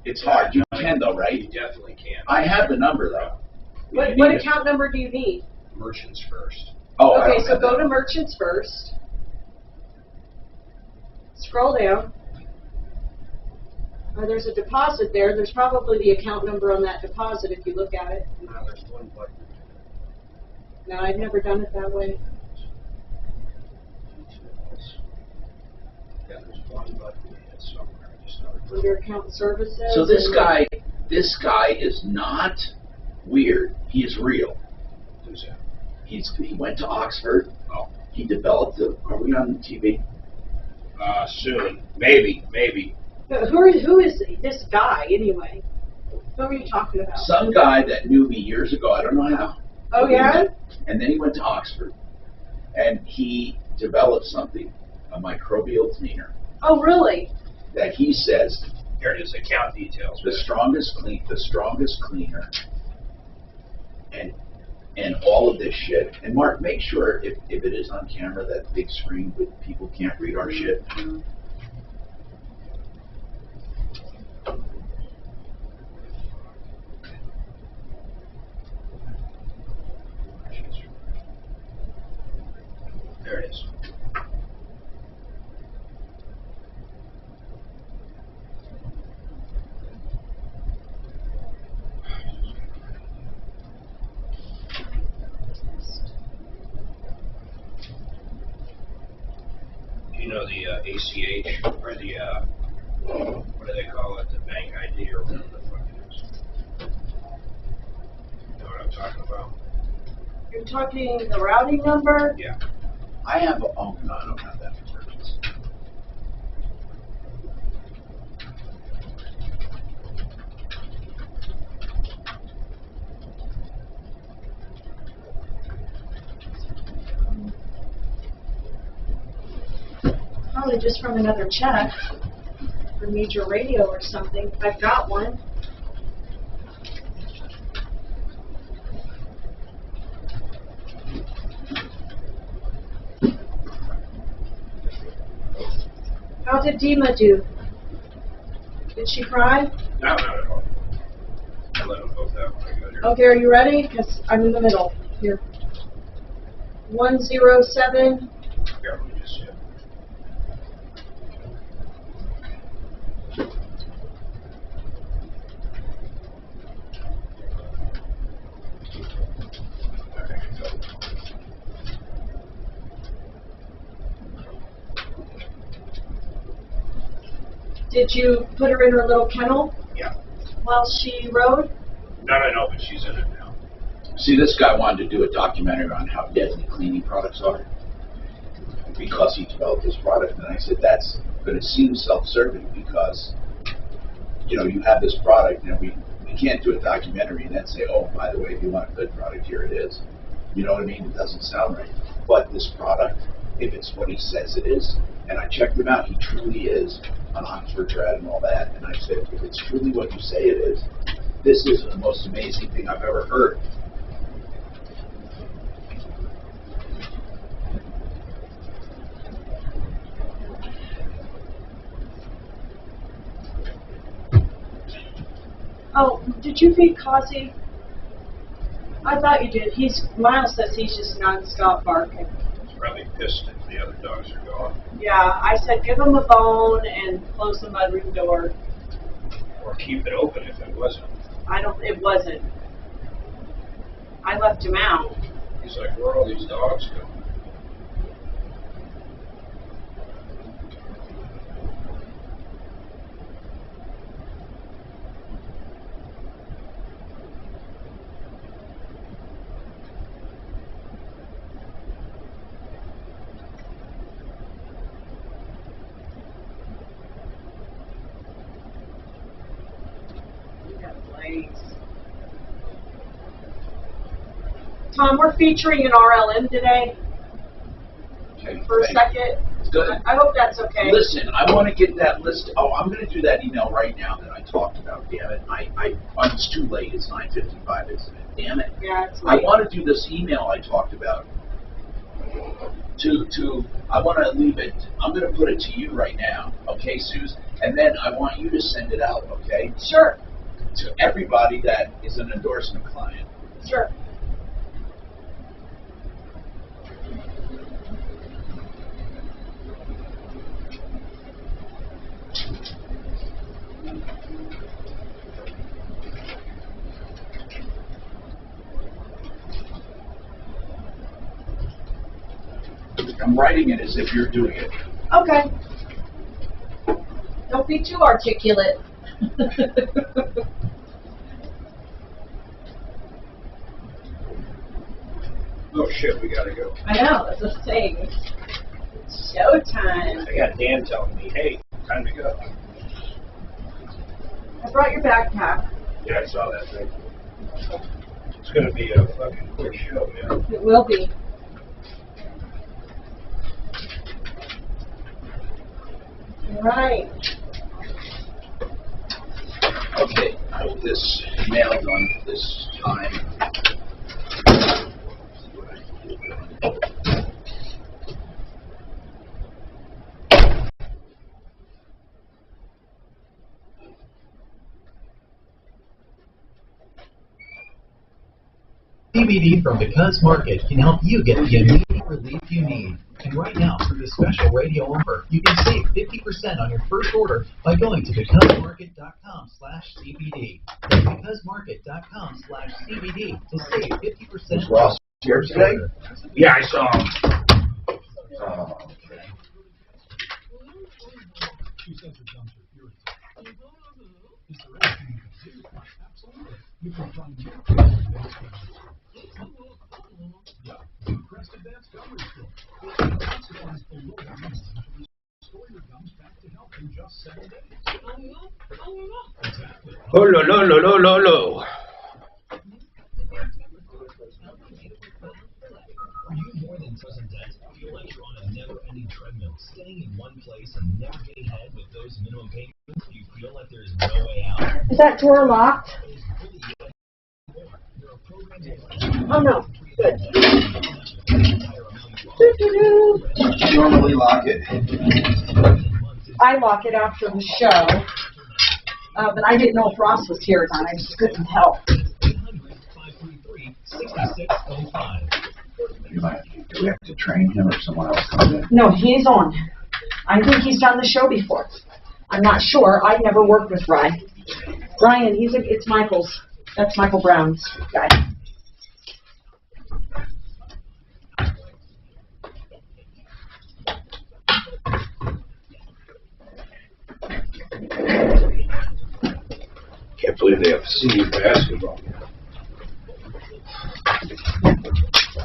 It's hard. You can though, right? You definitely can. I have the number though. What account number do you need? Merchants first. Oh, okay, so go to Merchants First. Scroll down. There's a deposit there. There's probably the account number on that deposit if you look at it. No, there's one button. No, I've never done it that way. Yeah, there's one button somewhere. Just Under account services. So this guy is not weird. He is real. Who's that? He went to Oxford. Oh. He developed are we on TV? Soon. Maybe. Who is this guy anyway? Who are you talking about? Some guy that knew me years ago. I don't know how. Oh yeah? And then he went to Oxford, and he developed something, a microbial cleaner. Oh really? That he says Here it is. Account details. the strongest cleaner, and all of this shit. And Mark, make sure if it is on camera, that big screen with people can't read our shit. There it is. You know the ACH or the what do they call it? The bank ID or whatever the fuck it is. You know what I'm talking about? You're talking the routing number? Yeah. I have no, I don't have that for purchase. Probably just from another check. Or Major Radio or something. I've got one. How did Dima do? Did she cry? No, not at all. I let them both out when I got here. Okay, are you ready? Because I'm in the middle. Here. 107. Here, let me just see it. Did you put her in her little kennel? Yeah. While she rode? No, but she's in it now. See, this guy wanted to do a documentary on how deadly cleaning products are because he developed this product. And I said, that's going to seem self-serving because, you know, you have this product and we can't do a documentary and then say, oh, by the way, if you want a good product, here it is. You know what I mean? It doesn't sound right. But this product, if it's what he says it is, and I checked him out, he truly is an Oxford grad and all that. And I said, if it's truly what you say it is, this is the most amazing thing I've ever heard. Oh, did you feed Kazi? I thought you did. Miles says he's just non-stop barking. He's probably pissed if the other dogs are gone. Yeah, I said give him a bone and close the mudroom door. Or keep it open if it wasn't. It wasn't. I left him out. He's like, where are all these dogs going? Tom, we're featuring an RLM today. Okay, for a second. Good. I hope that's okay. Listen, I want to get that list. Oh, I'm going to do that email right now that I talked about. Damn it! It's too late. It's 9:55, isn't it? Damn it! Yeah, it's I late. want to do this email I talked about. I want to leave it, I'm going to put it to you right now, okay, Suze? And then I want you to send it out, okay? Sure, To everybody that is an endorsement client. sure. I'm writing it as if you're doing it. Okay. Don't be too articulate. Oh shit, we gotta go. I know, that's the thing. It's showtime. I got Dan telling me, hey, time to go. I brought your backpack. Yeah, I saw that thing. It's gonna be a fucking quick show, man. It will be. All right. Okay, I want this mailed on this time. CBD from Because Market can help you get the immediate relief you need. And right now, through this special radio offer, you can save 50% on your first order by going to becausemarket.com/CBD. That's becausemarket.com/CBD to save 50%. Is Ross here today? Yeah, I saw him. Oh, okay. Oh, lo, lo, lo, lo, lo, lo. Are you more than present debt? Feel like you're on a never-ending treadmill, staying in one place and never getting ahead with those minimum payments? Do you feel like there is no way out? Is that door locked? Oh no. Good. Normally lock it. I lock it after the show. But I didn't know if Ross was here or not. I just couldn't tell. 800-533-6605. Do we have to train him or someone else comes in? No, he's on. I think he's done the show before. I'm not sure. I've never worked with Ryan. Ryan, it's Michael's. That's Michael Brown's guy. Can't believe they have senior basketball.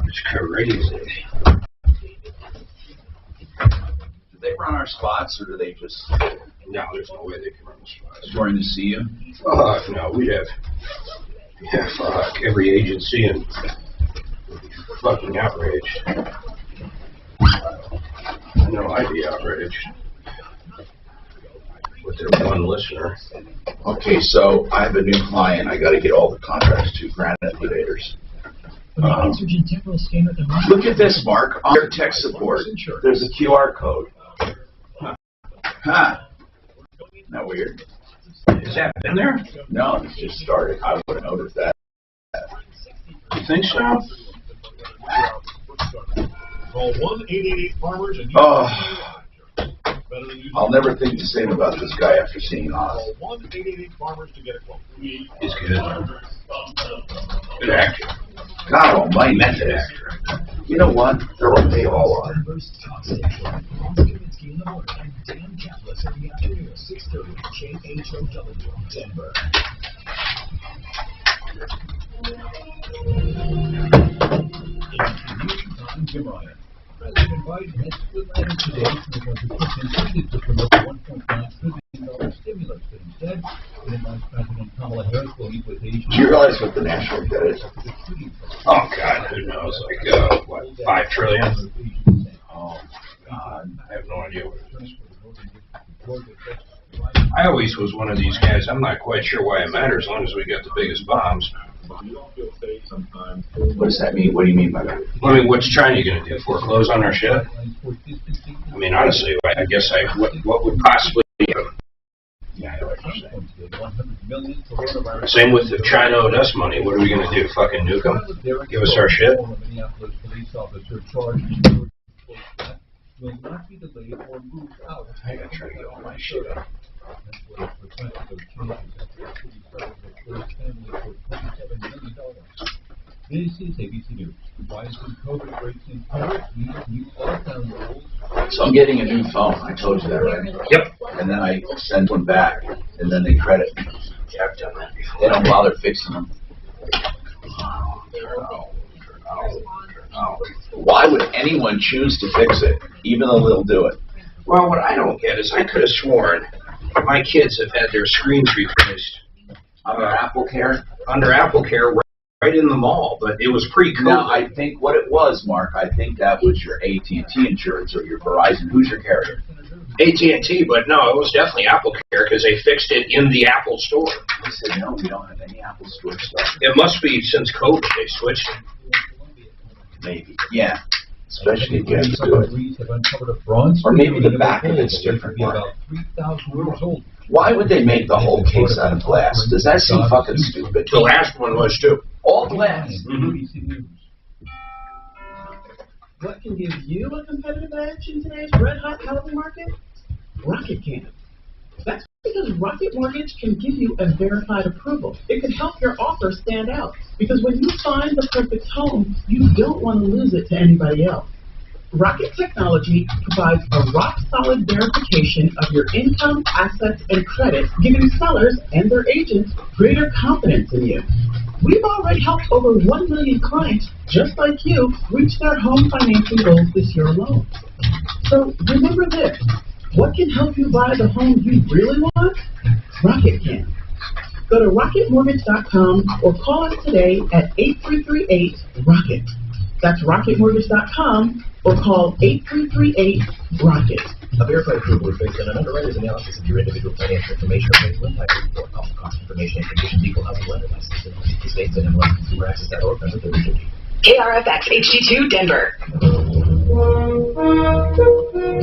It's crazy. Do they run our spots or do they just No, there's no way they can run the spots. going to see you? No, we'd have every agency and fucking outraged. I know I'd be outraged with their one listener. Okay, so I have a new client. I got to get all the contracts to Granite liquidators. Look at this, Mark. On their tech support, there's a QR code. Huh. Isn't that weird? Has that been there? No, it's just started. I would have noticed that. You think so? Call 1-888-FARMERS and Oh, I'll never think the same about this guy after seeing Oz. Call 1-888-FARMERS to get a quote. He's good. Good actor. God almighty, that's an actor. You know what? They all are. President Biden has split today to intended to promote $1.9 trillion stimulus, but instead, Vice President Kamala Harris will meet with Asian. Do you realize what the national debt is? Oh, God, who knows? Like, what, 5 trillion? Oh, God. I have no idea what it is. I always was one of these guys, I'm not quite sure why it matters as long as we got the biggest bombs. You don't feel safe sometimes. What does that mean? What do you mean by that? I mean, what's China gonna do? Foreclose on our shit? I mean, honestly, I guess what would possibly, Yeah, I know what you're saying. same with if China owed us money, what are we gonna do? Fucking nuke them? Give us our shit? I gotta try to get all my shit out. This is ABC News. Rising COVID rates in Paris means new lockdown rules. So I'm getting a new phone. I told you that, right? Yep. And then I send one back, and then they credit me. Yeah, I've done that before. They don't bother fixing them. Why would anyone choose to fix it, even though they'll do it? Well, what I don't get is I could have sworn my kids have had their screens replaced Under Apple Care? under Apple Care right in the mall, but it was pre-COVID. No, I think what it was, Mark, I think that was your AT&T insurance or your Verizon. Who's your carrier? AT&T, but no, it was definitely Apple Care because they fixed it in the Apple store. I said, no, we don't have any Apple Store stuff. It must be since COVID they switched it. Maybe. Yeah. Especially if you have to do it. Or Or maybe the back of it's different. Why would they make the whole case out of glass? Does that seem fucking stupid? The last one was too. All glass. What can give you a competitive edge in today's red-hot housing market? Rocket can. That's because Rocket Mortgage can give you a verified approval. It can help your offer stand out. Because when you find the perfect home, you don't want to lose it to anybody else. Rocket Technology provides a rock-solid verification of your income, assets, and credit, giving sellers and their agents greater confidence in you. We've already helped over 1 million clients just like you reach their home financing goals this year alone. So remember this, what can help you buy the home you really want? Rocket can. Go to rocketmortgage.com or call us today at 8338-ROCKET. That's rocketmortgage.com or call 8338-ROCKET. A verified approval is based on an underwriter's analysis of your individual financial information based on type report, cost information, and conditions, equal housing lender license in 50 states and MLSConsumerAccess.org under 30. KRFX HD2 Denver.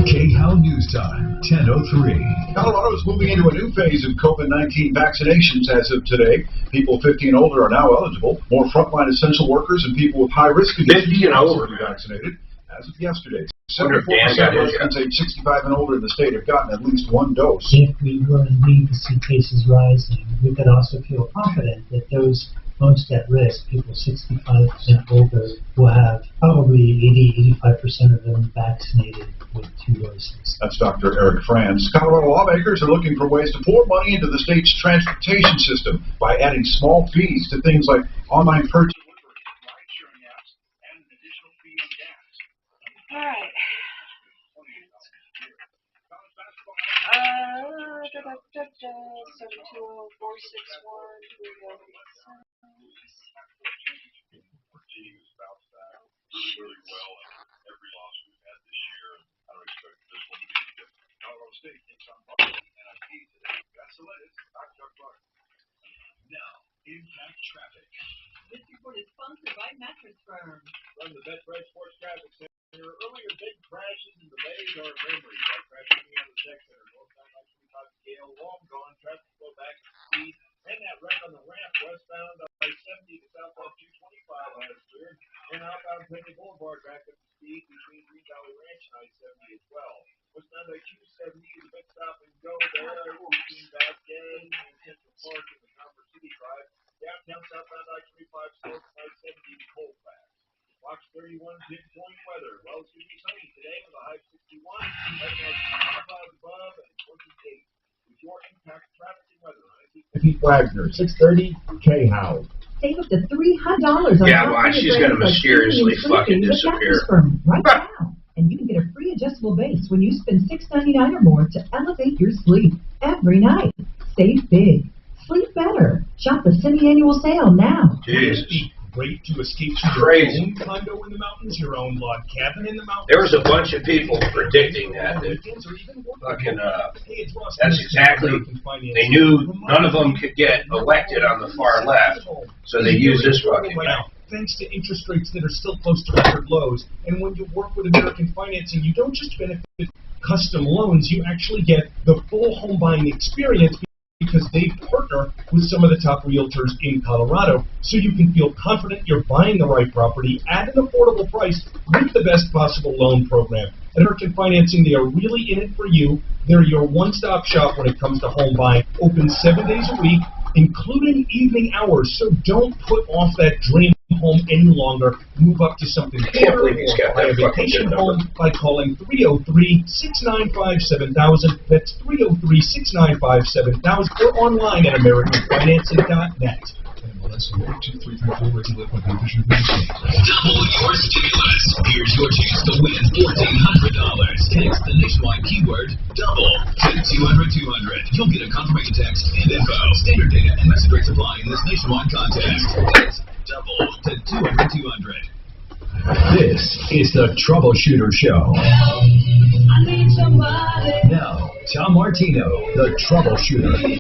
KHOW News Time, 10:03. Colorado is moving into a new phase of COVID-19 vaccinations as of today. People 50 and older are now eligible. More frontline essential workers and people with high-risk conditions 50 and will also older. be vaccinated as of yesterday. Wonder if 74% Dan got of his yet. residents age 65 and older in the state have gotten at least one dose. If we really need to see cases rising, we can also feel confident that those most at risk, people 65% older, will have probably 80-85% of them vaccinated with 2 doses. That's Dr. Eric Franz. Colorado lawmakers are looking for ways to pour money into the state's transportation system by adding small fees to things like online purchase, ride-sharing apps, and an additional fee on gas. All right. 720-461-3086. Every loss we've had this year, I don't expect this one to be any different. Colorado State takes on Probate and IP today. That's the latest. I'm Chuck Clark. Now, Impact Traffic. This report is sponsored by Mattress Firm. From the Betfred Sports Traffic Center, earlier big crashes in the bays are memories. Like crashing on the tech center, northbound I-25 scale, long gone, traffic flow back to speed, and that wreck on the ramp westbound I-70 to southbound 225 last year, and outbound Penny Boulevard back up to speed between Green Valley Ranch and I-70 as well. Westbound I-270 is a bit stop and go there between Vasquez and Central Park and the Commerce City Drive. Downtown southbound I-25 slows I-70 Colfax. Watch 31 pinpoint weather. Well, it's going to be sunny today with a high of 61. Right now, clouds above and 28. With your Impact Traffic and weather. Pete Wagner, 630 KHOW. Save up to $300 on Yeah, well, she's going to mysteriously fucking disappear. Right now. And you can get a free adjustable base when you spend $6.99 or more to elevate your sleep every night. Save big. Sleep better. Shop the semi-annual sale now. Jesus. Great to escape to your Crazy. own condo in the mountains, your own log cabin in the mountains. There was a bunch of people predicting that fucking, that's exactly, they knew none of them could get elected on the far left, so they used this fucking guy. Thanks to interest rates that are still close to record lows. And when you work with American Financing, you don't just benefit custom loans, you actually get the full home buying experience because they partner with some of the top realtors in Colorado, so you can feel confident you're buying the right property at an affordable price with the best possible loan program. At American Financing, they are really in it for you. They're your one-stop shop when it comes to home buying. Open 7 days a week, including evening hours, so don't put off that dream home any longer. Move up to something better or buy a vacation home by calling 303-695-7000. That's 303-695-7000 or online at AmericanFinancing.net. Double your stimulus. Here's your chance to win $1,400. Text the nationwide keyword double to 200-200. You'll get a confirmation text and info. Standard data and message rates apply in this nationwide contest. It's double to 200-200. This is the Troubleshooter Show. Now, Tom Martino, the Troubleshooter.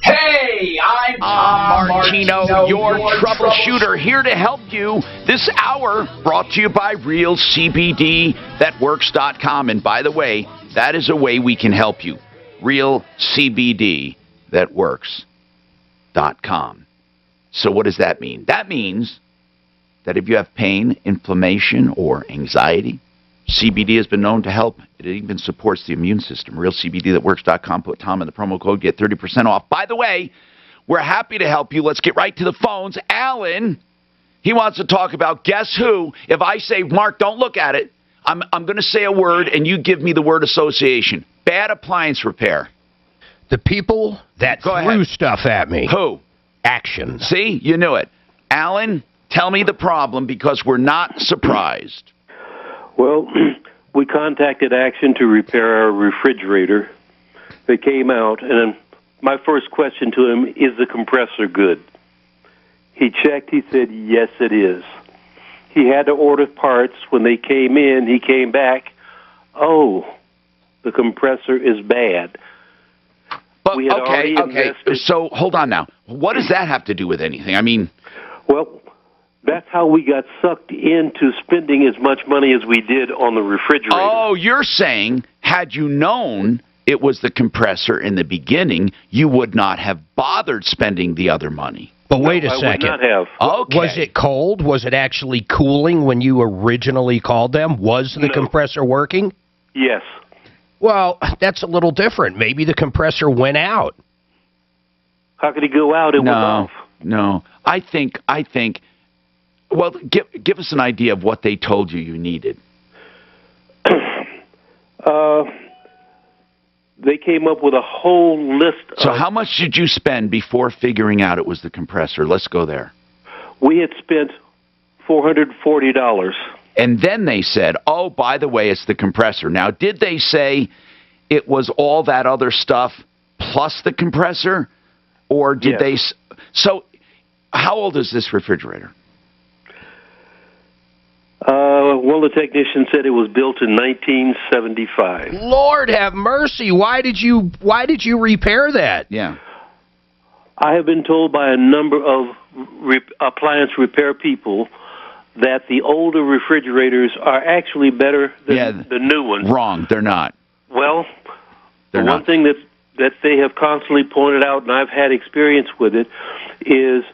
Hey, I'm Tom Martino, your troubleshooter, here to help you. This hour brought to you by RealCBDThatWorks.com. And by the way, that is a way we can help you. RealCBDThatWorks.com. So what does that mean? That means that if you have pain, inflammation, or anxiety, CBD has been known to help. It even supports the immune system. RealCBDThatWorks.com. Put Tom in the promo code. Get 30% off. By the way, we're happy to help you. Let's get right to the phones. Alan, he wants to talk about guess who. If I say, Mark, don't look at it, I'm going to say a word, and you give me the word association. Bad appliance repair. The people that threw stuff at me. Who? Action. See? You knew it. Alan, tell me the problem because we're not surprised. Well, we contacted Action to repair our refrigerator. They came out, and my first question to him, is the compressor good? He checked, he said, yes, it is. He had to order parts. When they came in, he came back, oh, the compressor is bad. But, okay, so hold on now. What does that have to do with anything? I mean... Well, that's how we got sucked into spending as much money as we did on the refrigerator. Oh, you're saying, had you known it was the compressor in the beginning, you would not have bothered spending the other money. But wait a second. I would not have. Okay. Was it cold? Was it actually cooling when you originally called them? Was the compressor working? Yes. Well, that's a little different. Maybe the compressor went out. How could it go out? It went off. No. I think... Well, give us an idea of what they told you needed. They came up with a whole list. So how much did you spend before figuring out it was the compressor? Let's go there. We had spent $440. And then they said, oh, by the way, it's the compressor. Now, did they say it was all that other stuff plus the compressor? Or did they... So how old is this refrigerator? Well, the technician said it was built in 1975. Lord have mercy! Why did you repair that? Yeah, I have been told by a number of appliance repair people that the older refrigerators are actually better than the new ones. Wrong, they're not. Well, one thing that they have constantly pointed out, and I've had experience with it, is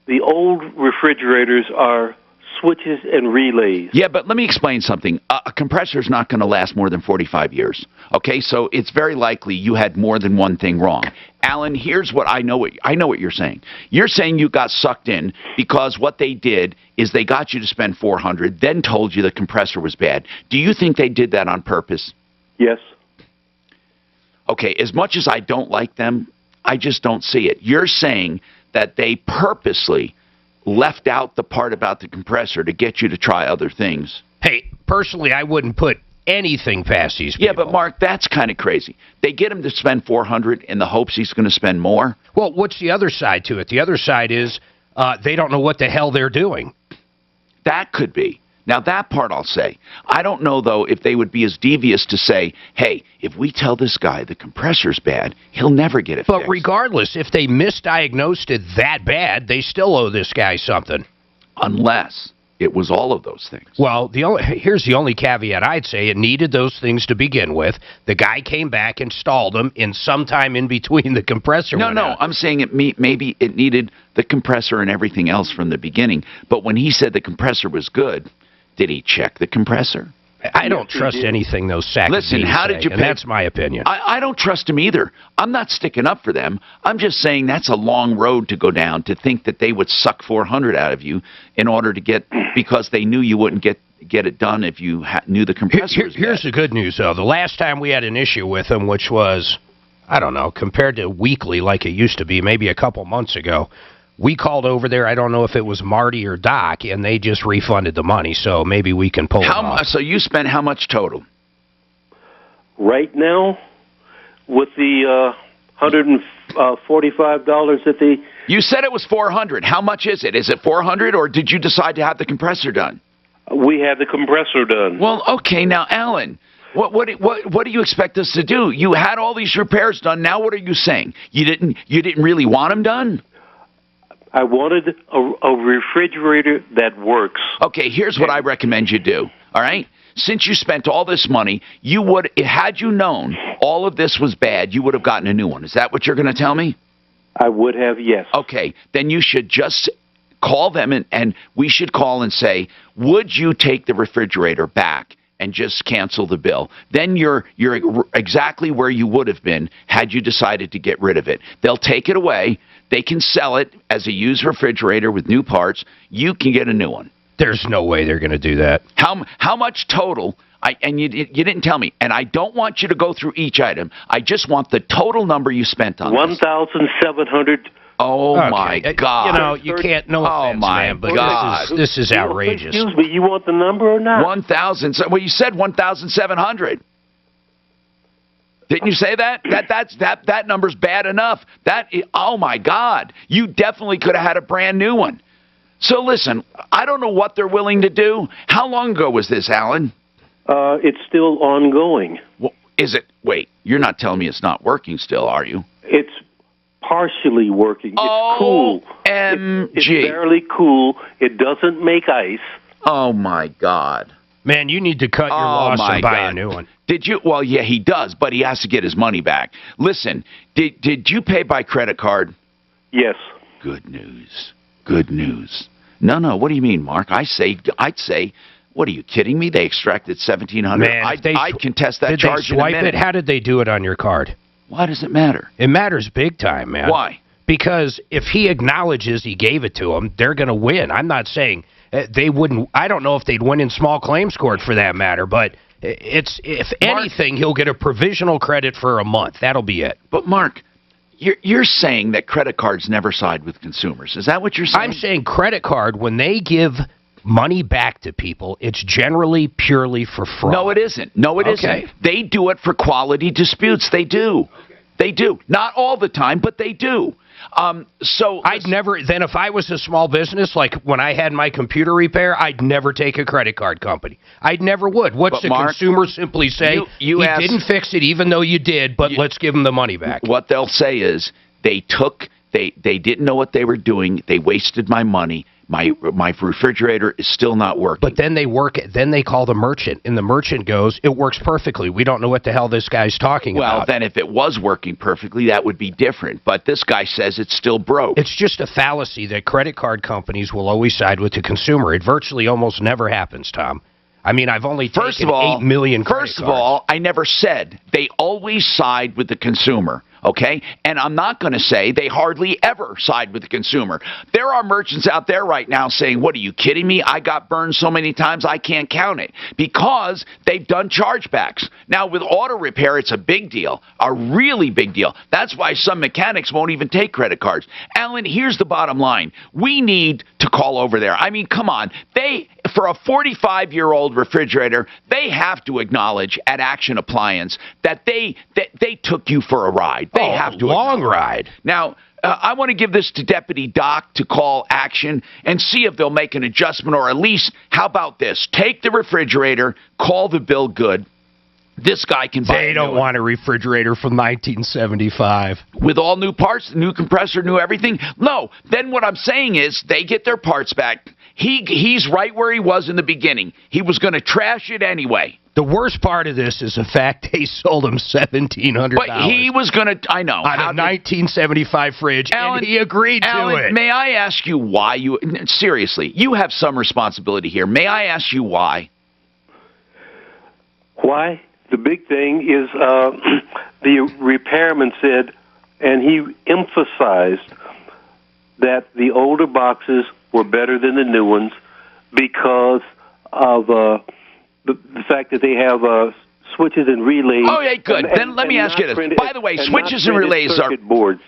the old refrigerators are switches and relays. Yeah, but let me explain something. A compressor is not going to last more than 45 years. Okay, so it's very likely you had more than one thing wrong. Alan, here's what I know what you're saying. You're saying you got sucked in because what they did is they got you to spend $400, then told you the compressor was bad. Do you think they did that on purpose? Yes. Okay, as much as I don't like them, I just don't see it. You're saying that they purposely left out the part about the compressor to get you to try other things. Hey, personally, I wouldn't put anything past these people. Yeah, but Mark, that's kind of crazy. They get him to spend $400 in the hopes he's going to spend more. Well, what's the other side to it? The other side is they don't know what the hell they're doing. That could be. Now, that part I'll say. I don't know, though, if they would be as devious to say, hey, if we tell this guy the compressor's bad, he'll never get it But fixed. regardless, if they misdiagnosed it that bad, they still owe this guy something. Unless it was all of those things. Well, here's the only caveat I'd say. It needed those things to begin with. The guy came back, installed them, in sometime in between the compressor went out. I'm saying maybe it needed the compressor and everything else from the beginning. But when he said the compressor was good, did he check the compressor? I don't trust anything those sack Listen, how did you pay? And that's my opinion. I don't trust him either. I'm not sticking up for them. I'm just saying that's a long road to go down to think that they would suck $400 out of you in order to get, because they knew you wouldn't get it done if you knew the compressor was bad. Here's the good news, though. The last time we had an issue with them, which was, I don't know, compared to weekly like it used to be, maybe a couple months ago, we called over there. I don't know if it was Marty or Doc, and they just refunded the money, so maybe we can pull it off. So you spent how much total? Right now, with the $145 that they... You said it was $400. How much is it? Is it $400, or did you decide to have the compressor done? We had the compressor done. Well, okay, now, Alan, what do you expect us to do? You had all these repairs done. Now what are you saying? You didn't really want them done? I wanted a refrigerator that works. Okay, here's what I recommend you do, all right? Since you spent all this money, you would, had you known all of this was bad, you would have gotten a new one. Is that what you're going to tell me? I would have, yes. Okay, then you should just call them, and we should call and say, would you take the refrigerator back and just cancel the bill? Then you're exactly where you would have been had you decided to get rid of it. They'll take it away. They can sell it as a used refrigerator with new parts. You can get a new one. There's no way they're going to do that. How much total? And you didn't tell me. And I don't want you to go through each item. I just want the total number you spent on this. $1,700. Oh, okay. My God. You know, you can't, no offense, man, but God. This is outrageous. Excuse me, you want the number or not? 1,000. Well, you said 1,700. Didn't you say that? That number's bad enough. Oh my God. You definitely could have had a brand new one. So listen, I don't know what they're willing to do. How long ago was this, Alan? It's still ongoing. Well, is it? Wait, you're not telling me it's not working still, are you? It's partially working. It's cool. It's barely cool. It doesn't make ice. Oh my God. Man, you need to cut your loss and buy a new one. Did you? Well, yeah, he does, but he has to get his money back. Listen, did you pay by credit card? Yes. Good news. Good news. No. What do you mean, Mark? I'd say, what are you kidding me? They extracted $1,700. Man, I'd contest that charge in a minute. in a minute. How did they do it on your card? Why does it matter? It matters big time, man. Why? Because if he acknowledges he gave it to him, they're going to win. I'm not saying they wouldn't. I don't know if they'd win in small claims court for that matter, but if anything, he'll get a provisional credit for a month. That'll be it. But Mark, you're saying that credit cards never side with consumers. Is that what you're saying? I'm saying credit card, when they give money back to people, it's generally purely for fraud. No, it isn't. No, it isn't. They do it for quality disputes. They do. They do. Not all the time, but they do. So I'd never, then if I was a small business, like when I had my computer repair, I'd never take a credit card company. I'd never would. What's the consumer simply say? You didn't fix it even though you did, but let's give them the money back. What they'll say is they didn't know what they were doing. They wasted my money. My refrigerator is still not working. But then they call the merchant, and the merchant goes, it works perfectly. We don't know what the hell this guy's talking about. Well, then if it was working perfectly, that would be different. But this guy says it's still broke. It's just a fallacy that credit card companies will always side with the consumer. It virtually almost never happens, Tom. I mean, I've only taken 8 million credit cards. First of all, I never said they always side with the consumer, okay? And I'm not going to say they hardly ever side with the consumer. There are merchants out there right now saying, what, are you kidding me? I got burned so many times I can't count it, because they've done chargebacks. Now, with auto repair, it's a big deal, a really big deal. That's why some mechanics won't even take credit cards. Alan, here's the bottom line. We need to call over there. I mean, come on. for a 45-year-old refrigerator, they have to acknowledge at Action Appliance that they took you for a ride. They have to. Long ride. Now, I want to give this to Deputy Doc to call Action and see if they'll make an adjustment, or at least, how about this? Take the refrigerator, call the bill good. This guy can buy. They don't want a refrigerator from 1975. With all new parts, new compressor, new everything? No. Then what I'm saying is they get their parts back. He's right where he was in the beginning. He was going to trash it anyway. The worst part of this is the fact they sold him $1,700. But he was going to, I know. On a 1975 fridge, Alan, and he agreed to it. May I ask you why you, seriously, you have some responsibility here. May I ask you why? Why? The big thing is the repairman said, and he emphasized that the older boxes were better than the new ones because of the fact that they have switches and relays. Oh, yeah, good. Then let me ask you this. By the way, switches and relays are boards.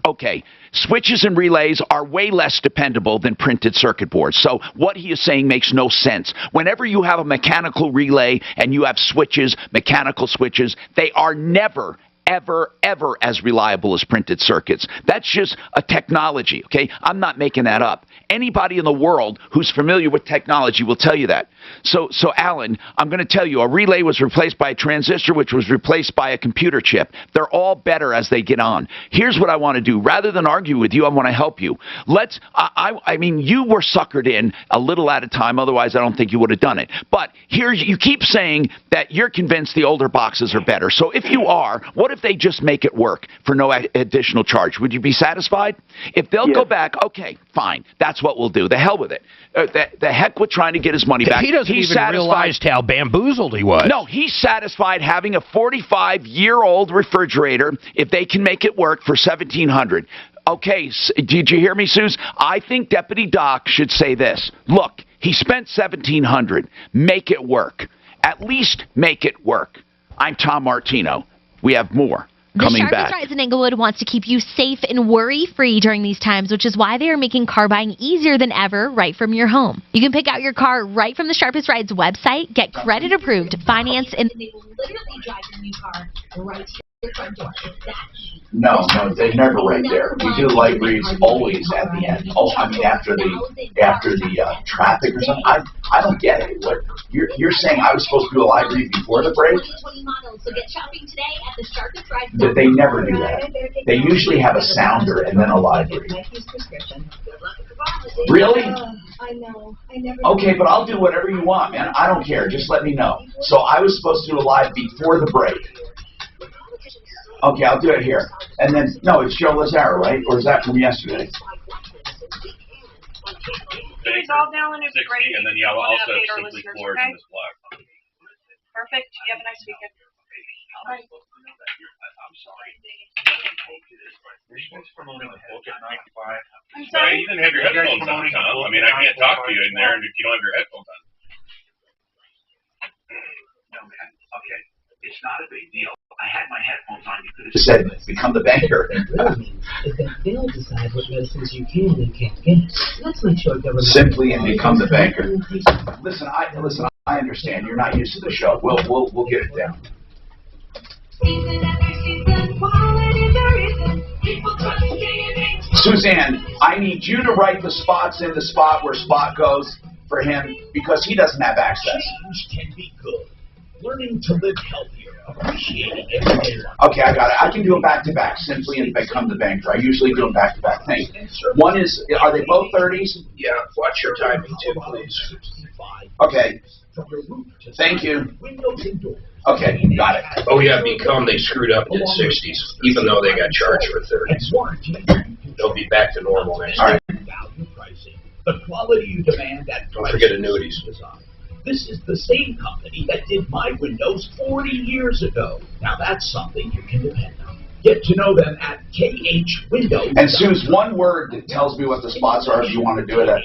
Okay. Switches and relays are way less dependable than printed circuit boards. So what he is saying makes no sense. Whenever you have a mechanical relay and you have switches, mechanical switches, they are never, ever, ever as reliable as printed circuits. That's just a technology, okay? I'm not making that up. Anybody in the world who's familiar with technology will tell you that. So Alan, I'm going to tell you, a relay was replaced by a transistor, which was replaced by a computer chip. They're all better as they get on. Here's what I want to do. Rather than argue with you, I want to help you. I mean, you were suckered in a little at a time. Otherwise, I don't think you would have done it. But here, you keep saying that you're convinced the older boxes are better. So if you are, what if they just make it work for no additional charge? Would you be satisfied? If they'll go back, okay, fine. That's what we'll do. The hell with it. The heck with trying to get his money back. He doesn't even realize how bamboozled he was. No, he's satisfied having a 45-year-old refrigerator if they can make it work for $1,700. Okay, did you hear me, Suze? I think Deputy Doc should say this. Look, he spent $1,700. Make it work. At least make it work. I'm Tom Martino. We have more coming back. The Sharpest Rise in Englewood wants to keep you safe and worry-free during these times, which is why they are making car buying easier than ever right from your home. You can pick out your car right from the Sharpest Rides website, get credit approved, finance, and they will literally drive your new car right to your front door. No, they're never right there. We do light reads always at the end. Oh, I mean after the traffic or something. I don't get it. What you're saying? I was supposed to do a live read before the break? But they never do that. They usually have a sounder and then a live read. Really? I know. I never. Okay, but I'll do whatever you want, man. I don't care. Just let me know. So I was supposed to do a live before the break. Okay, I'll do it here. And then, no, it's Joe Lazaro, right? Or is that from yesterday? It's all down in a great. And then I'll also simply forward in this blog. Perfect. You have a nice weekend. Bye. I'm sorry. We're supposed to promote a book at 95. I'm sorry? You didn't have your headphones on, Tom. I mean, I can't talk to you in there if you don't have your headphones on. No, man. Okay. It's not a big deal. I had my headphones on. You could have said, become the banker. What it really means is that they'll decide what medicines you can and can't get. Let's make sure government... Simply and become the banker. Listen, I understand. You're not used to the show. We'll get it down. Suzanne, I need you to write the spots in the spot where Spot goes for him because he doesn't have access. Change can be good. Learning to live healthier, appreciating everyday life. Okay, I got it. I can do them back-to-back, simply and become the banker. I usually do them back-to-back. Thanks. One is, are they both 30s? Yeah, watch your timing too, please. Okay. Thank you. Okay, got it. Oh yeah, become they screwed up in the 60s, even though they got charged for 30s. They'll be back to normal next year. The quality you demand at Don't forget annuities. This is the same company that did my windows 40 years ago. Now that's something you can depend on. Get to know them at KH Windows. And Suze, one word that tells me what the spots are if you want to do it at.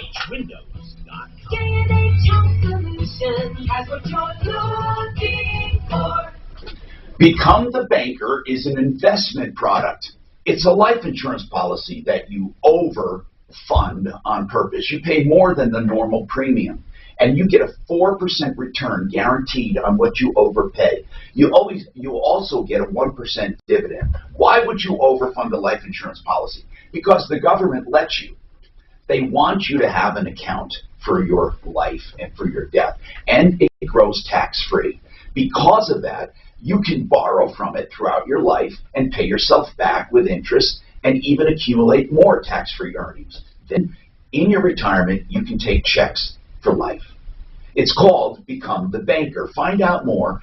Become the Banker is an investment product. It's a life insurance policy that you overfund on purpose. You pay more than the normal premium. and you get a 4% return guaranteed on what you overpay. You also get a 1% dividend. Why would you overfund a life insurance policy? Because the government lets you. They want you to have an account for your life and for your death, and it grows tax-free. Because of that, you can borrow from it throughout your life and pay yourself back with interest and even accumulate more tax-free earnings. Then, in your retirement, you can take checks for life. It's called Become the Banker. Find out more.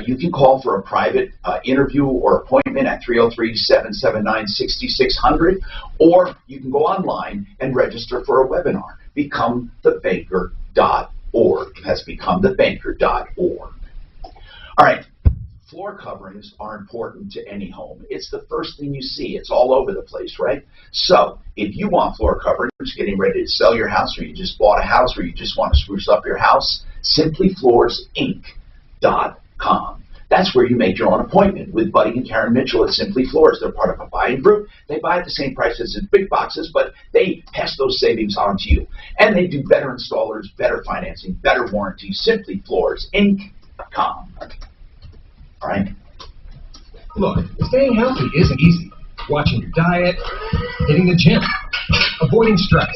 You can call for a private interview or appointment at 303-779-6600, or you can go online and register for a webinar. BecomeTheBanker.org. That's BecomeTheBanker.org. All right. Floor coverings are important to any home. It's the first thing you see. It's all over the place, right? So if you want floor coverings, getting ready to sell your house, or you just bought a house, or you just want to spruce up your house, SimplyFloorsInc.com. That's where you make your own appointment with Buddy and Karen Mitchell at Simply Floors. They're part of a buying group. They buy at the same prices as big boxes, but they pass those savings on to you. And they do better installers, better financing, better warranties. SimplyFloorsInc.com. All right. Look, staying healthy isn't easy. Watching your diet, hitting the gym, avoiding stress.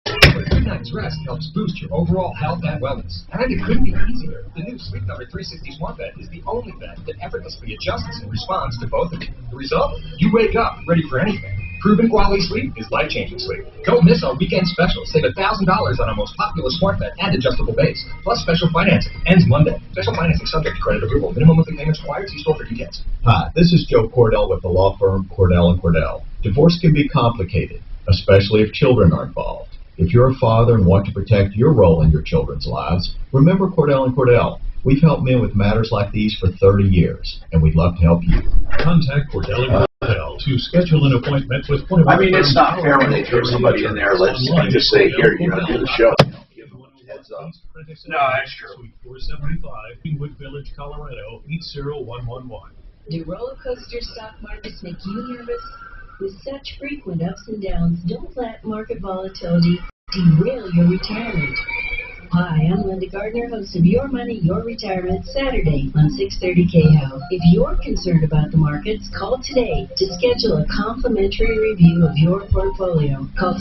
But a good night's rest helps boost your overall health and wellness. And it couldn't be easier. The new Sleep Number 360 Smart Bed is the only bed that effortlessly adjusts and responds to both of you. The result? You wake up ready for anything. Proven quality sleep is life-changing sleep. Don't miss our weekend special. Save $1,000 on our most popular smart bed and adjustable base. Plus special financing. Ends Monday. Special financing subject to credit approval. Minimum monthly payments required. See store for details. Hi, this is Joe Cordell with the law firm Cordell & Cordell. Divorce can be complicated, especially if children are involved. If you're a father and want to protect your role in your children's lives, remember Cordell & Cordell. We've helped men with matters like these for 30 years, and we'd love to help you. Contact Cordell & Cordell to schedule an appointment with one of our... I mean, it's not fair when they throw somebody in there. Let's just say, here, you're going to do the show. Give them a heads up. No, that's true. Suite 475, Greenwood Village, Colorado, 80111. Do roller coaster stock markets make you nervous? With such frequent ups and downs, don't let market volatility derail your retirement. Hi, I'm Linda Gardner, host of Your Money, Your Retirement, Saturday on 630 KHOW. If you're concerned about the markets, call today to schedule a complimentary review of your portfolio. Call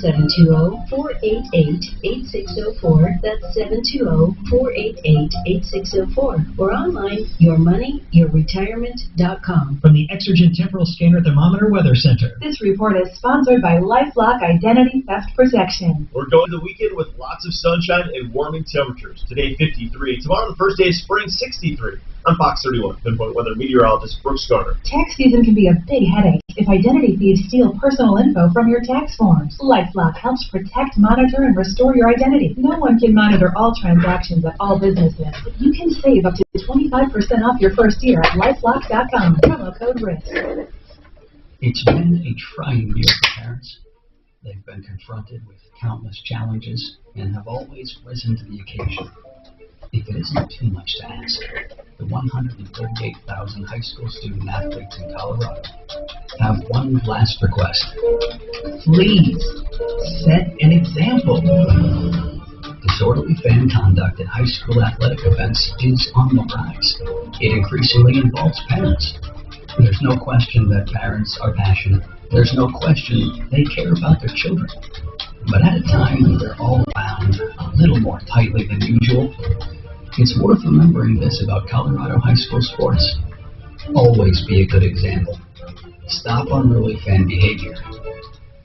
720-488-8604. That's 720-488-8604. Or online, yourmoneyyourretirement.com. From the Exergen Temporal Scanner Thermometer Weather Center. This report is sponsored by LifeLock Identity Theft Protection. We're going to the weekend with lots of sunshine and warming temperatures. Today, 53. Tomorrow, the first day of spring, 63. I'm Fox 31, Pinpoint Weather Meteorologist Brooks Garner. Tax season can be a big headache if identity thieves steal personal info from your tax forms. LifeLock helps protect, monitor, and restore your identity. No one can monitor all transactions at all businesses, but you can save up to 25% off your first year at LifeLock.com. Promo code RISK. It's been a trying year for parents. They've been confronted with countless challenges and have always risen to the occasion. If it isn't too much to ask, the 138,000 high school student athletes in Colorado have one last request. Please set an example. Disorderly fan conduct at high school athletic events is on the rise. It increasingly involves parents. There's no question that parents are passionate. There's no question they care about their children. But at a time when they're all bound a little more tightly than usual, it's worth remembering this about Colorado high school sports. Always be a good example. Stop unruly fan behavior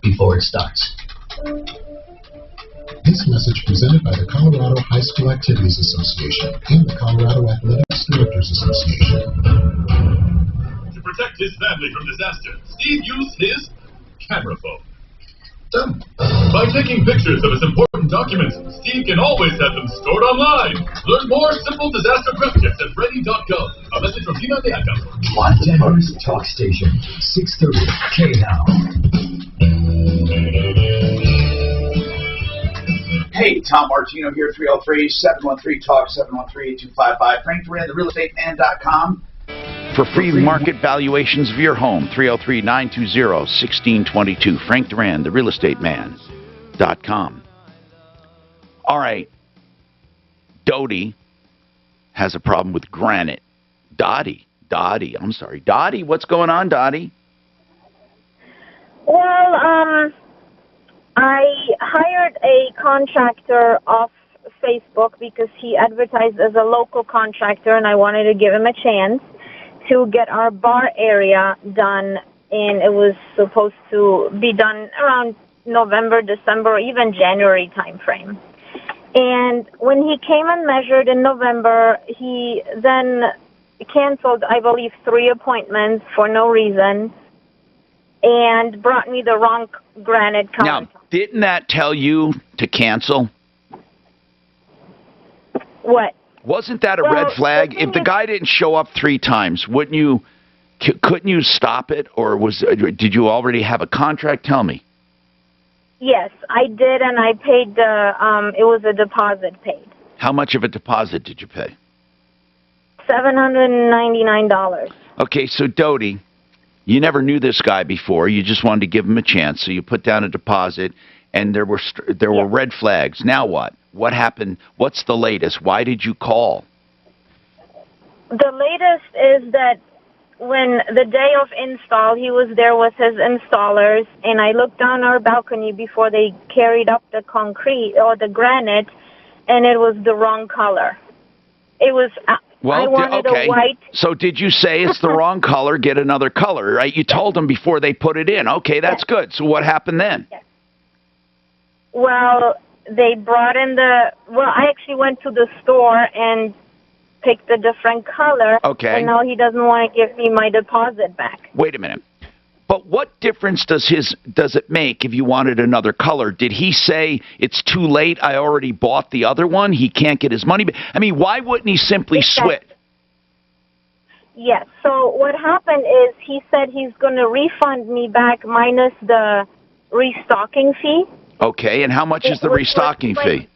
before it starts. This message presented by the Colorado High School Activities Association and the Colorado Athletics Directors Association. To protect his family from disaster, Steve used his camera phone. By taking pictures of his important documents, Steve can always have them stored online. Learn more simple disaster prep tips at ready.gov. A message from FEMA and AdCom. Denver's Talk Station, 630 KHOW. Hey, Tom Martino here, 303-713-TALK, 713-8255. Frank Duran, therealestateman.com. For free market valuations of your home, 303-920-1622. Frank Duran, therealestateman.com. All right. Dodie has a problem with Granite. Dottie, I'm sorry. Dottie, what's going on, Dottie? Well, I hired a contractor off Facebook because he advertised as a local contractor, and I wanted to give him a chance to get our bar area done, and it was supposed to be done around November, December, or even January timeframe. And when he came and measured in November, he then canceled, I believe, 3 appointments for no reason and brought me the wrong granite countertop. Now, didn't that tell you to cancel? What? Wasn't that a red flag? If the guy didn't show up 3 times, couldn't you stop it, or did you already have a contract? Tell me. Yes, I did, and I paid it was a deposit paid. How much of a deposit did you pay? $799. Okay, so Dodie, you never knew this guy before. You just wanted to give him a chance, so you put down a deposit, and there were red flags. Now what? What happened? What's the latest? Why did you call? The latest is that when the day of install, he was there with his installers, and I looked down our balcony before they carried up the concrete or the granite, and it was the wrong color. It was, I wanted a white. So did you say it's the wrong color, get another color, right? You told them before they put it in. Okay, that's good. So what happened then? Yes. Well, they brought in I actually went to the store and picked a different color. Okay. And now he doesn't want to give me my deposit back. Wait a minute. But what difference does it make if you wanted another color? Did he say, it's too late, I already bought the other one, he can't get his money back? I mean, why wouldn't he simply switch? Yes. So what happened is he said he's going to refund me back minus the restocking fee. Okay, and how much is the restocking fee?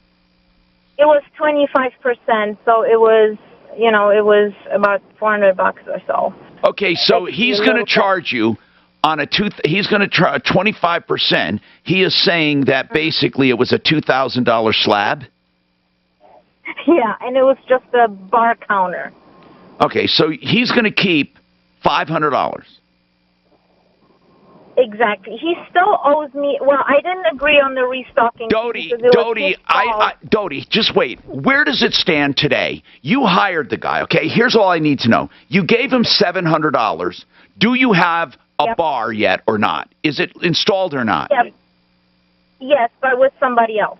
It was 25%, so it was, it was about $400 or so. Okay, so he's going to charge you on he's going to charge 25%. He is saying that basically it was a $2,000 slab? Yeah, and it was just a bar counter. Okay, so he's going to keep $500. Exactly. He still owes me. Well, I didn't agree on the restocking. Dodie, just wait. Where does it stand today? You hired the guy, okay? Here's all I need to know. You gave him $700. Do you have a bar yet or not? Is it installed or not? Yep. Yes, but with somebody else.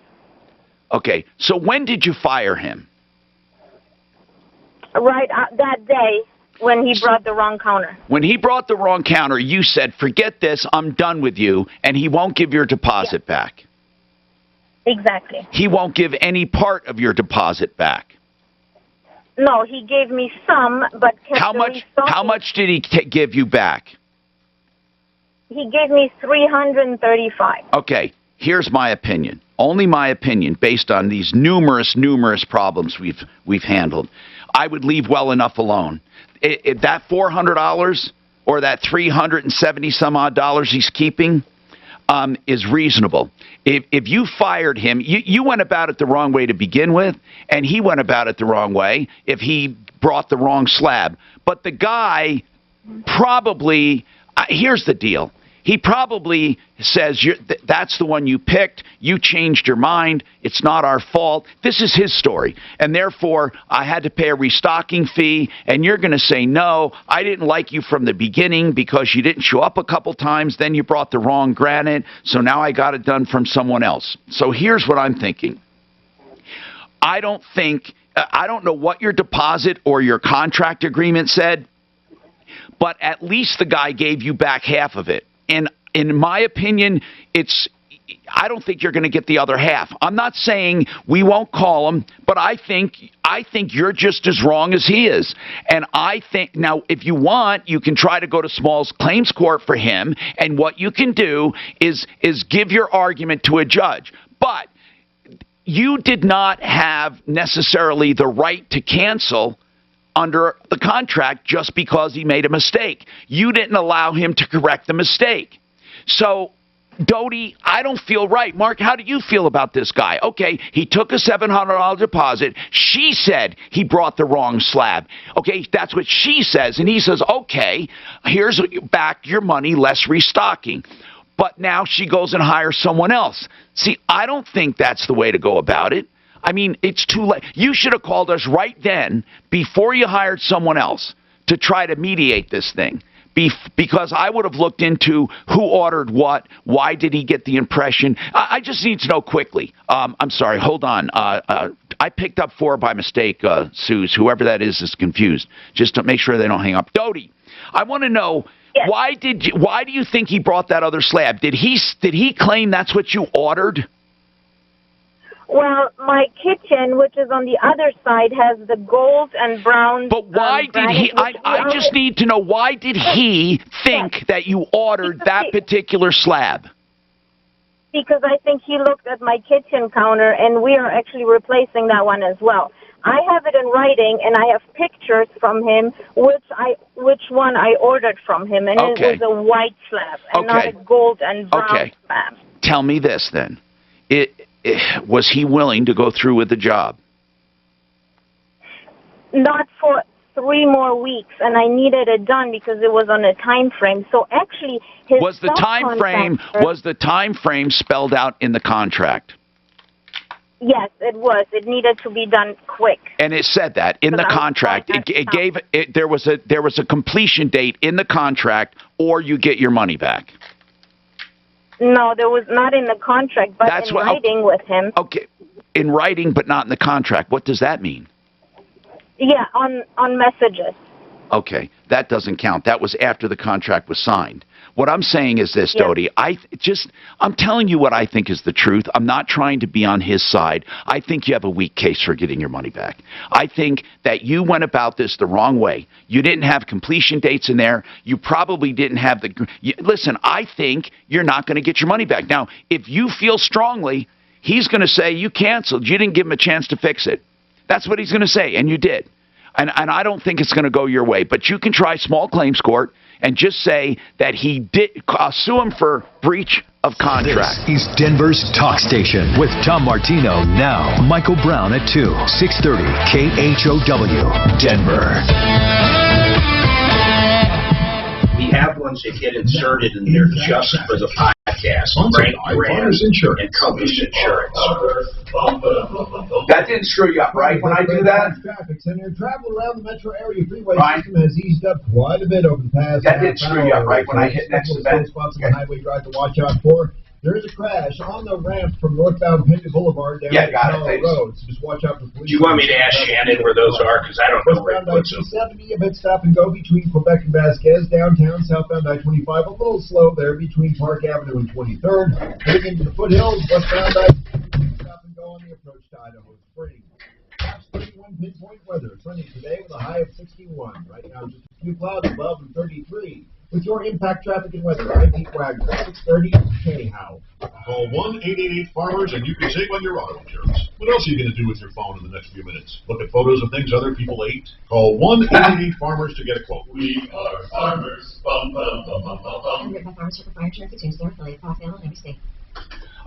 Okay, so when did you fire him? Right that day. When he brought the wrong counter. When he brought the wrong counter, you said, forget this, I'm done with you, and he won't give your deposit back. Exactly. He won't give any part of your deposit back. No, he gave me some, but kept How much did he give you back? He gave me $335. Okay, here's my opinion. Only my opinion, based on these numerous problems we've handled. I would leave well enough alone. That $400 or that $370 some odd dollars he's keeping is reasonable. If you fired him, you went about it the wrong way to begin with, and he went about it the wrong way if he brought the wrong slab. But the guy probably, here's the deal. He probably says, that's the one you picked, you changed your mind, it's not our fault. This is his story, and therefore I had to pay a restocking fee, and you're going to say, no, I didn't like you from the beginning because you didn't show up a couple times, then you brought the wrong granite, so now I got it done from someone else. So here's what I'm thinking. I don't know what your deposit or your contract agreement said, but at least the guy gave you back half of it. And in my opinion, I don't think you're going to get the other half. I'm not saying we won't call him, but I think you're just as wrong as he is. And I think, now, if you want, you can try to go to Small's Claims Court for him, and what you can do is give your argument to a judge. But you did not have necessarily the right to cancel under the contract just because he made a mistake. You didn't allow him to correct the mistake. So Dodie, I don't feel right. Mark, how do you feel about this guy? Okay, he took a $700 deposit. She said he brought the wrong slab. Okay, that's what she says. And he says, okay, here's back your money, less restocking. But now she goes and hires someone else. See, I don't think that's the way to go about it. I mean, it's too late. You should have called us right then before you hired someone else to try to mediate this thing. Because I would have looked into who ordered what, why did he get the impression. I just need to know quickly. I'm sorry, hold on. I picked up 4 by mistake, Suze. Whoever that is confused. Just to make sure they don't hang up. Dodie, I want to know, yes. Why do you think he brought that other slab? Did he claim that's what you ordered? Well, my kitchen, which is on the other side, has the gold and brown. But why did he? I just need to know, why did he think that you ordered that particular slab? Because I think he looked at my kitchen counter, and we are actually replacing that one as well. I have it in writing, and I have pictures from him, which one I ordered from him, and it was a white slab, and not a gold and brown slab. Tell me this then. Was he willing to go through with the job? Not for 3 more weeks, and I needed it done because it was on a time frame. So actually, was the time frame spelled out in the contract? Yes, it was. It needed to be done quick. And it said that in the contract. There was a completion date in the contract, or you get your money back. No, there was not in the contract, but in writing with him. Okay, in writing, but not in the contract. What does that mean? Yeah, on messages. Okay, that doesn't count. That was after the contract was signed. What I'm saying is this, Dodie. I'm telling you what I think is the truth. I'm not trying to be on his side. I think you have a weak case for getting your money back. I think that you went about this the wrong way. You didn't have completion dates in there. You probably didn't have listen, I think you're not going to get your money back. Now, if you feel strongly, he's going to say you canceled. You didn't give him a chance to fix it. That's what he's going to say, and you did. And I don't think it's going to go your way. But you can try small claims court and just say that he did sue him for breach of contract. This is Denver's Talk Station with Tom Martino now. Michael Brown at 2, 630 KHOW, Denver. We have ones that get inserted in there just for the podcast. Frank Grant and Compass Insurance. That didn't screw you up, right, when I do that? Traffic center. Travel around the metro area freeway system has eased up quite a bit over the past That didn't screw you up, right, when I hit next to that? Spots on the highway drive to watch out for. There is a crash on the ramp from northbound Pena Boulevard down to Canal Road, so just watch out for police. Do you want me to ask Shannon where those are? Because I don't know where it puts them. Westbound I-270, a bit stop and go between Quebec and Vasquez. Downtown, southbound I-25, a little slow there between Park Avenue and 23rd. Heading into the foothills, westbound I-270, stop and go on the approach to Idaho Springs. 31 pinpoint weather. It's running today with a high of 61. Right now, just a few clouds above and 33. With your impact traffic and weather, I'm Pete Wagner, 630 K-How. Call 1-888-FARMERS and you can save on your auto insurance. What else are you going to do with your phone in the next few minutes? Look at photos of things other people ate? Call 1-888-FARMERS to get a quote. We are farmers. Bum, bum, bum, bum, bum, bum. Written by Farmers for Fire Insurance Exchange, their affiliate, Cross Island, every state.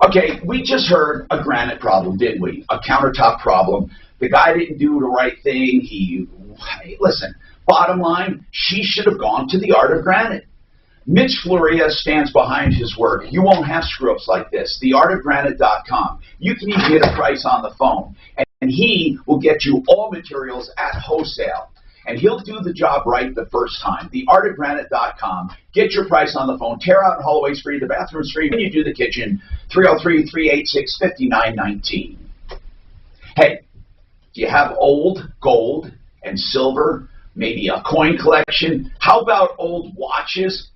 Okay, we just heard a granite problem, didn't we? A countertop problem. The guy didn't do the right thing. Listen, bottom line, she should have gone to the Art of Granite. Mitch Floria stands behind his word. You won't have screw-ups like this. TheArtofGranite.com. You can even get a price on the phone. And he will get you all materials at wholesale. And he'll do the job right the first time. TheArtofGranite.com. Get your price on the phone. Tear out hallways free. The bathroom's free. When you do the kitchen, 303-386-5919. Hey, do you have old gold and silver? Maybe a coin collection? How about old watches?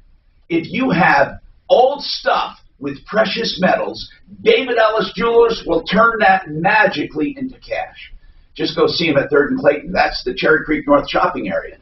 If you have old stuff with precious metals, David Ellis Jewelers will turn that magically into cash. Just go see him at 3rd and Clayton. That's the Cherry Creek North shopping area.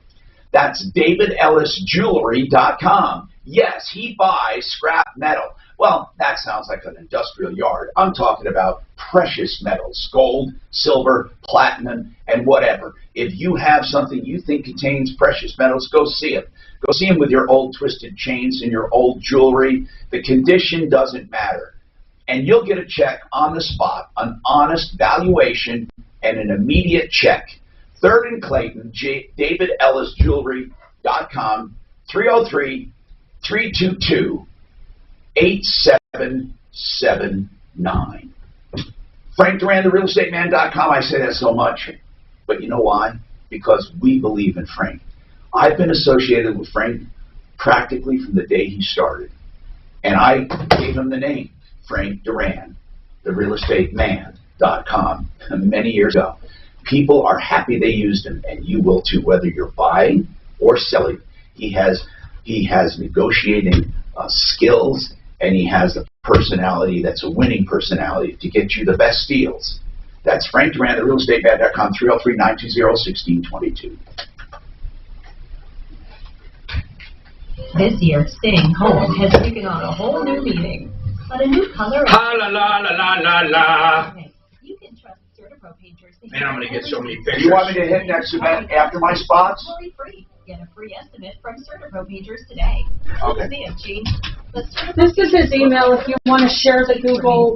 That's DavidEllisJewelry.com. Yes, he buys scrap metal. Well, that sounds like an industrial yard. I'm talking about precious metals, gold, silver, platinum, and whatever. If you have something you think contains precious metals, go see them. Go see them with your old twisted chains and your old jewelry. The condition doesn't matter. And you'll get a check on the spot, an honest valuation, and an immediate check. 3rd and Clayton, DavidEllisJewelry.com, 303-322-8779. Frank Duran, therealestateman.com. I say that so much, but you know why? Because we believe in Frank. I've been associated with Frank practically from the day he started, and I gave him the name, Frank Duran, therealestateman.com, many years ago. People are happy they used him, and you will too, whether you're buying or selling. He has negotiating skills, and he has a personality that's a winning personality to get you the best deals. That's Frank Duran, therealestateman.com, 303-920-1622. This year, staying home has taken on a whole new meaning. But a new color. Ha la la la la la la. Okay, you can trust CertaPro painters. Man, I'm gonna get so many pictures. Do you want me to hit next event after my spots? Free. Get a free estimate from CertaPro painters today. Okay. See it, Gene. This is his email. If you want to share the Google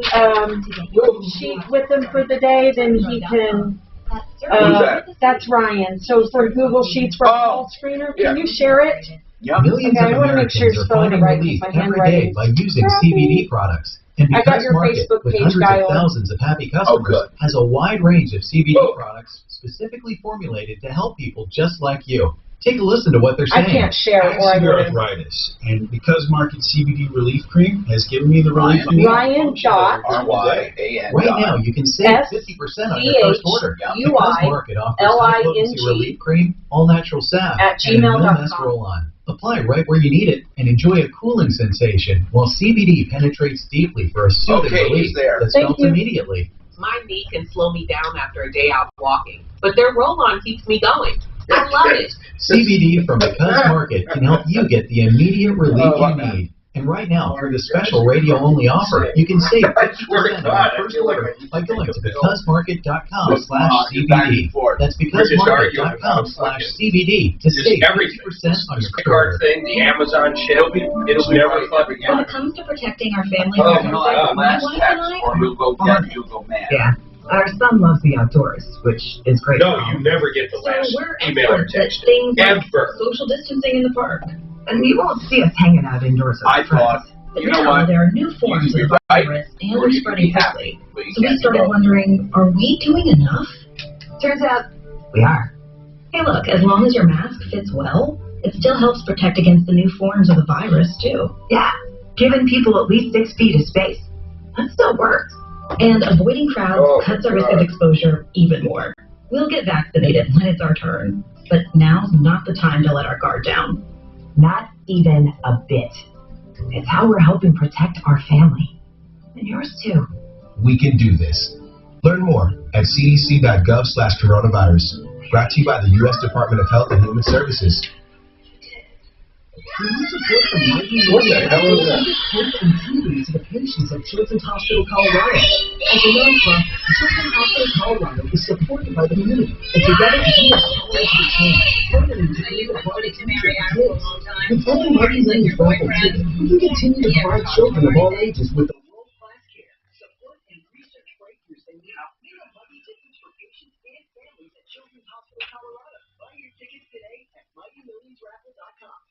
sheet with him for the day, then he can. Who's that? That's Ryan. So for Google Sheets for a call screener, can you share it? Millions Okay, I of want to make sure Americans you're are spelling it finding right relief because my every day handwriting by using CBD products. And I got Because your Market, Facebook with page hundreds dialed. of thousands of happy customers, has a wide range of CBD products specifically formulated to help people just like you. Take a listen to what they're I saying. can't share I or I have severe wouldn't. arthritis, and Because Market CBD Relief Cream has given me the relief I need. Ryan dot RYAN. Right now, you can save 50% on your first order. Because Market offers high-potency relief cream, all-natural salve, at and a no-mess gmail.com. roll-on. Apply right where you need it and enjoy a cooling sensation while CBD penetrates deeply for a soothing Okay, relief he's there. that's Thank felt you. immediately. My knee can slow me down after a day out walking, but their roll-on keeps me going. I love it. CBD from Because Market can help you get the immediate relief you need. And right now, through the special radio-only offer, you can save 50% on your first order by going to becausemarket.com/CBD. That's becausemarket.com/CBD to Just save everything. 50% on your The card thing, the Amazon shit, it'll never fucking When it end. comes to protecting our family Oh, finances, no, my last wife text, and I or you'll go dead, you'll go mad. Yeah. Our son loves the outdoors, which is great. No, you never get the So last we're email or experts at text. things like Ever. social distancing in the park. And you won't see us hanging out indoors with I thought, But you know now what? there are new forms You of can be right, virus and or they're you can spreading be happy, quickly. but you So we can't started be both. wondering, are we doing enough? Turns out we are. Hey look, as long as your mask fits well, it still helps protect against the new forms of the virus too. Yeah, giving people at least 6 feet of space. That still works. And avoiding crowds cuts our risk of exposure even more. We'll get vaccinated when it's our turn. But now's not the time to let our guard down. Not even a bit. It's how we're helping protect our family. And yours too. We can do this. Learn more at cdc.gov/coronavirus. Brought to you by the U.S. Department of Health and Human Services. We need support from Mighty What the hell is that? Hope and healing to the patients at Children's Hospital Colorado. As a nonprofit, Children's Hospital Colorado is supported by the community, and together we are powering the change, partnering to create a brighter future for kids. With every Mighty Lane example too, we can continue to provide children of all ages with the world-class care, support, and research breakthroughs they need. We have Mighty tickets for patients and families at Children's Hospital Colorado. Buy your tickets today at MightyMillionsRaffle.com.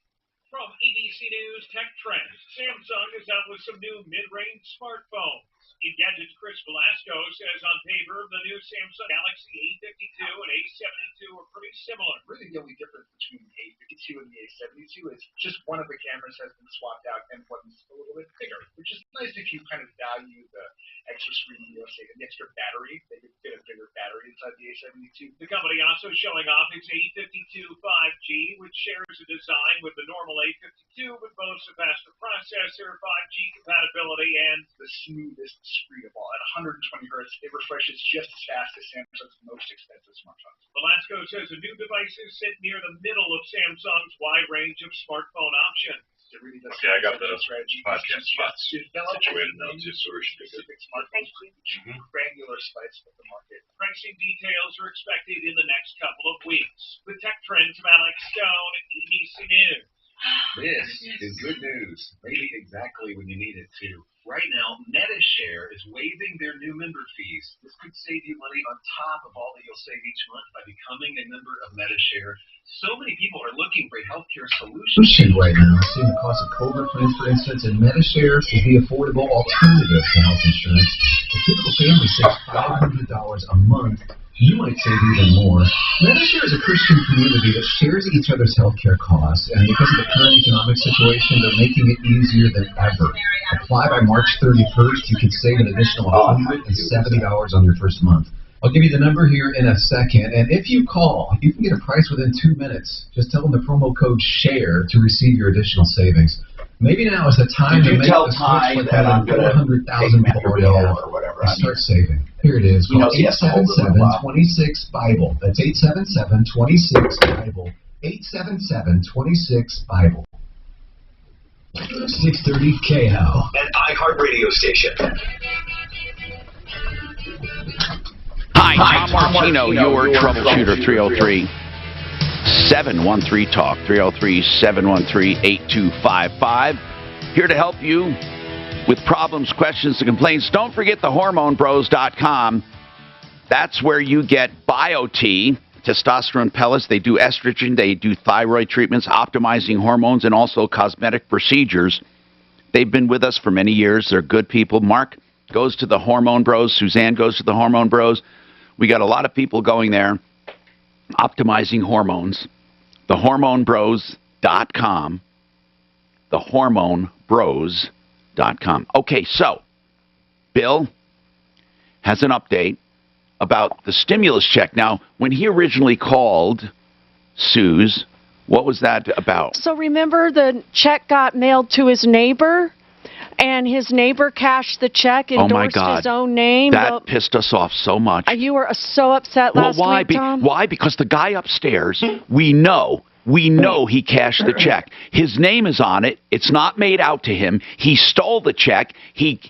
From EBC News Tech Trends, Samsung is out with some new mid-range smartphones. Engadget's Chris Velasco says on paper, the new Samsung Galaxy A52 and A72 are pretty similar. Really, the only difference between the A52 and the A72 is just one of the cameras has been swapped out and one's a little bit bigger, which is nice if you kind of value the extra screen, you know, say the extra battery. They could fit a bigger battery inside the A72. The company also showing off its A52 5G, which shares a design with the normal A52, but boasts a faster processor, 5G compatibility, and the smoothest screen of all. At 120 hertz, it refreshes just as fast as Samsung's most expensive smartphones. Velasco says the new devices sit near the middle of Samsung's wide range of smartphone options. It really does Yeah, I got the podcast spots situated now too, so we should be good. Granular slice of the market. Pricing details are expected in the next couple of weeks. With tech trends from Alex Stone at ABC News. This is good news, maybe exactly when you need it to. Right now, MetaShare is waiving their new member fees. This could save you money on top of all that you'll save each month by becoming a member of MetaShare. So many people are looking for a healthcare solution Right now, seeing the cost of Cobra plans, for instance, and MetaShare is the affordable alternative to health insurance. A typical family saves $500 a month. You might save even more. MetaShare is a Christian community that shares each other's healthcare costs, and because of the current economic situation, they're making it easier than ever. Apply by March 31st. You can save an additional $170 on your first month. I'll give you the number here in a second, and if you call, you can get a price within 2 minutes. Just tell them the promo code SHARE to receive your additional savings. Maybe now is the time to make the switch with more than 400,000 people already and start saving. Here it is. Call 877-26-BIBLE. That's 877-26-BIBLE. 877-26-BIBLE. 630 KHAL. An iHeartRadio station. Hi, Tom Martino, your troubleshooter, 303-713-TALK, 303-713-8255. Here to help you with problems, questions, and complaints. Don't forget the HormoneBros.com. That's where you get BioT, testosterone pellets. They do estrogen. They do thyroid treatments, optimizing hormones, and also cosmetic procedures. They've been with us for many years. They're good people. Mark goes to the Hormone Bros. Suzanne goes to the Hormone Bros. We got a lot of people going there, optimizing hormones. TheHormoneBros.com. TheHormoneBros.com. Okay, so Bill has an update about the stimulus check. Now, when he originally called, Suze, what was that about? So remember the check got mailed to his neighbor? And his neighbor cashed the check, endorsed his own name. That pissed us off so much. You were so upset last week, Tom? Why? Because the guy upstairs, we know he cashed the check. His name is on it. It's not made out to him. He stole the check. He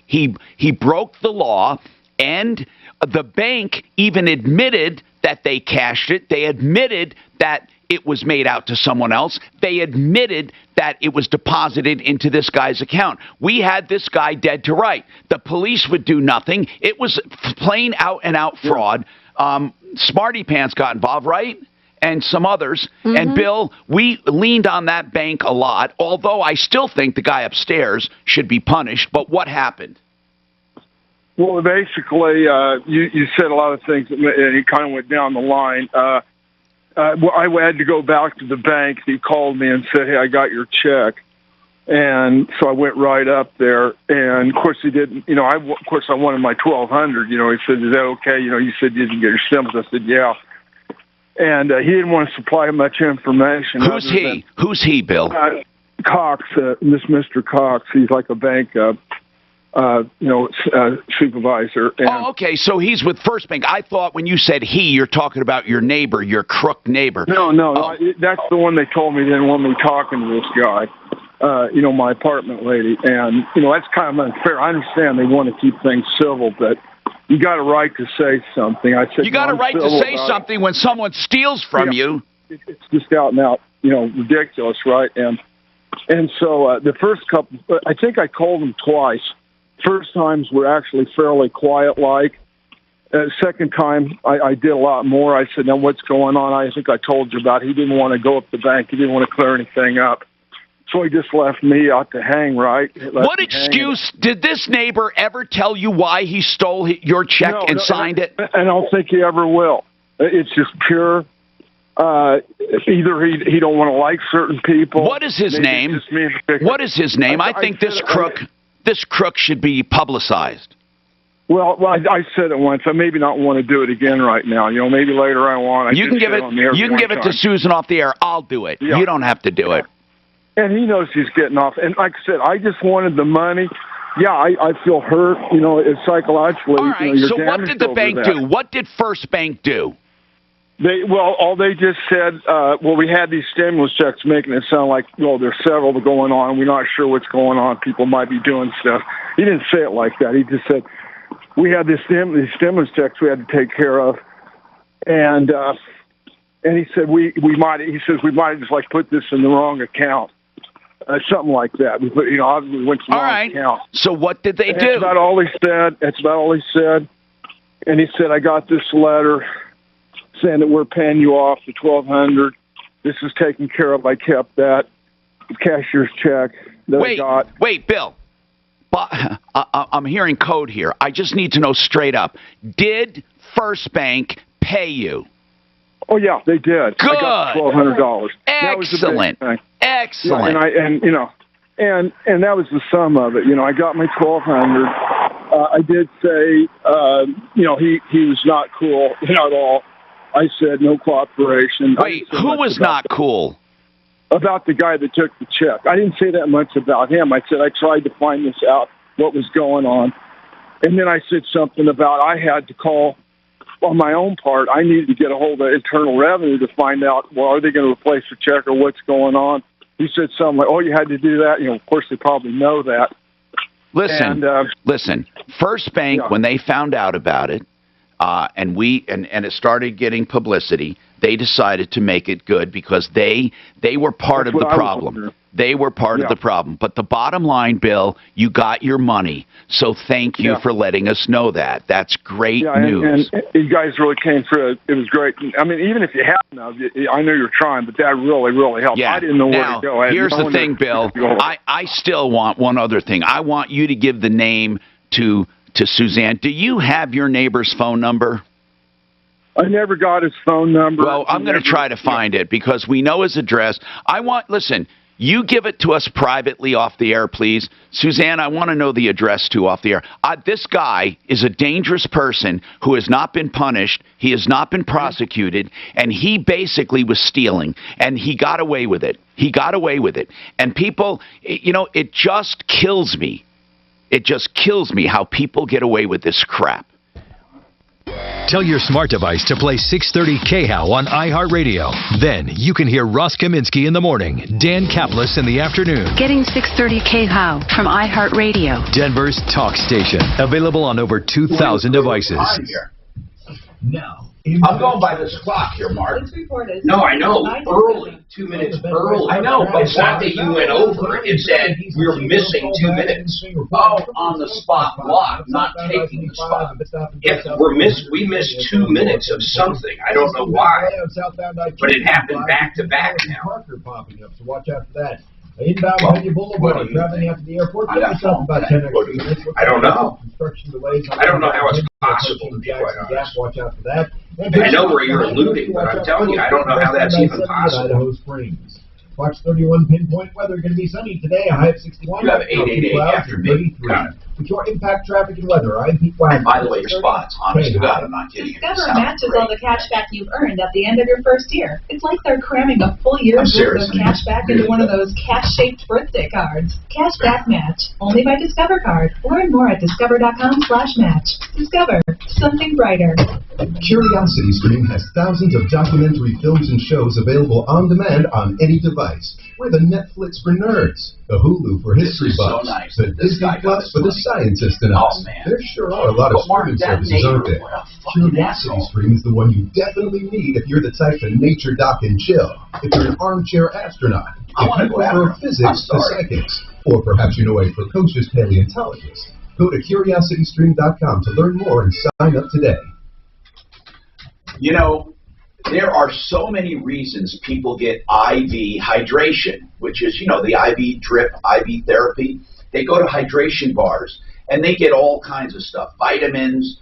broke the law, and the bank even admitted that they cashed it. They admitted that it was made out to someone else. They admitted that it was deposited into this guy's account. We had this guy dead to right. The police would do nothing. It was plain out and out fraud. Smarty Pants got involved, right? And some others. Mm-hmm. And Bill, we leaned on that bank a lot, although I still think the guy upstairs should be punished. But what happened? Well, basically, you said a lot of things, and it kind of went down the line. Well, I had to go back to the bank. He called me and said, "Hey, I got your check." And so I went right up there. And, of course, he didn't, I wanted my $1,200. He said, "Is that okay? You said you didn't get your stimulus." I said, "Yeah." And he didn't want to supply much information. Who's he? Who's he, Bill? Cox, this Mr. Cox. He's like a bank supervisor. And okay, so he's with First Bank. I thought when you said he, you're talking about your neighbor, your crook neighbor. No, that's the one they told me they didn't want me talking to this guy, my apartment lady. And, that's kind of unfair. I understand they want to keep things civil, but you got a right to say something. I said, you got a right to say something when someone steals from you. It's just out and out, ridiculous, right? And so the first couple, I think I called him twice. First times were actually fairly quiet-like. Second time, I did a lot more. I said, "Now, what's going on?" I think I told you about. He didn't want to go up the bank. He didn't want to clear anything up. So he just left me out to hang, right? What excuse did this neighbor ever tell you why he stole your check and signed it? And I don't think he ever will. It's just pure. Either he don't want to like certain people. What is his name? What is his name? I think this crook should be publicized. Well, I said it once. I maybe not want to do it again right now. Maybe later I want. You can give it. You can give it to Susan off the air. I'll do it. Yeah. You don't have to do it. And he knows he's getting off. And like I said, I just wanted the money. Yeah, I feel hurt. It's psychologically. All right. So what did the bank do? What did First Bank do? All they just said, we had these stimulus checks making it sound like, there's several going on. We're not sure what's going on. People might be doing stuff. He didn't say it like that. He just said, we had these stimulus checks we had to take care of. And he said, we might have just like put this in the wrong account. Something like that. We put, we went to the wrong account. So what did they do? That's about all he said. And he said, I got this letter saying that we're paying you off the $1,200. This is taken care of. I kept that cashier's check that I got. Wait, Bill. I'm hearing code here. I just need to know straight up. Did First Bank pay you? Oh yeah, they did. Good. I got $1,200. Excellent. Excellent. Yeah, and that was the sum of it. I got my $1,200. I did say, he was not cool, at all. I said no cooperation. Wait, who was not cool? About the guy that took the check. I didn't say that much about him. I said I tried to find this out, what was going on. And then I said something about I had to call on my own part. I needed to get a hold of Internal Revenue to find out, are they going to replace the check or what's going on? He said something like, you had to do that. Of course, they probably know that. Listen. First Bank, when they found out about it, and it started getting publicity, they decided to make it good because they were part of the problem. They were part of the problem. But the bottom line, Bill, you got your money. So thank you for letting us know that. That's great news. And you guys really came through. It was great. I mean, even if you hadn't, I know you're trying, but that really, really helped. Yeah. I didn't know where to go. Here's the thing, Bill. I still want one other thing. I want you to give the name to Suzanne. Do you have your neighbor's phone number? I never got his phone number. Well, I'm going to try to find it because we know his address. Listen, you give it to us privately off the air, please. Suzanne, I want to know the address too off the air. This guy is a dangerous person who has not been punished. He has not been prosecuted, and he basically was stealing, and he got away with it. And people, it just kills me. It just kills me how people get away with this crap. Tell your smart device to play 630 KHOW on iHeartRadio. Then you can hear Ross Kaminsky in the morning, Dan Kaplis in the afternoon. Getting 630 KHOW from iHeartRadio. Denver's talk station. Available on over 2,000 devices. Now, I'm going by this clock here, Mark. No, I know. Early. 2 minutes early. I know, but it's not that you went over. It said we're missing 2 minutes. On the spot block, not taking the spot. If we missed 2 minutes of something. I don't know why. But it happened back to back now. Popping up, so watch out for that. Inbound Pena Boulevard, traveling out to the airport. Give yourself about 10 extra minutes. I don't know. Construction delays. I don't know how it's possible to be quite honest. Watch out for that. I know where you're alluding, but I'm telling you, I don't know how that's even possible. Idaho Springs. Watch 31 pinpoint weather. Going to be sunny today. A high of 61. You have 888 after me. With your impact traffic and weather, I'm Pete Wagner. And by the way, your spots, honest to God, I'm not kidding you. Discover matches all the cashback you've earned at the end of your first year. It's like they're cramming a full year's worth of cashback into one of those cash-shaped birthday cards. Cashback Match, only by Discover Card. Learn more at discover.com/match. Discover, something brighter. CuriosityStream has thousands of documentary films and shows available on demand on any device. We're the Netflix for nerds, the Hulu for history buffs, the Disney Plus for the scientists in us. There sure are a lot of streaming services, aren't there? CuriosityStream is the one you definitely need if you're the type to nature dock and chill, if you're an armchair astronaut, if you prefer physics to psychics, or perhaps you know a precocious paleontologist. Go to CuriosityStream.com to learn more and sign up today. There are so many reasons people get IV hydration, which is, the IV drip, IV therapy. They go to hydration bars, and they get all kinds of stuff. Vitamins,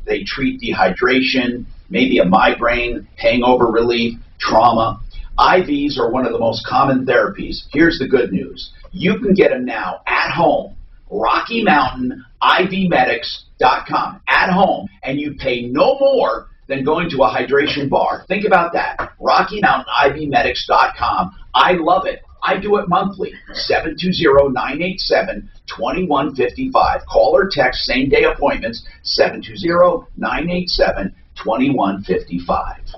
they treat dehydration, maybe a migraine, hangover relief, trauma. IVs are one of the most common therapies. Here's the good news. You can get them now at home. Rocky Mountain IVmedics.com at home, and you pay no more than going to a hydration bar. Think about that. Rocky Mountain IVmedics.com. I love it. I do it monthly. 720-987-2155. Call or text same-day appointments. 720-987-2155.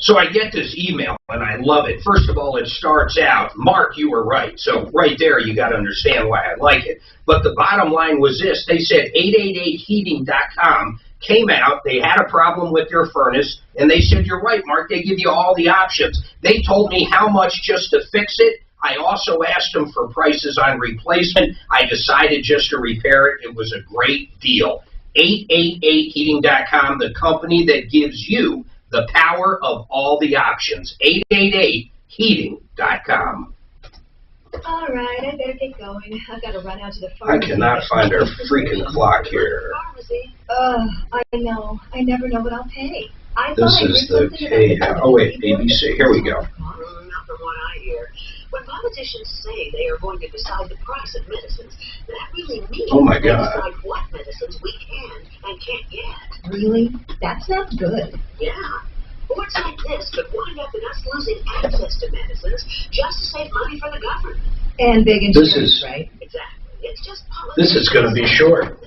So I get this email, and I love it. First of all, it starts out, Mark, you were right. So right there, you got to understand why I like it. But the bottom line was this. They said 888heating.com came out. They had a problem with their furnace, and they said, you're right, Mark. They give you all the options. They told me how much just to fix it. I also asked them for prices on replacement. I decided just to repair it. It was a great deal. 888heating.com, the company that gives you the power of all the options. 888heating.com. All right, I better get going. I've got to run out to the pharmacy. I cannot find our freaking clock here. I know. I never know what I'll pay. This is the K. Oh, wait, ABC. Here we go. Not from what I hear. When politicians say they are going to decide the price of medicines, that really means Oh my they God. decide what medicines we can and can't get. Really? That sounds good. Yeah. Boards like this could wind up in us losing access to medicines just to save money for the government. And big This insurance, is- right? Exactly. It's just This is going to be short.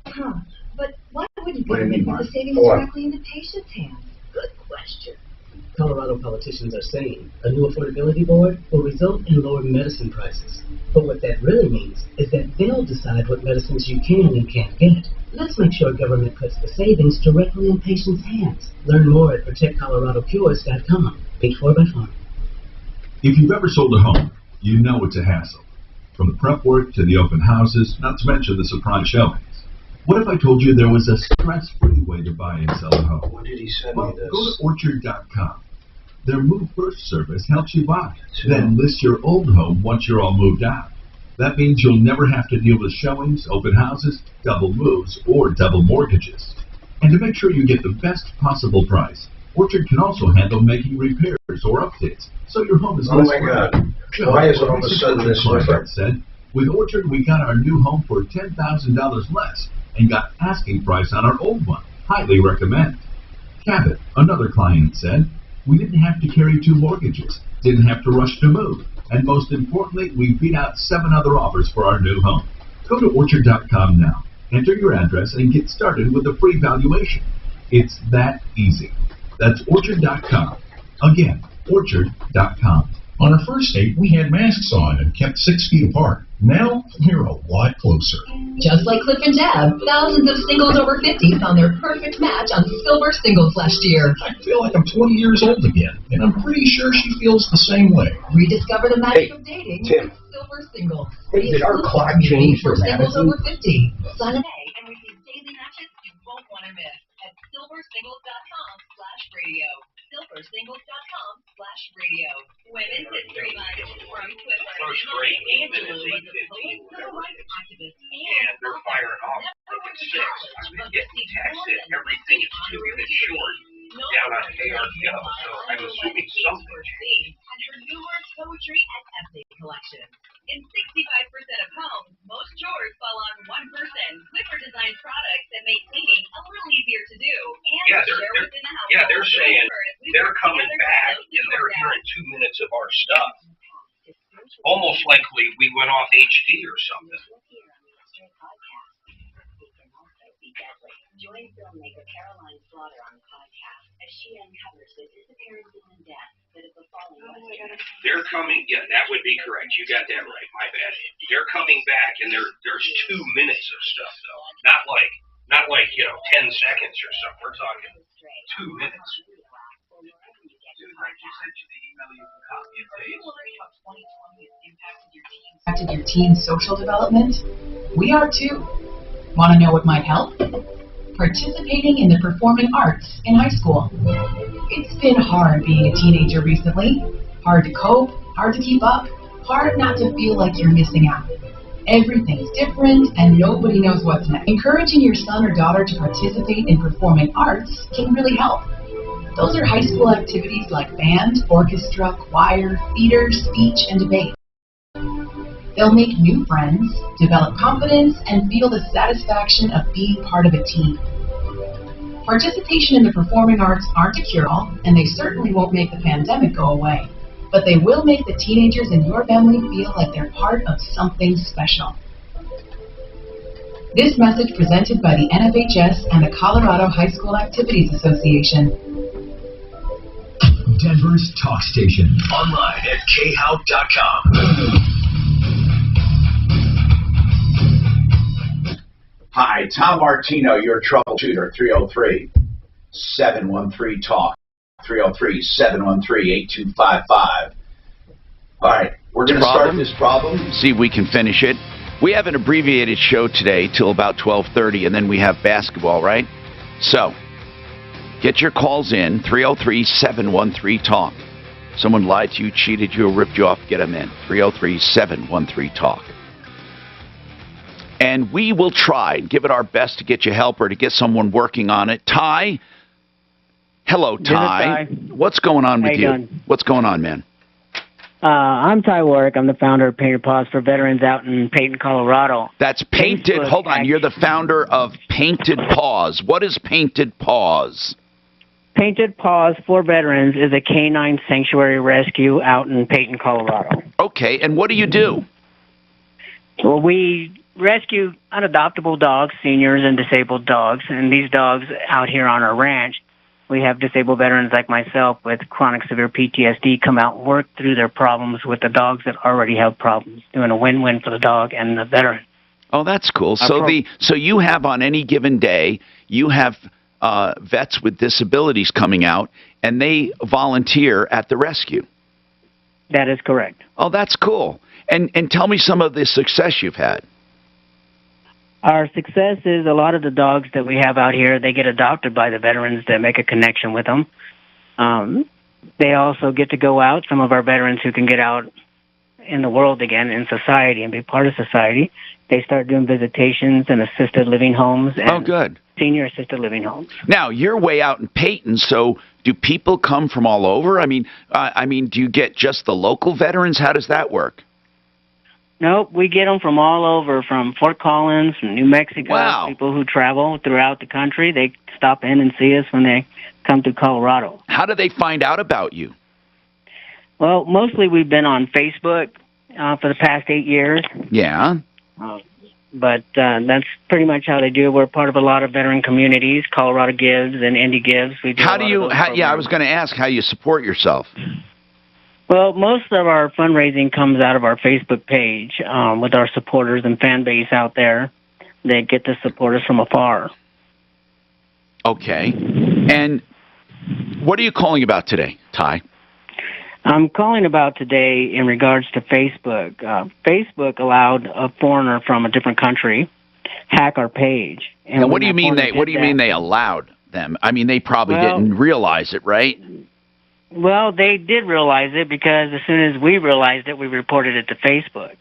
Huh. But why wouldn't What do you mean, government put the Mark? savings Hold on. directly in the patient's hands? Good question. Colorado politicians are saying a new affordability board will result in lower medicine prices. But what that really means is that they'll decide what medicines you can and can't get. Let's make sure government puts the savings directly in patients' hands. Learn more at ProtectColoradoCures.com. Paid for by Farm. If you've ever sold a home, you know it's a hassle. From the prep work to the open houses, not to mention the surprise showings. What if I told you there was a stress-free way to buy and sell a home? When did he send Well, me this? go to Orchard.com. Their Move First service helps you buy, then list your old home once you're all moved out. That means you'll never have to deal with showings, open houses, double moves, or double mortgages. And to make sure you get the best possible price, Orchard can also handle making repairs or updates, so your home is Oh less my work. God. Why is it all of a sudden this different? Said, with Orchard, we got our new home for $10,000 less and got asking price on our old one. Highly recommend. Cabot, another client, said, we didn't have to carry 2 mortgages, didn't have to rush to move, and most importantly, we beat out 7 other offers for our new home. Go to Orchard.com now, enter your address, and get started with a free valuation. It's that easy. That's Orchard.com. Again, Orchard.com. On our first date, we had masks on and kept 6 feet apart. Now, we're a lot closer. Just like Cliff and Deb, thousands of singles over 50 found their perfect match on Silver Singles last year. I feel like I'm 20 years old again, and I'm pretty sure she feels the same way. Rediscover the magic of dating with Silver Singles. Hey, did our Exclusive clock community change for singles dramatically? over 50. Sign today and receive daily matches you won't want to miss at silversingles.com/radio. silversingles.com/radio. Women's History Month from Twitter. First grade, 8 minutes, 8:15, whatever it is. And they're firing off like at 6. I've been getting texted, everything is 2 minutes short down on KRGO, so I'm assuming something changed. And her numerous poetry and essay collection. In 65% of homes, most chores fall on one person. Clipper designs products that make cleaning a little easier to do and Yeah, share they're within the household. yeah, they're saying We they're work coming together back to and they're close out. hearing 2 minutes of our stuff. Almost like we went off HD or something. Join filmmaker Caroline Slaughter on the podcast as she uncovers the disappearances and deaths that have befallen Western. They're coming, yeah, that would be correct. You got that right, my bad. They're coming back and there's 2 minutes of stuff though. Not like, 10 seconds or something. We're talking 2 minutes. Dude, I just sent you the email, you can copy and paste. Impacted your teen's social development? We are too. Want to know what might help? Participating in the performing arts in high school. It's been hard being a teenager recently. Hard to cope, hard to keep up, hard not to feel like you're missing out. Everything's different and nobody knows what's next. Encouraging your son or daughter to participate in performing arts can really help. Those are high school activities like band, orchestra, choir, theater, speech, and debate. They'll make new friends, develop confidence, and feel the satisfaction of being part of a team. Participation in the performing arts aren't a cure-all, and they certainly won't make the pandemic go away. But they will make the teenagers in your family feel like they're part of something special. This message presented by the NFHS and the Colorado High School Activities Association. Denver's talk station. Online at khout.com. Hi, Tom Martino, your troubleshooter, 303-713-TALK, 303-713-8255. All right, we're going to start this problem. See if we can finish it. We have an abbreviated show today till about 12:30, and then we have basketball, right? So, get your calls in, 303-713-TALK. Someone lied to you, cheated you, or ripped you off, get them in, 303-713-TALK. And we will try and give it our best to get you help or to get someone working on it. Ty? Hello, Ty. What's going on with you? Doing? What's going on, man? I'm Ty Warwick. I'm the founder of Painted Paws for Veterans out in Peyton, Colorado. That's Painted. Facebook, hold on. You're the founder of Painted Paws. What is Painted Paws? Painted Paws for Veterans is a canine sanctuary rescue out in Peyton, Colorado. Okay, and what do you do? Well, we rescue unadoptable dogs, seniors, and disabled dogs. And these dogs out here on our ranch, we have disabled veterans like myself with chronic severe PTSD come out and work through their problems with the dogs that already have problems, doing a win-win for the dog and the veteran. Oh, that's cool. So you have on any given day, you have vets with disabilities coming out, and they volunteer at the rescue. That is correct. Oh, that's cool. And tell me some of the success you've had. Our success is a lot of the dogs that we have out here, they get adopted by the veterans that make a connection with them. They also get to go out, some of our veterans who can get out in the world again, in society, and be part of society. They start doing visitations in assisted living homes and senior assisted living homes. Now, you're way out in Peyton, so do people come from all over? I mean, do you get just the local veterans? How does that work? Nope, we get them from all over, from Fort Collins, from New Mexico. Wow. People who travel throughout the country, they stop in and see us when they come to Colorado. How do they find out about you? Well, mostly we've been on Facebook for the past 8 years. Yeah. But that's pretty much how they do it. We're part of a lot of veteran communities, Colorado Gives and Indie Gives. We do I was going to ask how you support yourself. Well, most of our fundraising comes out of our Facebook page with our supporters and fan base out there. They get to support us from afar. Okay. And what are you calling about today, Ty? I'm calling about today in regards to Facebook. Facebook allowed a foreigner from a different country hack our page. And now, what do you mean they allowed them? I mean, they probably didn't realize it, right? Well, they did realize it because as soon as we realized it, we reported it to Facebook.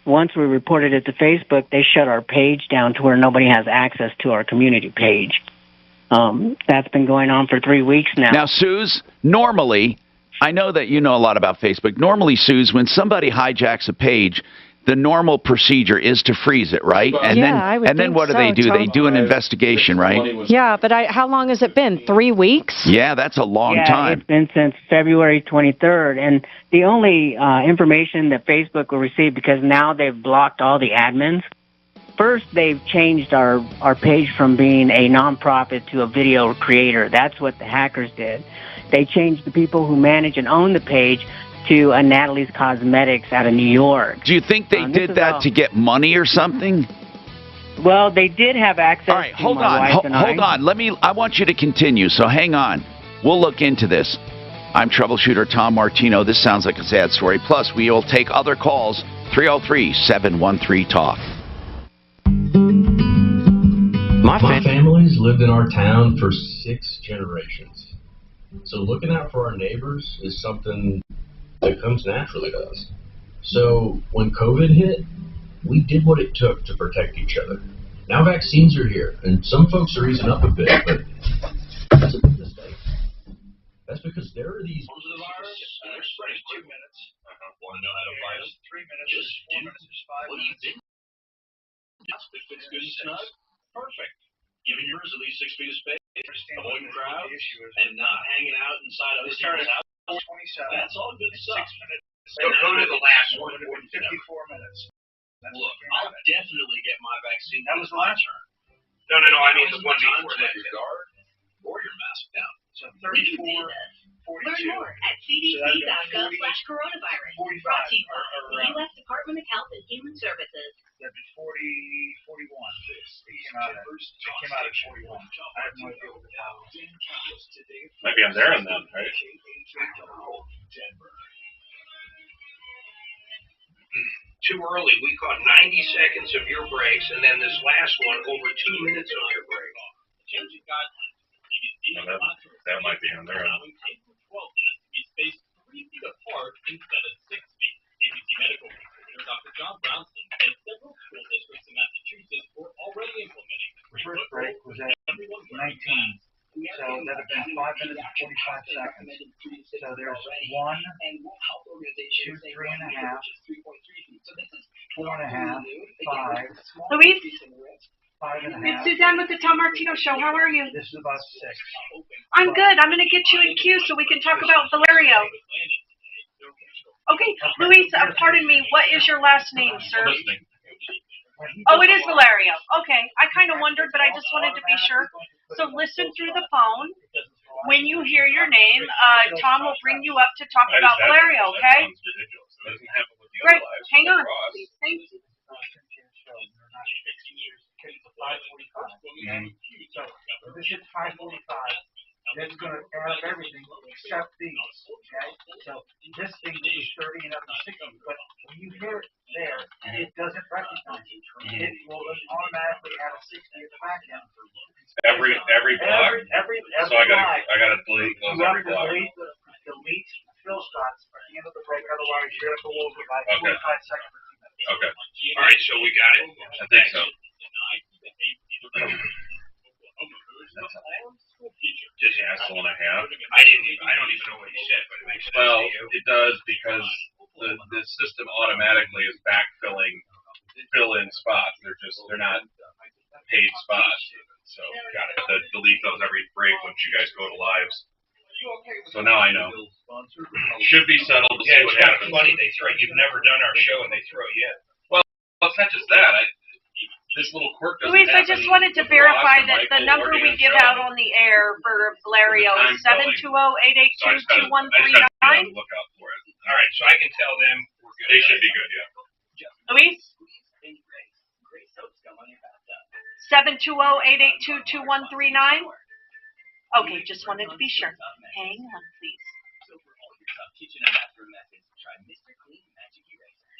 Once we reported it to Facebook, they shut our page down to where nobody has access to our community page. That's been going on for 3 weeks now. Now, Suze, normally, I know that you know a lot about Facebook. Normally, Suze, when somebody hijacks a page, the normal procedure is to freeze it, right? And then what do they do? They do an investigation, right? Yeah, but how long has it been? 3 weeks? Yeah, that's a long time. It's been since February 23rd, and the only information that Facebook will receive, because now they've blocked all the admins. First, they've changed our page from being a nonprofit to a video creator. That's what the hackers did. They changed the people who manage and own the page to a Natalie's Cosmetics out of New York. Do you think they did that to get money or something? Well, they did have access All right, to my wife and hold on. I want you to continue, so hang on. We'll look into this. I'm Troubleshooter Tom Martino. This sounds like a sad story. Plus, we will take other calls, 303-713-TALK. My family's lived in our town for 6 generations. So looking out for our neighbors is something that comes naturally to us. So when COVID hit, we did what it took to protect each other. Now vaccines are here, and some folks are easing up a bit, but that's a big mistake. That's because there are these forms of the virus, and they're spreading 2 minutes. Want to know how to fight them? 3 minutes, just 4 minutes, just 5 minutes. What do you think? It fits good and snug. Perfect. Giving yours at least 6 feet of space, avoiding crowds, and not hanging out inside other people's houses. 27. That's all good stuff. 6 minutes. Go to the last one. 54 minutes. Look, I'll definitely get my vaccine. That was my turn. No. I mean the one before that. Your guard or your mask down. So 34 Learn more at cdc.gov/coronavirus. Brought to you by the U.S. Department of Health and Human Services. That'd be 41. It came out at 41. I have no idea what the hell. Maybe I'm there and then, right? Too early. We caught 90 seconds of your breaks, and then this last one over 2 minutes of your break. Well, that might be on there. Spaced 3 feet apart instead of 6 feet. ABC Medical Commissioner Dr. John Brownson said several school districts in Massachusetts were already implementing. The first break was at 19, so that would have been 5 minutes and 45 seconds. So there's 1, 2, 3.5, 4.5, 5. Luis? 5.5. It's Suzanne with the Tom Martino Show. How are you? This is about 6. I'm good. I'm going to get you in queue so we can talk about Valerio. Okay, Luis, pardon me. What is your last name, sir? Oh, it is Valerio. Okay, I kind of wondered, but I just wanted to be sure. So listen through the phone. When you hear your name, Tom will bring you up to talk about Valerio, okay? Great. Hang on. Thank you. So this is 5:45. That's going to add up everything except these. Okay? So this thing is 30 and up to 60, but when you hear it there, it doesn't recognize it. It will automatically add a 60 at the back end. Every block. Every so I gotta delete those every block. Delete fill spots at the end of the break, otherwise you're going to go over by 45 seconds. Okay. All right, so we got it? I think so. Just that's the one I have. I don't even know what you said, but it makes sense. Well, to you. it does because the system automatically is backfilling fill-in spots. They're not paid spots. So got it. To delete those every break once you guys go to lives. So now I know. Should be settled. Yeah, it's kind of funny. You've never done our show and they throw you in. Well, it's not just that. This little quirk doesn't Luis, I just wanted to verify that the number Michael, we give out on the air for Valerio is 720-882-2139. Look out for it. All right, so I can tell them we're good. They should be good, yeah. Luis? 720-882-2139. Okay, just wanted to be sure. Hang on, please. Kitchen and bathroom methods. Try Mr. Clean Magic Eraser.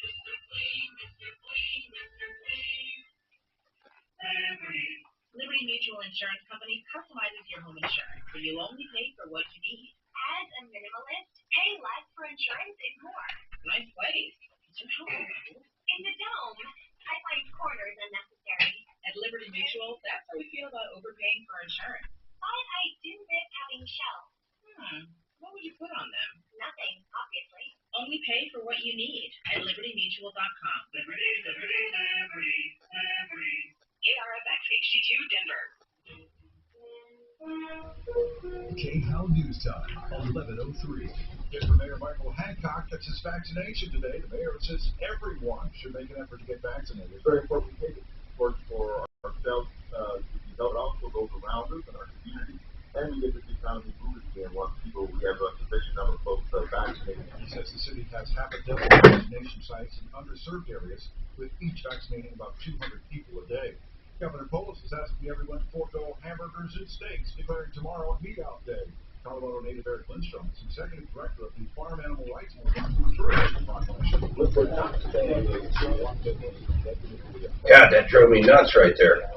Liberty Mutual Insurance Company customizes your home insurance, so you'll only pay for what you need. As a minimalist, pay less for insurance is more. Nice place. In the dome, I find corners unnecessary. At Liberty Mutual, that's how we feel about overpaying for insurance. But I do miss having shelves. What would you put on them? Nothing, obviously. Only pay for what you need at libertymutual.com. Liberty. KRFX HD2 Denver. KHOW News Time, 11:03. Denver Mayor Michael Hancock gets his vaccination today. The mayor says everyone should make an effort to get vaccinated. It's very important we take it for ourselves, develop also those around us and our community, and we get this economy moving again once we have a sufficient number of folks vaccinated. He says the city has half a dozen vaccination sites in underserved areas, with each vaccinating about 200 people a day. Governor Polis is asking everyone to forego hamburgers and steaks, declaring tomorrow Meat Out Day. Colorado native Eric Lindstrom is executive director of the Farm Animal Rights Movement. God, that drove me nuts right there.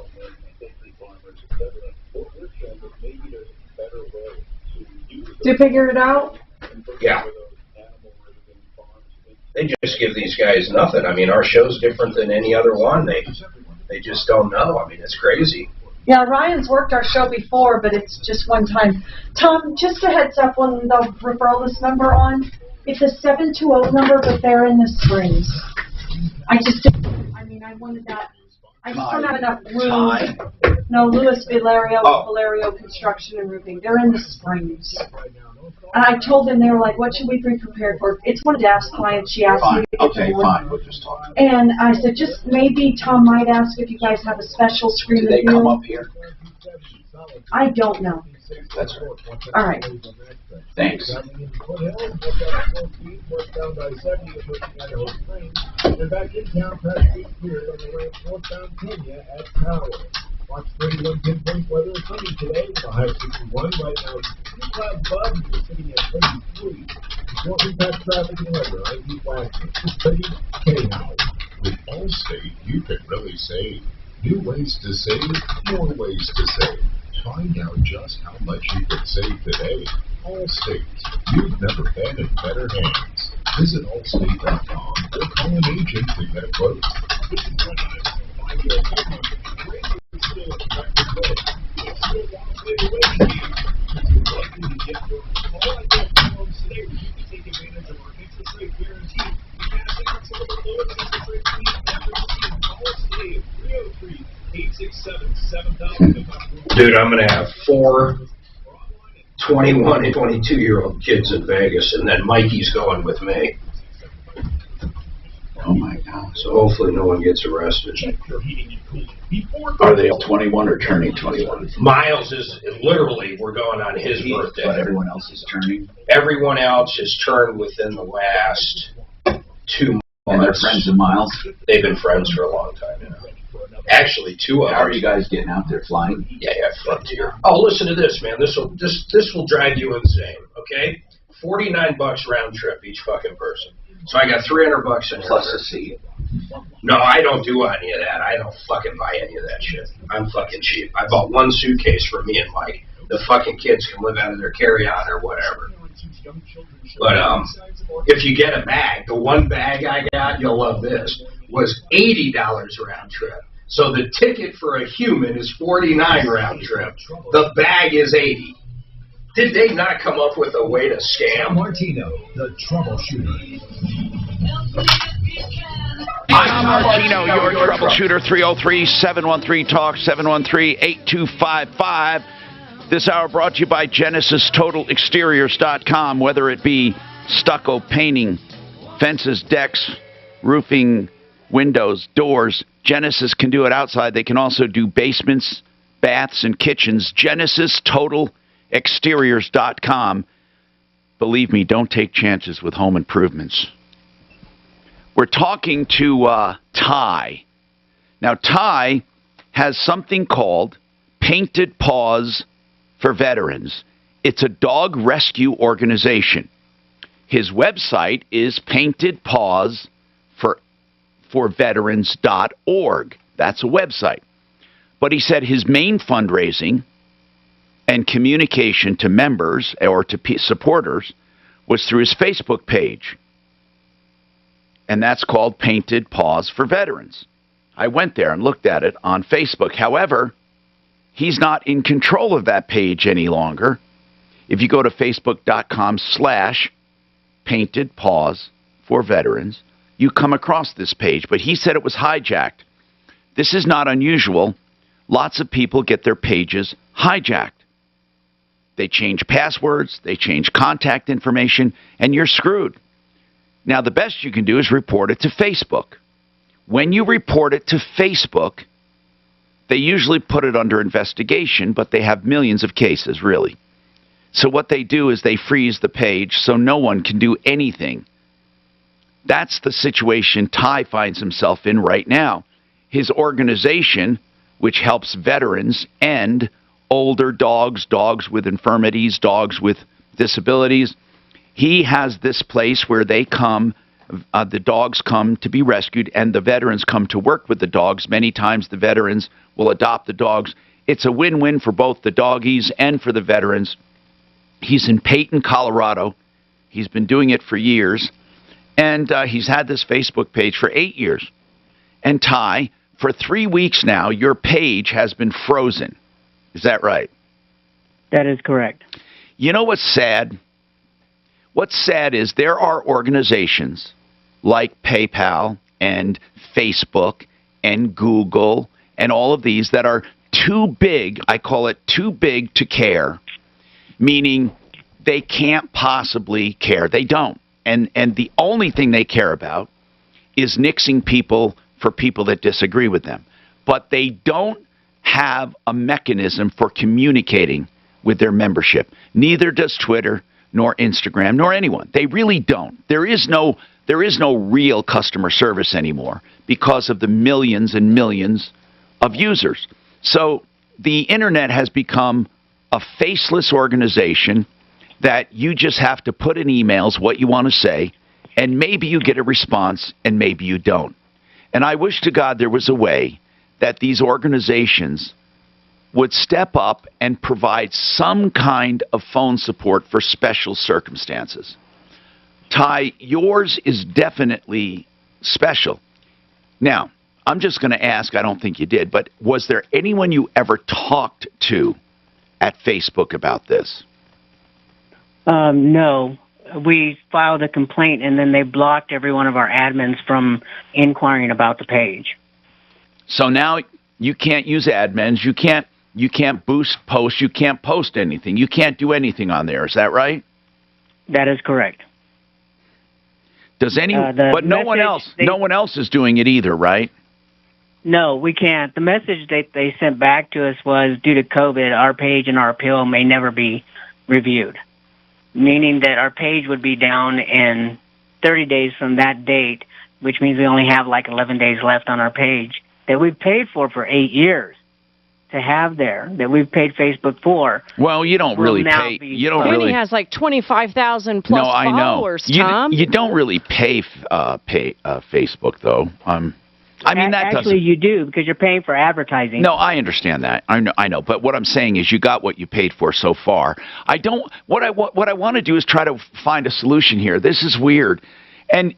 Did you figure it out? Yeah. They just give these guys nothing. I mean, our show's different than any other one. They just don't know. I mean, it's crazy. Yeah, Ryan's worked our show before, but it's just one time. Tom, just a heads up on the referral list number on. It's a 720 number, but they're in the Springs. I wanted that. I just don't have enough room. No, Louis Valerio, Valerio Construction and Roofing. They're in the Springs. And I told them, they were like, what should we be prepared for? It's one of Daph's clients. She asked me to get the one. Fine. We'll just talk. And I said, just maybe Tom might ask if you guys have a special screen Do they come up here? I don't know. That's All right. Thanks. And back in town, past week cleared on the way northbound Kenya at Power. Watch 31 pinpoint weather sunny today with a high of 61. Right now it's 3 clouds above and we're sitting at 33. Before impact traffic and weather, I'm Pete Waxman. Studied K-How. With Allstate, you can really save. New ways to save, more ways to save. Find out just how much you could save today. Allstate. You've never been in better hands. Visit allstate.com or call an agent to get a quote. This is what I Dude, I'm going to have 4 21 and 22-year-old kids in Vegas, and then Mikey's going with me. Oh my God. So hopefully no one gets arrested. Are they all 21 or turning 21? Miles is literally, we're going on his birthday. But everyone else is turning? Everyone else has turned within the last 2 months. And they're friends of Miles? They've been friends for a long time now. Actually, 2 of them. How are you guys getting out there flying? Yeah, Frontier. Oh, listen to this, man. This will drive you insane. Okay, $49 round trip each fucking person. So I got $300 in plus a seat. No, I don't do any of that. I don't fucking buy any of that shit. I'm fucking cheap. I bought 1 suitcase for me and Mike. The fucking kids can live out of their carry-on or whatever. But if you get a bag, the one bag I got, you'll love this, was $80 round trip. So the ticket for a human is $49 round trip. The bag is $80. Did they not come up with a way to scam? Martino, the troubleshooter. I'm Martino, your troubleshooter. 303-713-TALK, 713-8255. This hour brought to you by GenesisTotalExteriors.com. Whether it be stucco, painting, fences, decks, roofing, windows, doors, Genesis can do it outside. They can also do basements, baths, and kitchens. GenesisTotalExteriors.com. Believe me, don't take chances with home improvements. We're talking to Ty. Now, Ty has something called Painted Paws for Veterans. It's a dog rescue organization. His website is paintedpawsforveterans.org. That's a website. But he said his main fundraising and communication to members or to supporters was through his Facebook page. And that's called Painted Paws for Veterans. I went there and looked at it on Facebook. However, he's not in control of that page any longer. If you go to facebook.com/Painted Paws for Veterans, you come across this page. But he said it was hijacked. This is not unusual. Lots of people get their pages hijacked. They change passwords, they change contact information, and you're screwed. Now, the best you can do is report it to Facebook. When you report it to Facebook, they usually put it under investigation, but they have millions of cases, really. So what they do is they freeze the page so no one can do anything. That's the situation Ty finds himself in right now. His organization, which helps veterans and older dogs, dogs with infirmities, dogs with disabilities, he has this place where they come, the dogs come to be rescued, and the veterans come to work with the dogs. Many times the veterans will adopt the dogs. It's a win-win for both the doggies and for the veterans. He's in Peyton, Colorado. He's been doing it for years. And he's had this Facebook page for 8 years. And Ty, for 3 weeks now, your page has been frozen. Is that right? That is correct. You know what's sad? What's sad is there are organizations like PayPal and Facebook and Google and all of these that are too big, I call it too big to care, meaning they can't possibly care. They don't. And the only thing they care about is nixing people for people that disagree with them. But they don't have a mechanism for communicating with their membership. Neither does Twitter, nor Instagram, nor anyone. They really don't. There is no real customer service anymore because of the millions and millions of users. So the internet has become a faceless organization that you just have to put in emails what you want to say, and maybe you get a response and maybe you don't. And I wish to God there was a way that these organizations would step up and provide some kind of phone support for special circumstances. Ty, yours is definitely special. Now, I'm just going to ask, I don't think you did, but was there anyone you ever talked to at Facebook about this? No. We filed a complaint, and then they blocked every one of our admins from inquiring about the page. So now you can't use admins. You can't boost posts. You can't post anything. You can't do anything on there. Is that right? That is correct. Does but no one else is doing it either, right? No, we can't. The message that they sent back to us was, due to COVID, our page and our appeal may never be reviewed, meaning that our page would be down in 30 days from that date, which means we only have like 11 days left on our page that we've paid for 8 years to have there, that we've paid Facebook for. Well, you don't really pay. You don't really. has like 25,000 plus followers, Tom. You don't really pay Facebook, though. I mean, that actually you do, because you're paying for advertising. No, I understand that. I know. But what I'm saying is, you got what you paid for so far. I don't. What I want to do is try to find a solution here. This is weird, and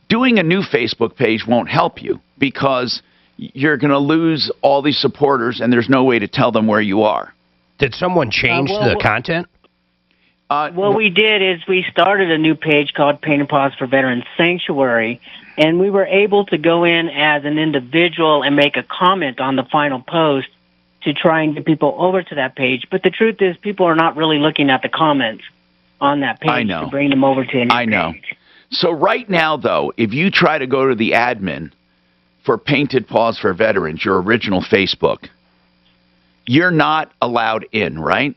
doing a new Facebook page won't help you, because you're going to lose all these supporters, and there's no way to tell them where you are. Did someone change the content? What we did is we started a new page called Pain and Pause for Veterans Sanctuary, and we were able to go in as an individual and make a comment on the final post to try and get people over to that page. But the truth is, people are not really looking at the comments on that page to bring them over to a new page. So right now, though, if you try to go to the admin for Painted Paws for Veterans, your original Facebook, you're not allowed in, right?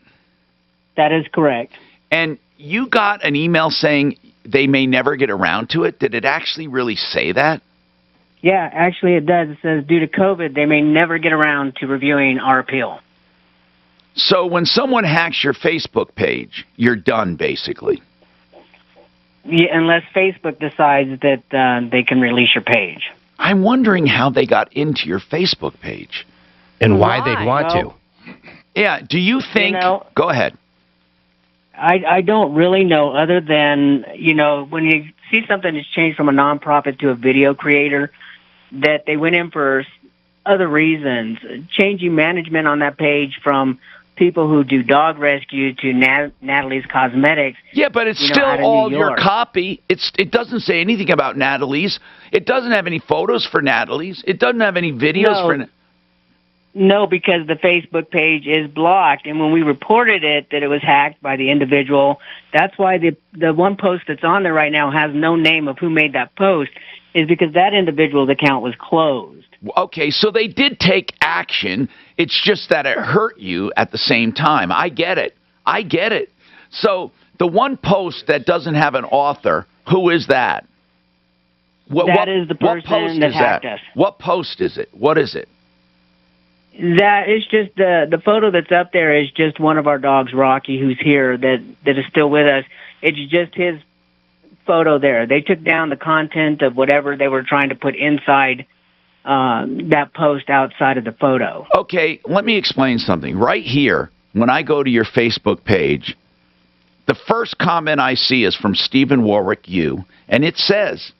That is correct. And you got an email saying they may never get around to it. Did it actually really say that? Yeah, actually it does. It says, due to COVID, they may never get around to reviewing our appeal. So when someone hacks your Facebook page, you're done, basically. Yeah, unless Facebook decides that they can release your page. I'm wondering how they got into your Facebook page. And why they'd want to. Yeah, do you think... go ahead. I don't really know, other than, when you see something that's changed from a nonprofit to a video creator, that they went in for other reasons, changing management on that page from people who do dog rescue to Natalie's Cosmetics. Yeah, but it's still all your copy. It doesn't say anything about Natalie's. It doesn't have any photos for Natalie's. It doesn't have any videos for... No, because the Facebook page is blocked, and when we reported it that it was hacked by the individual, that's why the one post that's on there right now has no name of who made that post, is because that individual's account was closed. Okay, so they did take action. It's just that it hurt you at the same time. I get it. So the one post that doesn't have an author, who is that? That is the person that hacked us. What post is it? What is it? That is just the photo that's up there is just one of our dogs, Rocky, who's here, that is still with us. It's just his photo there. They took down the content of whatever they were trying to put inside that post outside of the photo. Okay, let me explain something. Right here, when I go to your Facebook page, the first comment I see is from Stephen Warwick, and it says,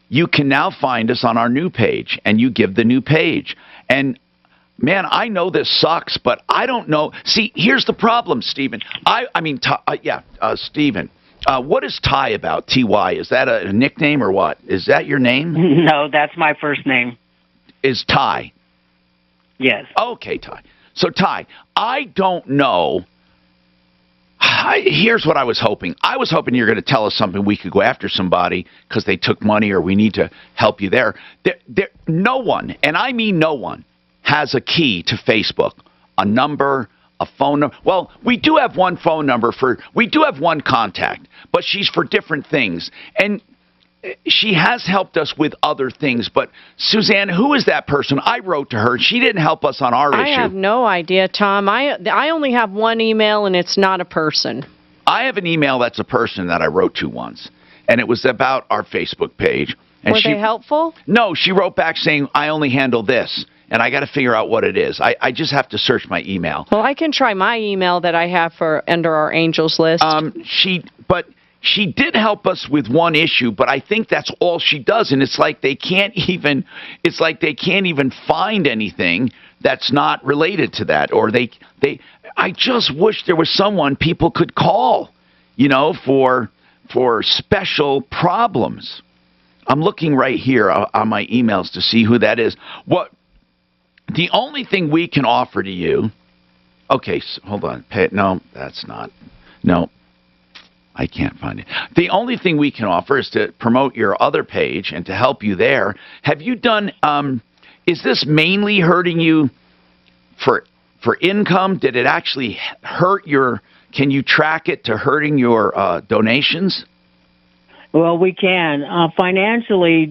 you can now find us on our new page, and you give the new page. And man, I know this sucks, but I don't know. See, here's the problem, Stephen. Stephen. What is Ty about? T-Y. Is that a nickname or what? Is that your name? No, that's my first name. Is Ty? Yes. Okay, Ty. So, Ty, I don't know. Here's what I was hoping. I was hoping you were going to tell us something we could go after somebody because they took money or we need to help you there. No one, and I mean no one, has a key to Facebook, a number, a phone number. Well, we do have one phone number we do have one contact, but she's for different things. And she has helped us with other things. But, Suzanne, who is that person? I wrote to her. She didn't help us on our issue. I have no idea, Tom. I only have one email, and it's not a person. I have an email that's a person that I wrote to once, and it was about our Facebook page. And Were they helpful? No, she wrote back saying, I only handle this, and I got to figure out what it is. I just have to search my email. Well, I can try my email that I have for under our angels list. She did help us with one issue, but I think that's all she does, and it's like they can't even find anything that's not related to that, or I just wish there was someone people could call, for special problems. I'm looking right here on my emails to see who that is. The only thing we can offer to you, okay, so hold on. No, that's not. No, I can't find it. The only thing we can offer is to promote your other page and to help you there. Have you done, is this mainly hurting you for income? Did it actually hurt can you track it to hurting your donations? Well, we can. Financially,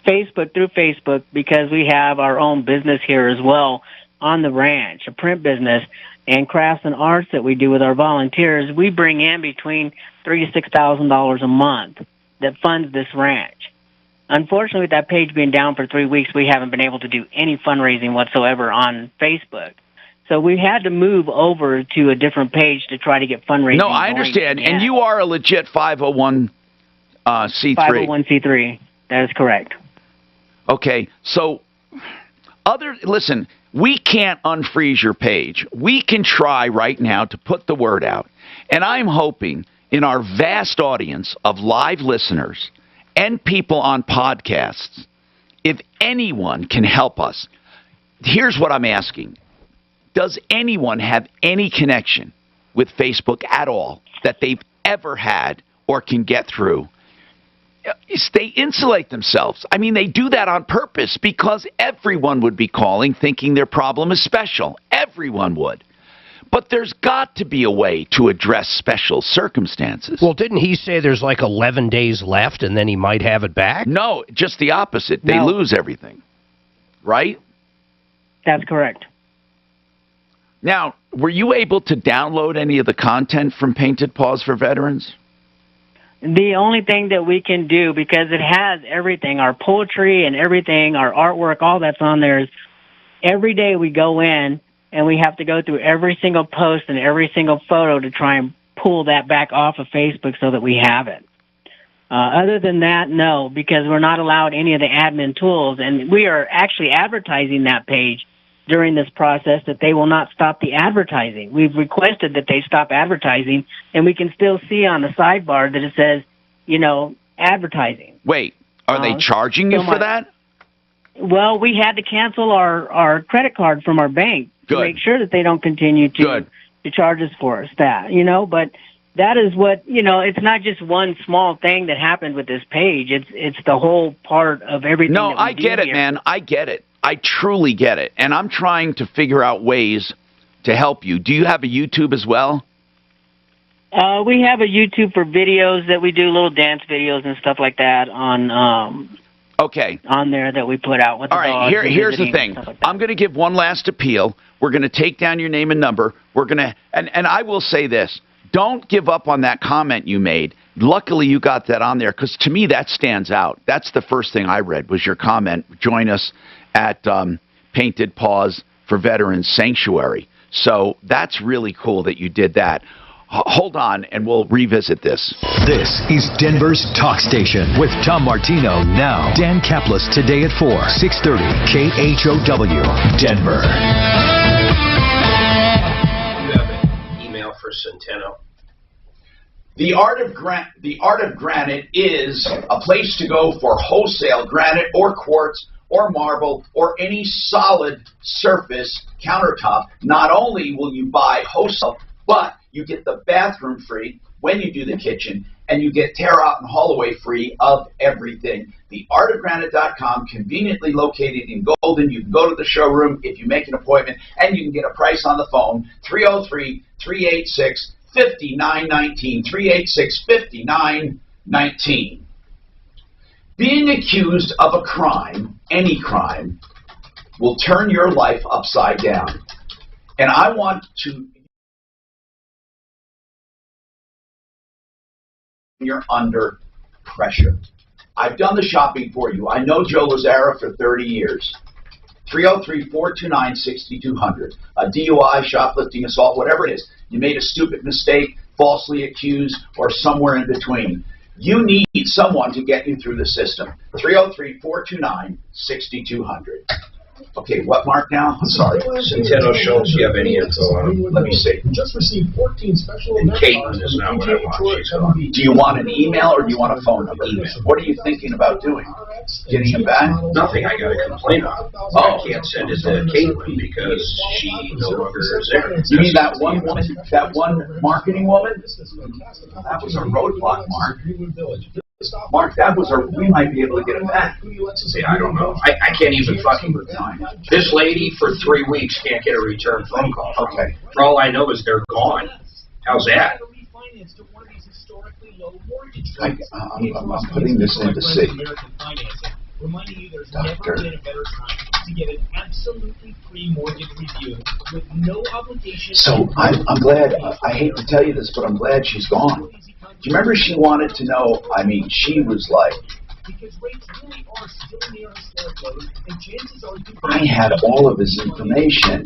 through Facebook, because we have our own business here as well on the ranch, a print business, and crafts and arts that we do with our volunteers, we bring in between $3,000 to $6,000 a month that funds this ranch. Unfortunately, with that page being down for 3 weeks, we haven't been able to do any fundraising whatsoever on Facebook. So we had to move over to a different page to try to get fundraising. No, I understand. And you are a legit 501c3. 501c3. That is correct. Okay. So, listen, we can't unfreeze your page. We can try right now to put the word out. And I'm hoping in our vast audience of live listeners and people on podcasts, if anyone can help us, here's what I'm asking. Does anyone have any connection with Facebook at all that they've ever had or can get through? They insulate themselves. I mean, they do that on purpose because everyone would be calling thinking their problem is special. Everyone would. But there's got to be a way to address special circumstances. Well, didn't he say there's like 11 days left and then he might have it back? No, just the opposite. They lose everything. Right? That's correct. Now, were you able to download any of the content from Painted Paws for Veterans? The only thing that we can do, because it has everything, our poetry and everything, our artwork, all that's on there, is every day we go in and we have to go through every single post and every single photo to try and pull that back off of Facebook so that we have it. Other than that, no, because we're not allowed any of the admin tools, and we are actually advertising that page during this process that they will not stop the advertising. We've requested that they stop advertising, and we can still see on the sidebar that it says, advertising. Wait, are they charging you for that? Well, we had to cancel our credit card from our bank to make sure that they don't continue to charge us for that, but that is what, it's not just one small thing that happened with this page. It's the whole part of everything. No, I get it, man. I get it. I truly get it. And I'm trying to figure out ways to help you. Do you have a YouTube as well? We have a YouTube for videos that we do, little dance videos and stuff like that on on there that we put out with the dogs. All right, here's the thing. I'm going to give one last appeal. We're going to take down your name and number. We're going to and I will say this. Don't give up on that comment you made. Luckily, you got that on there because to me that stands out. That's the first thing I read was your comment. Join us at Painted Paws for Veterans Sanctuary. So that's really cool that you did that. Hold on, and we'll revisit this. This is Denver's Talk Station with Tom Martino now. Dan Kaplis today at 4, 630 KHOW, Denver. You have an email for Centeno. The Art of Granite is a place to go for wholesale granite or quartz or marble or any solid surface countertop. Not only will you buy wholesale, but you get the bathroom free, when you do the kitchen, and you get tear out and haul away free of everything. TheArtOfGranite.com, conveniently located in Golden. You can go to the showroom if you make an appointment, and you can get a price on the phone, 303-386-5919, 386-5919. Being accused of a crime, any crime, will turn your life upside down. And I want to... You're under pressure. I've done the shopping for you. I know Joe Lazara for 30 years. 303-429-6200. A DUI, shoplifting, assault, whatever it is. You made a stupid mistake, falsely accused, or somewhere in between. You need someone to get you through the system. 303-429-6200. Okay, what mark now? I'm sorry. Centeno Schultz, do you have any info on him? Let me see. Just received 14 special And Caitlin is not what I want. She's gone. Do you want an email or do you want a phone number? What are you thinking about doing? Getting him back? Nothing I got to complain on. I can't send it to Caitlin because she no longer is there. You mean that one woman, that one marketing woman? That was a roadblock, Mark. Mark, that was a, we might be able to get it back. See, I don't know. I can't even fucking time. This lady for 3 weeks can't get a return phone call. Okay. For all I know is they're gone. How's that? I'm putting this in to see. Reminding you there's Doctor. never been a better time to get an absolutely free mortgage review with no obligation. So I'm glad, I hate to tell you this, but I'm glad she's gone. Do you remember she wanted to know, I mean, she was like, I had all of his information.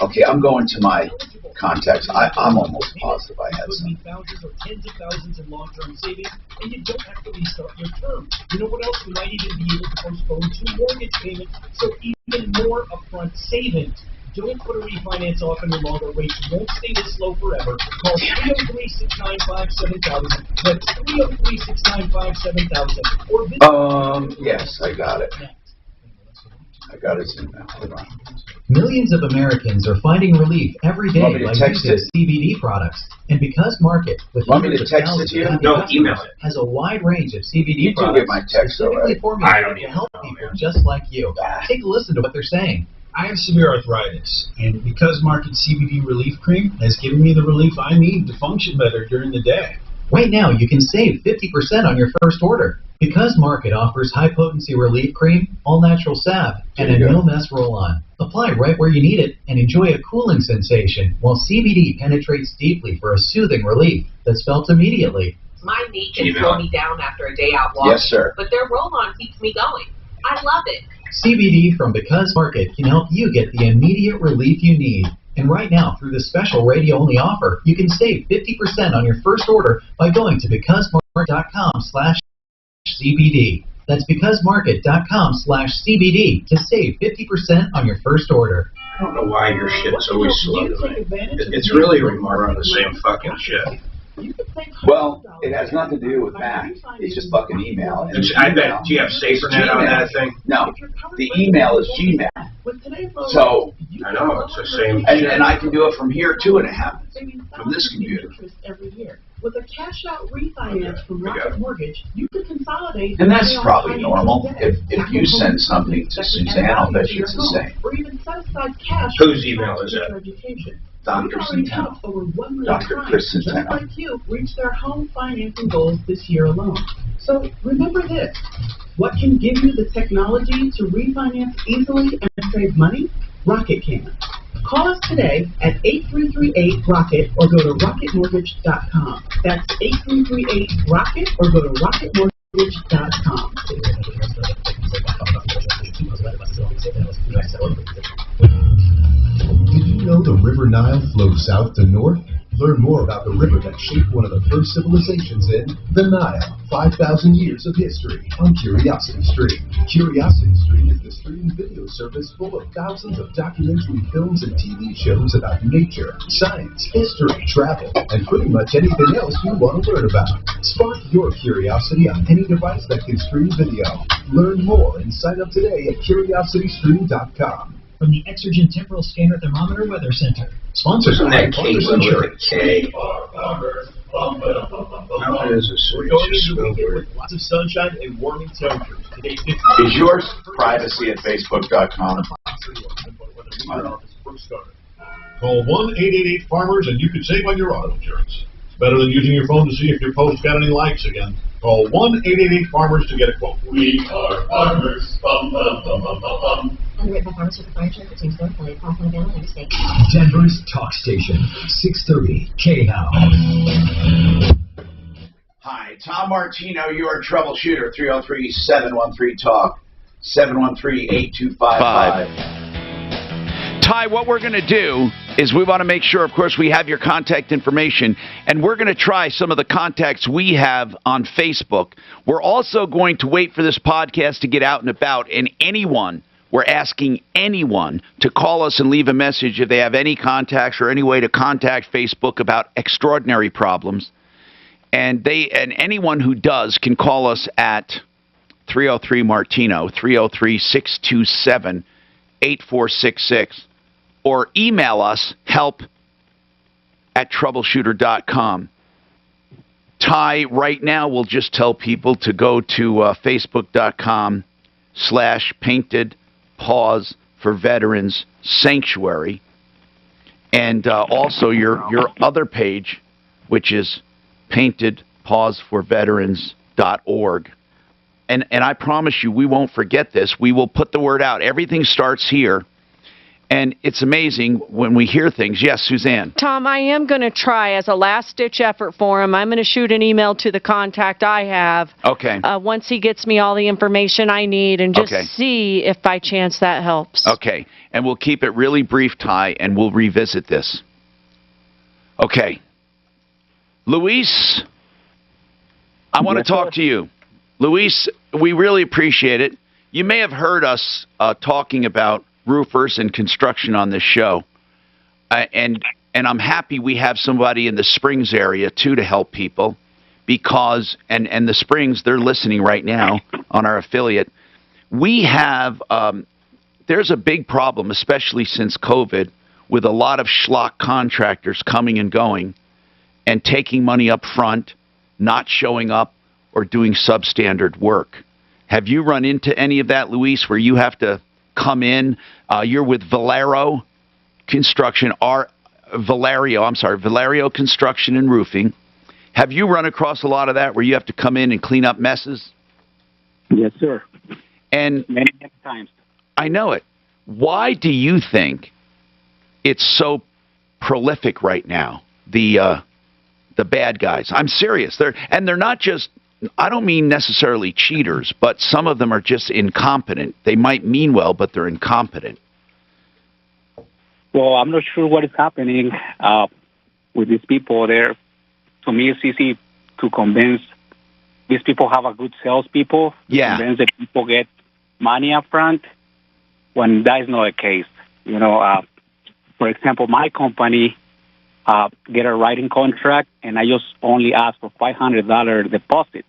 Okay, I'm going to my contacts. I'm almost positive I had some. Thousands or tens of thousands in long-term savings, and you don't have to restart your term. You know what else? You might even be able to postpone 2 mortgage payments, so even more upfront savings. Don't put a refinance off any longer. Rates won't stay this low forever. Call 303-695-7000. That's 303-695-7000. Or visit yes, I got it. I got his email. Hold on. Millions of Americans are finding relief every day Want me to by text using it? CBD products. And because Market, with Want me to hundreds of text it thousands to you? of happy No, customers, email it. has a wide range of CBD You do products get my text, though, specifically right? formulated I don't to even help know, people man. just like you. Take a listen to what they're saying. I have severe arthritis, and because Market CBD Relief Cream has given me the relief I need to function better during the day. Right now, you can save 50% on your first order. Because Market offers high-potency relief cream, all-natural salve, and a no-mess roll-on. Apply right where you need it and enjoy a cooling sensation, while CBD penetrates deeply for a soothing relief that's felt immediately. My knee can slow me down after a day out walking. Yes, sir. But their roll-on keeps me going. I love it. CBD from Because Market can help you get the immediate relief you need. And right now, through this special radio-only offer, you can save 50% on your first order by going to becausemarket.com/CBD. That's becausemarket.com/CBD to save 50% on your first order. I don't know why your shit's always slow to me. It's really more on the same fucking shit. Well, it has nothing to do with Mac. It's just fucking email. And I bet, do you have SaferNet on that thing? No. The email is Gmail. So, I know, it's the same and I can do it from here too, and it happens from this computer. Every year. With a cash-out refinance from Rocket Mortgage, you could consolidate. And that's probably normal. If you send something to Suzanne, I'll bet you it's the same. Or even set aside cash. Whose email is it? Dr. Centeno. Over 1 million Dr. Chris clients, just Centeno. like you, reach their home financing goals this year alone. So remember this. What can give you the technology to refinance easily and save money? Rocket can. Call us today at 8338-ROCKET or go to rocketmortgage.com. That's 8338-ROCKET or go to rocketmortgage.com. Did you know the River Nile flows south to north? Learn more about the river that shaped one of the first civilizations in the Nile. 5,000 years of history on Curiosity Stream. Curiosity Stream is the streaming video service full of thousands of documentary films and TV shows about nature, science, history, travel, and pretty much anything else you want to learn about. Spark your curiosity on any device that can stream video. Learn more and sign up today at curiositystream.com. From the Exergen Temporal Scanner Thermometer Weather Center. Sponsored Isn't by that Caitlin with a K? That is a We're going switch. into a weekend with lots of sunshine and warming temperatures. Today, Is yours privacy at facebook.com? Call 1-888-FARMERS and you can save on your auto insurance. It's better than using your phone to see if your post got any likes again. Call 1-888-FARMERS to get a quote. We are farmers. Bum, bum, bum, bum, bum, bum. Underwritten by Farmers with the Fire Insurance Team Store, affiliate Kaufman Available in state. Denver's Talk Station, 630 KHOW. Hi, Tom Martino, your troubleshooter, 303-713-TALK, 713-8255. Ty, what we're going to do is we want to make sure, of course, we have your contact information, and we're going to try some of the contacts we have on Facebook. We're also going to wait for this podcast to get out and about, and we're asking anyone to call us and leave a message if they have any contacts or any way to contact Facebook about extraordinary problems. And anyone who does can call us at 303-MARTINO, 303-627-8466, or email us, help@troubleshooter.com. Ty, right now, we'll just tell people to go to facebook.com/painted pause for veterans sanctuary, and also your other page, which is paintedpauseforveterans.org. And I promise you, we won't forget this. We will put the word out. Everything starts here. And it's amazing when we hear things. Yes, Suzanne. Tom, I am going to try as a last-ditch effort for him. I'm going to shoot an email to the contact I have. Okay. Once he gets me all the information I need, and just see if by chance that helps. Okay. And we'll keep it really brief, Ty, and we'll revisit this. Okay. Luis, I want to talk to you. Luis, we really appreciate it. You may have heard us talking about roofers and construction on this show, and I'm happy we have somebody in the Springs area too to help people, because and the Springs, they're listening right now on our affiliate. We have there's a big problem, especially since COVID, with a lot of schlock contractors coming and going and taking money up front, not showing up, or doing substandard work. Have you run into any of that, Luis, where you have to come in? You're with Valerio Construction and Roofing. Have you run across a lot of that where you have to come in and clean up messes? Yes, sir. And many times. I know it. Why do you think it's so prolific right now? The bad guys. I'm serious. They're not just, I don't mean necessarily cheaters, but some of them are just incompetent. They might mean well, but they're incompetent. Well, I'm not sure what is happening with these people there. To me, it's easy to convince these people have a good salespeople. Yeah. Convince that people get money up front when that is not the case. You know, for example, my company get a writing contract, and I just only ask for $500 deposit.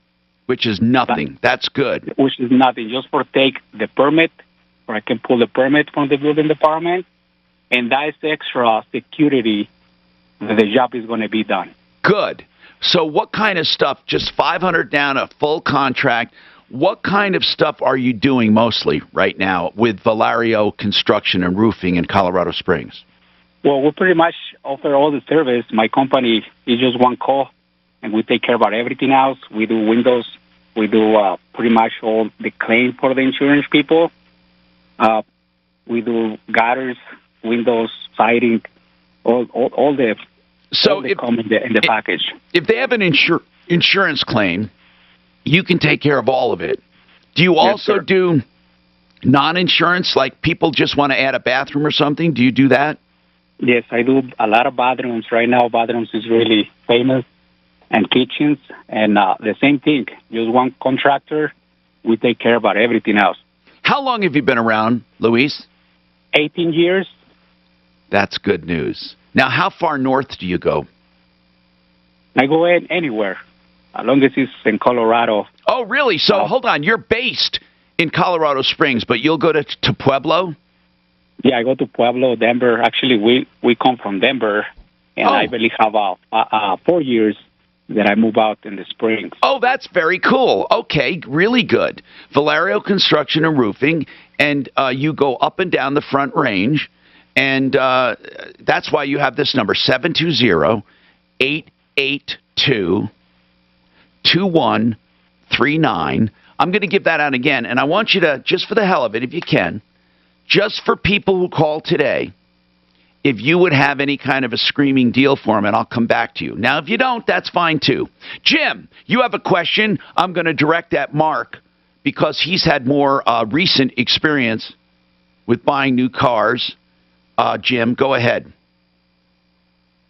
Which is nothing. That's good. Which is nothing. Just for take the permit, or I can pull the permit from the building department, and that is extra security that the job is going to be done. Good. So what kind of stuff, just $500 down, a full contract, what kind of stuff are you doing mostly right now with Valerio Construction and Roofing in Colorado Springs? Well, we pretty much offer all the service. My company is just one call, and we take care about everything else. We do windows. We do pretty much all the claim for the insurance people. We do gutters, windows, siding, all the come in the package. If they have an insurance claim, you can take care of all of it. Do you also do non-insurance, like people just want to add a bathroom or something? Do you do that? Yes, I do a lot of bathrooms. Right now, bathrooms is really famous, and kitchens, and the same thing. Just one contractor, we take care about everything else. How long have you been around, Luis? 18 years. That's good news. Now, how far north do you go? I go anywhere, as long as it's in Colorado. Oh, really? So, hold on. You're based in Colorado Springs, but you'll go to Pueblo? Yeah, I go to Pueblo, Denver. Actually, we come from Denver, and I believe have 4 years that I move out in the spring. Oh, that's very cool. Okay, really good. Valerio Construction and Roofing, and you go up and down the Front Range, and that's why you have this number, 720-882-2139. I'm going to give that out again, and I want you to, just for the hell of it, if you can, just for people who call today, if you would have any kind of a screaming deal for them, and I'll come back to you. Now, if you don't, that's fine too. Jim, you have a question. I'm going to direct at Mark because he's had more recent experience with buying new cars. Jim, go ahead.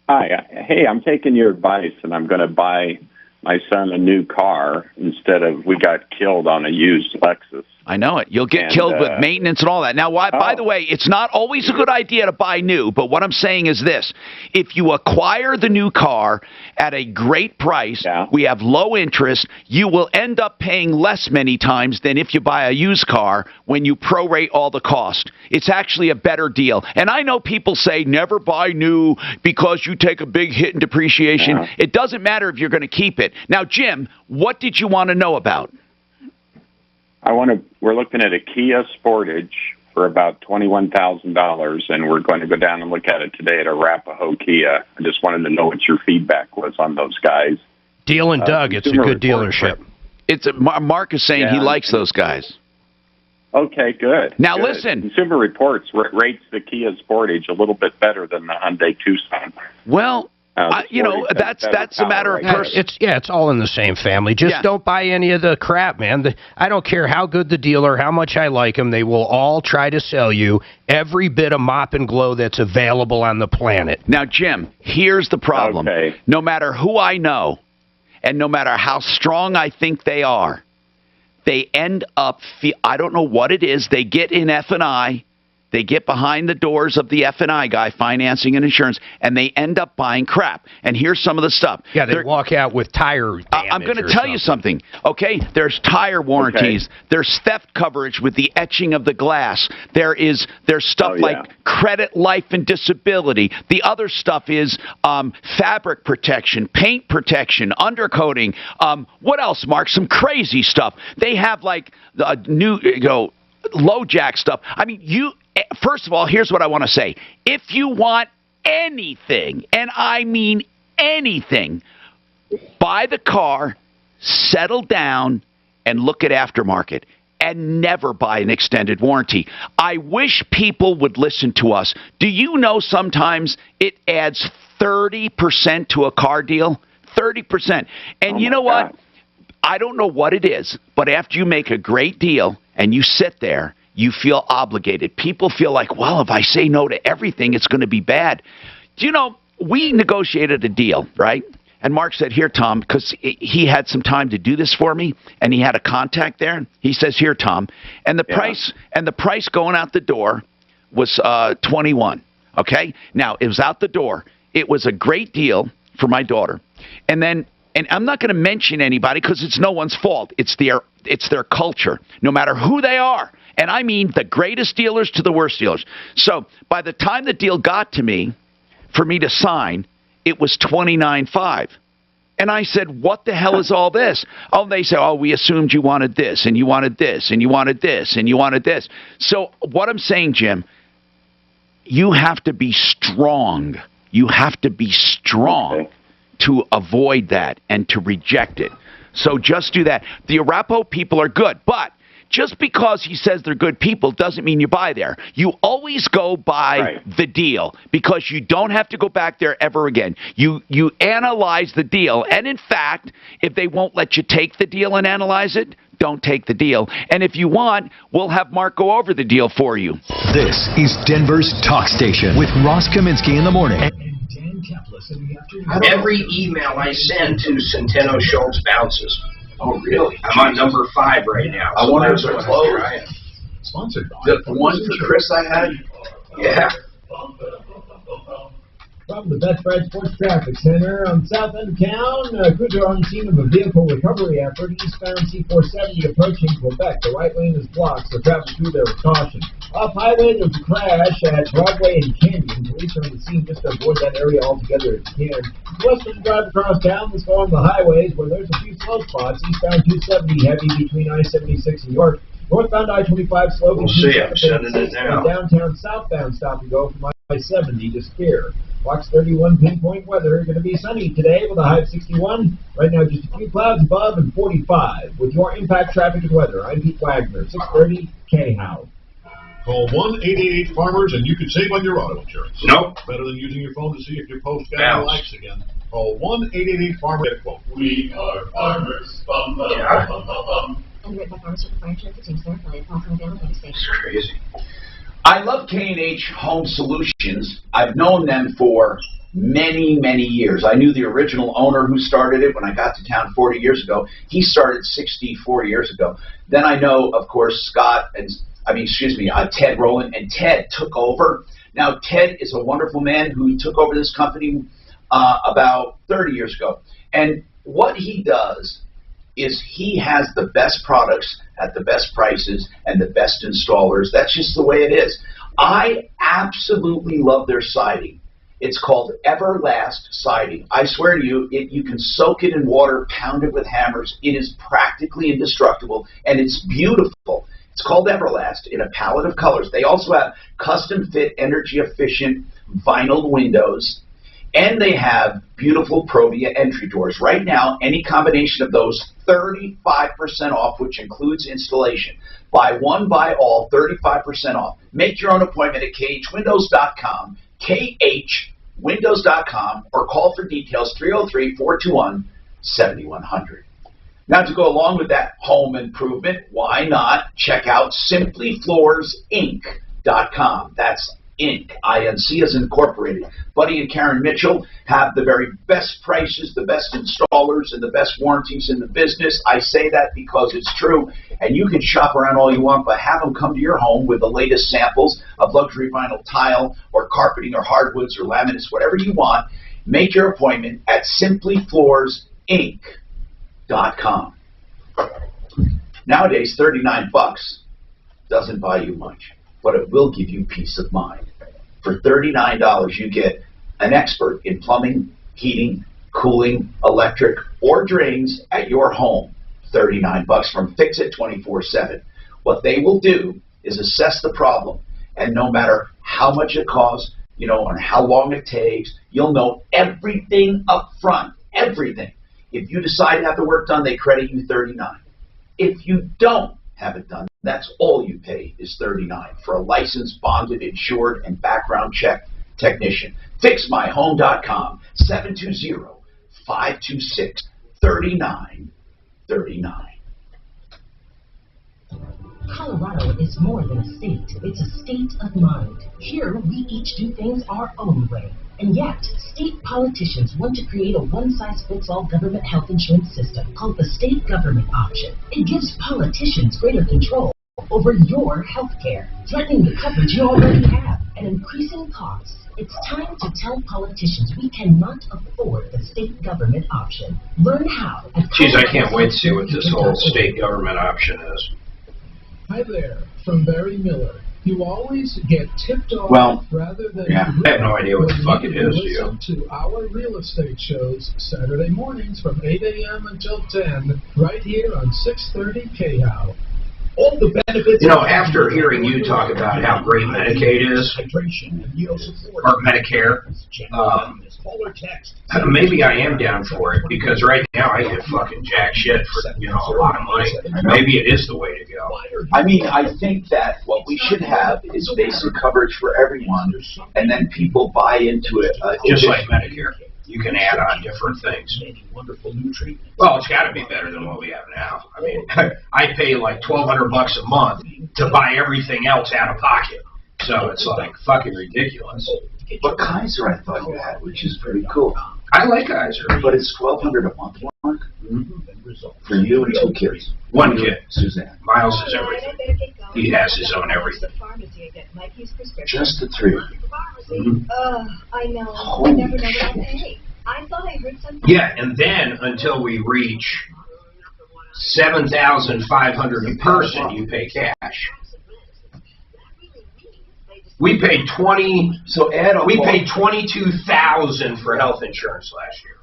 Hi. Hey, I'm taking your advice, and I'm going to buy my son a new car instead of we got killed on a used Lexus. I know it. You'll get killed with maintenance and all that. Now, by the way, it's not always a good idea to buy new, but what I'm saying is this. If you acquire the new car at a great price, we have low interest, you will end up paying less many times than if you buy a used car when you prorate all the cost. It's actually a better deal. And I know people say never buy new because you take a big hit in depreciation. It doesn't matter if you're going to keep it. Now, Jim, what did you want to know about? We're looking at a Kia Sportage for about $21,000, and we're going to go down and look at it today at Arapahoe Kia. I just wanted to know what your feedback was on those guys. Deal and Doug, it's a good dealership. Mark is saying he likes those guys. Okay, good. Now good. Listen. Consumer Reports rates the Kia Sportage a little bit better than the Hyundai Tucson. Well, that's a matter of person. It's all in the same family. Just don't buy any of the crap, man. I don't care how good the dealer, how much I like them. They will all try to sell you every bit of mop and glow that's available on the planet. Now, Jim, here's the problem. No matter who I know, and no matter how strong I think they are, they end up, I don't know what it is, they get in F&I, they get behind the doors of the F&I guy, financing and insurance, and they end up buying crap. And here's some of the stuff. Yeah, they walk out with tire damage. I'm going to tell you something, okay? There's tire warranties. Okay. There's theft coverage with the etching of the glass. There's stuff like credit, life, and disability. The other stuff is fabric protection, paint protection, undercoating. What else, Mark? Some crazy stuff. They have like new, low jack stuff. I mean, first of all, here's what I want to say. If you want anything, and I mean anything, buy the car, settle down, and look at aftermarket, and never buy an extended warranty. I wish people would listen to us. Do you know sometimes it adds 30% to a car deal? 30%. And you know what? I don't know what it is, but after you make a great deal and you sit there, you feel obligated. People feel like, well, if I say no to everything, it's going to be bad. Do you know, we negotiated a deal, right? And Mark said, here, Tom, because he had some time to do this for me, and he had a contact there. He says, here, Tom. And the price going out the door was $21. Okay? Now, it was out the door. It was a great deal for my daughter. And I'm not going to mention anybody because it's no one's fault. It's their culture, no matter who they are. And I mean the greatest dealers to the worst dealers. So by the time the deal got to me, for me to sign, it was $29.5. And I said, what the hell is all this? Oh, they say, oh, we assumed you wanted this, and you wanted this, and you wanted this, and you wanted this. So what I'm saying, Jim, you have to be strong. You have to be strong to avoid that and to reject it. So just do that. The Arapahoe people are good, but just because he says they're good people doesn't mean you buy there. You always go by the deal because you don't have to go back there ever again. You analyze the deal, and in fact, if they won't let you take the deal and analyze it, don't take the deal. And if you want, we'll have Mark go over the deal for you. This is Denver's Talk Station with Ross Kaminsky in the morning. Every email I send to Centeno Schultz bounces. Oh, really? I'm on number 5 right now. I wonder if they're closed. Sponsored by the one for Chris I had? Yeah. From the Best Friend Sports Traffic Center on south end of town, crews are on the scene of a vehicle recovery effort eastbound C-470 approaching Quebec. The right lane is blocked, so travel through there with caution. Off highway, there's a crash at Broadway and Canyon. Police are on the scene just to avoid that area altogether if you can. Western drive across town, let's go on the highways where there's a few slow spots. Eastbound 270 heavy between I-76 and York. Northbound I-25 slow. We'll see, I'm sending it now. Downtown southbound stop and go from I-70 to Spear. Fox 31 pinpoint weather. Going to be sunny today with a high of 61. Right now, just a few clouds above and 45. With your impact traffic and weather, I'm Pete Wagner, 630 K-How. Call 1-888-FARMERS and you can save on your auto insurance. Nope. Better than using your phone to see if your post got Bounce. likes again. Call 1-888-FARMERS. Get a quote. We are farmers. Bum, bum, Yeah. bum, bum, bum. Underwritten by Farmers with Fire Insurance, it seems fair. Affiliate Falcon Valley, United States. It's crazy. I love K&H Home Solutions. I've known them for many, many years. I knew the original owner who started it when I got to town 40 years ago. He started 64 years ago. Then I know, of course, Ted Rowland, and Ted took over. Now, Ted is a wonderful man who took over this company about 30 years ago. And what he does is he has the best products at the best prices and the best installers. That's just the way it is. I absolutely love their siding. It's called Everlast siding. I swear to you, you can soak it in water, pound it with hammers. It is practically indestructible, and it's beautiful. It's called Everlast in a palette of colors. They also have custom-fit, energy-efficient vinyl windows, and they have beautiful Probate entry doors. Right now, any combination of those, 35% off, which includes installation. Buy one, buy all, 35% off. Make your own appointment at khwindows.com, khwindows.com, or call for details, 303-421-7100. Now, to go along with that home improvement, why not check out simplyfloorsinc.com. That's Inc., I-N-C as incorporated. Buddy and Karen Mitchell have the very best prices, the best installers, and the best warranties in the business. I say that because it's true, and you can shop around all you want, but have them come to your home with the latest samples of luxury vinyl tile or carpeting or hardwoods or laminates, whatever you want. Make your appointment at simplyfloorsinc.com. Nowadays, $39 doesn't buy you much, but it will give you peace of mind. For $39, you get an expert in plumbing, heating, cooling, electric, or drains at your home. $39 from Fix It 24/7. What they will do is assess the problem, and no matter how much it costs, and how long it takes, you'll know everything up front, everything. If you decide to have the work done, they credit you $39. If you don't have it done, that's all you pay is $39 for a licensed, bonded, insured, and background check technician. FixMyHome.com, 720-526-3939. Colorado is more than a state. It's a state of mind. Here, we each do things our own way. And yet, state politicians want to create a one-size-fits-all government health insurance system called the state government option. It gives politicians greater control over your health care, threatening the coverage you already have and increasing costs. It's time to tell politicians we cannot afford the state government option. Learn how. Geez, I can't wait to see what this whole state government option is. Hi there, from Barry Miller. You always get tipped off rather than... Yeah, I have no idea what the fuck it is. Listen to our real estate shows Saturday mornings from 8 a.m. until 10, right here on 630 KHOW. All the benefits... After hearing you talk about how great Medicaid is, or Medicare, maybe I am down for it, because right now I get fucking jack shit for, a lot of money. Maybe it is the way to go. I think that what we should have is basic coverage for everyone, and then people buy into it. Just like Medicare. You can add on different things. Well, it's got to be better than what we have now. I pay like $1,200 a month to buy everything else out of pocket. So it's like fucking ridiculous. But Kaiser, I thought you had, which is pretty cool. I like Kaiser. But it's $1,200 a month, Mark? For you and 2 kids. 1 kid. Suzanne. Miles is everything. He has his own everything. Just the 3. I know. Holy I never know what I'll pay. I thought I heard something. Yeah, and then until we reach $7,500 a person, you pay cash. We paid we paid $22,000 for health insurance last year.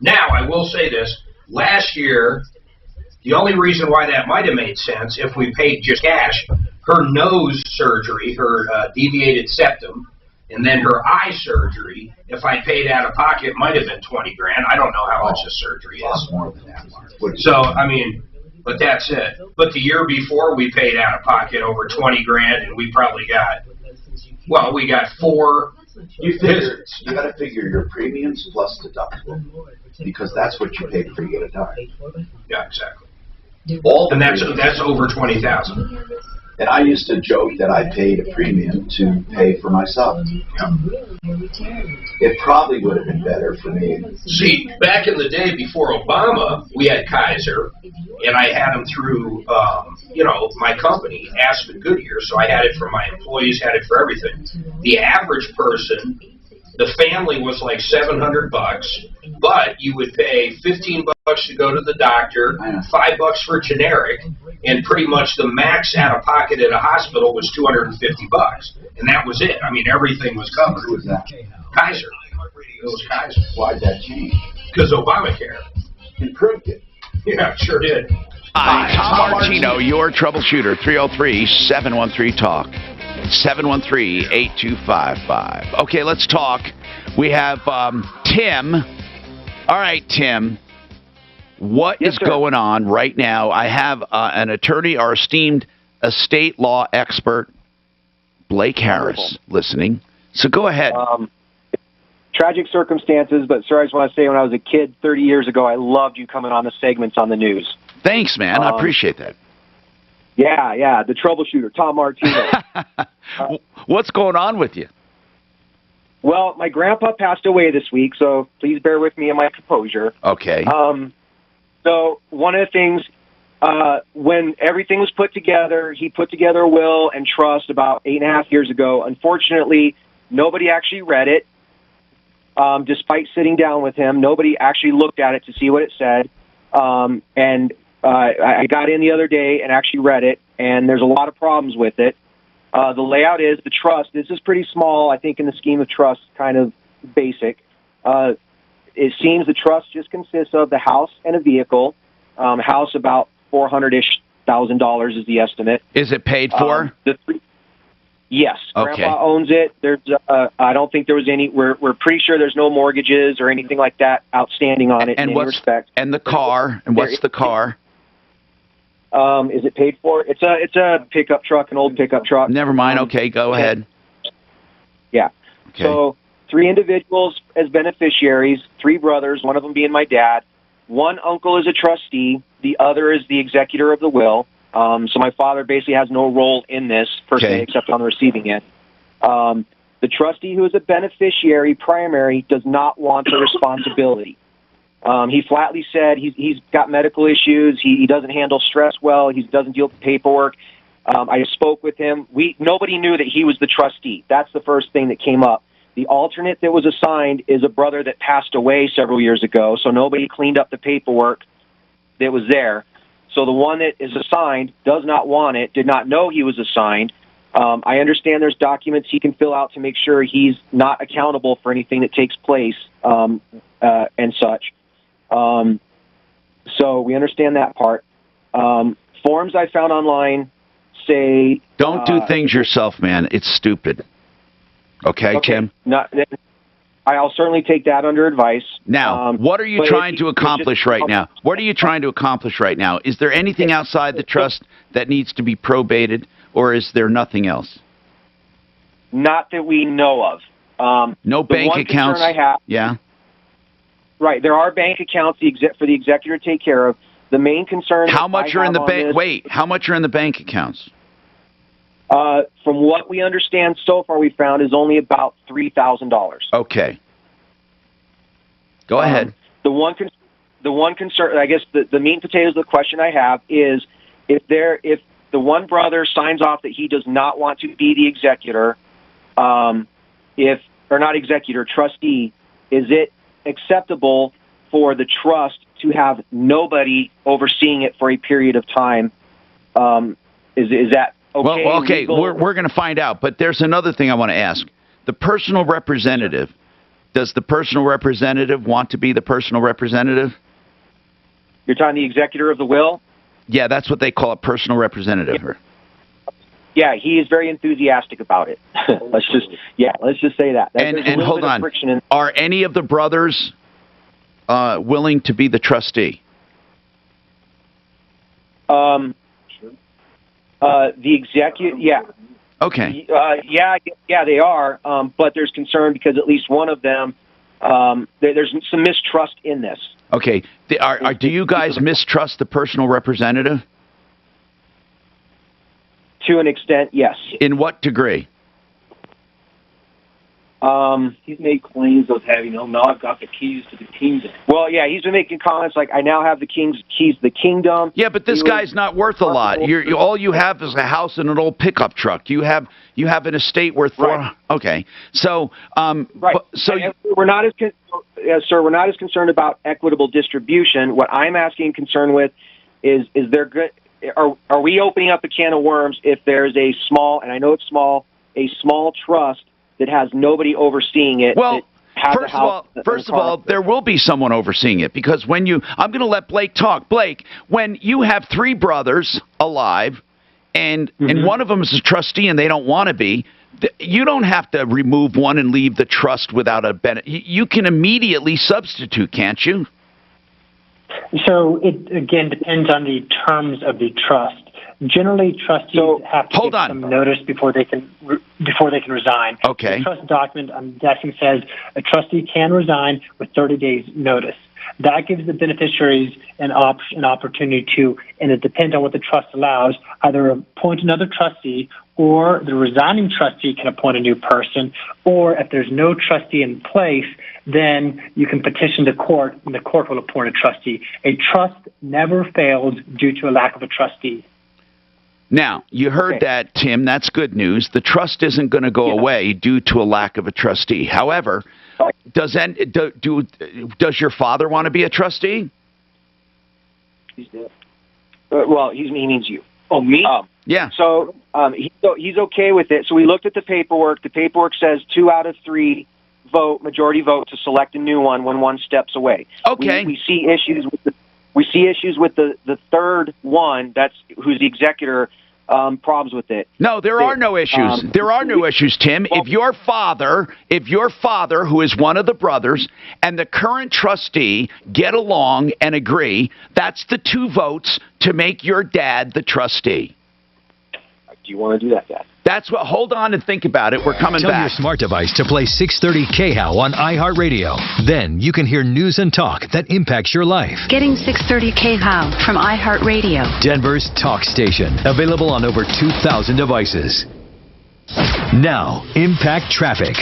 Now, I will say this, last year, the only reason why that might have made sense, if we paid just cash, her nose surgery, her deviated septum, and then her eye surgery, if I paid out of pocket, might have been 20 grand. I don't know how much the surgery is. More than that, Mark. So, I mean, but that's it. But the year before, we paid out of pocket over 20 grand, and we probably got, well, we got 4 visits. You got to figure your premiums plus deductible, because that's what you pay before you get a dime. Yeah, exactly. And that's over 20,000. And I used to joke that I paid a premium to pay for myself. Yeah. It probably would have been better for me. See, back in the day before Obama, we had Kaiser, and I had them through, my company, Aspen Goodyear, so I had it for my employees, had it for everything. The average person, the family was like $700, but you would pay $15 to go to the doctor, $5 for generic, and pretty much the max out of pocket at a hospital was $250, and that was it. I mean, everything was covered. Who was that? Kaiser. It was Kaiser. Why'd that change? Because Obamacare improved it. Yeah, sure did. Hi, Tom Martino, your troubleshooter, 303-713-TALK, 713-8255. Okay, let's talk. We have Tim. All right, Tim. What is going on right now? I have an attorney, our esteemed estate law expert, Blake Harris, listening. So go ahead. Tragic circumstances, but sir, I just want to say when I was a kid 30 years ago, I loved you coming on the segments on the news. Thanks, man. I appreciate that. Yeah, the troubleshooter, Tom Martino. What's going on with you? Well, my grandpa passed away this week, so please bear with me and my composure. Okay. So one of the things, when everything was put together, he put together a will and trust about 8.5 years ago. Unfortunately, nobody actually read it. Despite sitting down with him, nobody actually looked at it to see what it said. And I got in the other day and actually read it, and there's a lot of problems with it. The layout is the trust. This is pretty small, I think, in the scheme of trust, kind of basic. It seems the trust just consists of the house and a vehicle. House about $400,000 is the estimate. Is it paid for? Yes. Okay. Grandpa owns it. There's, I don't think there was any. We're pretty sure there's no mortgages or anything like that outstanding on it in any respect. And the car? And what's the car? Is it paid for? It's a pickup truck, an old pickup truck. Never mind. Okay, go ahead. Yeah. Okay. So 3 individuals as beneficiaries, 3 brothers, one of them being my dad. One uncle is a trustee. The other is the executor of the will. So my father basically has no role in this, per se, except on the receiving end. The trustee, who is a beneficiary primary, does not want the responsibility. He flatly said he's got medical issues. He doesn't handle stress well. He doesn't deal with paperwork. I spoke with him. Nobody knew that he was the trustee. That's the first thing that came up. The alternate that was assigned is a brother that passed away several years ago, so nobody cleaned up the paperwork that was there. So the one that is assigned does not want it, did not know he was assigned. I understand there's documents he can fill out to make sure he's not accountable for anything that takes place and such. So we understand that part. Forms I found online say... Don't do things yourself, man. It's stupid. Okay, Tim? I'll certainly take that under advice. Now, what are you trying to accomplish right now? What are you trying to accomplish right now? Is there anything outside the trust that needs to be probated, or is there nothing else? Not that we know of. No bank accounts? I have, yeah. Right. There are bank accounts for the executor to take care of. The main concern... How much are in the bank? Wait, how much are in the bank accounts? From what we understand so far, we found is only about $3,000. Okay. Go ahead. The one concern, I guess, the meat and potatoes of the question I have is if the one brother signs off that he does not want to be the executor, trustee, is it acceptable for the trust to have nobody overseeing it for a period of time? Is that Well, okay, we're going to find out. But there's another thing I want to ask. The personal representative, does the personal representative want to be the personal representative? You're talking the executor of the will? Yeah, that's what they call a personal representative. Yeah, he is very enthusiastic about it. let's just say that. And hold on, are any of the brothers willing to be the trustee? The executive, yeah. Okay. Yeah, they are. But there's concern because at least one of them, there's some mistrust in this. Okay. Do you guys mistrust the personal representative? To an extent, yes. In what degree? He's made claims of having, now I've got the keys to the kingdom. Well, yeah, he's been making comments like, I now have the keys to the kingdom. Yeah, but this guy's not worth a lot. All you have is a house and an old pickup truck. You have an estate worth Right. Okay, so right. We're not as sir, we're not as concerned about equitable distribution. What I'm asking concern with is there good? Are we opening up a can of worms if there's a small, and I know it's small, a small trust that has nobody overseeing it? Well, first of all, there will be someone overseeing it because I'm going to let Blake talk. Blake, when you have three brothers alive and one of them is a trustee and they don't want to be, you don't have to remove one and leave the trust without a benefit. You can immediately substitute, can't you? So it, again, depends on the terms of the trust. Generally, trustees have to give some notice before they can resign. Okay. The trust document, I'm guessing, says a trustee can resign with 30 days notice. That gives the beneficiaries an opportunity to, and it depends on what the trust allows, either appoint another trustee or the resigning trustee can appoint a new person, or if there's no trustee in place, then you can petition the court and the court will appoint a trustee. A trust never fails due to a lack of a trustee. Now, you heard that, Tim. That's good news. The trust isn't going to go away due to a lack of a trustee. However, does your father want to be a trustee? He's dead. Well, he means you. Oh, me? Yeah. So he's okay with it. So we looked at the paperwork. The paperwork says 2 out of 3 majority vote to select a new one when one steps away. Okay. We see issues with the third one. That's who's the executor. Problems with it. No, there are no issues. There are no issues, Tim. If your father, who is one of the brothers, and the current trustee get along and agree, that's the 2 votes to make your dad the trustee. Do you want to do that, Dad? That's what. Hold on and think about it. We're coming Tell back. your smart device to play 630 KHOW on iHeartRadio. Then you can hear news and talk that impacts your life. Getting 630 KHOW from iHeartRadio. Denver's talk station. Available on over 2,000 devices. Now, Impact Traffic.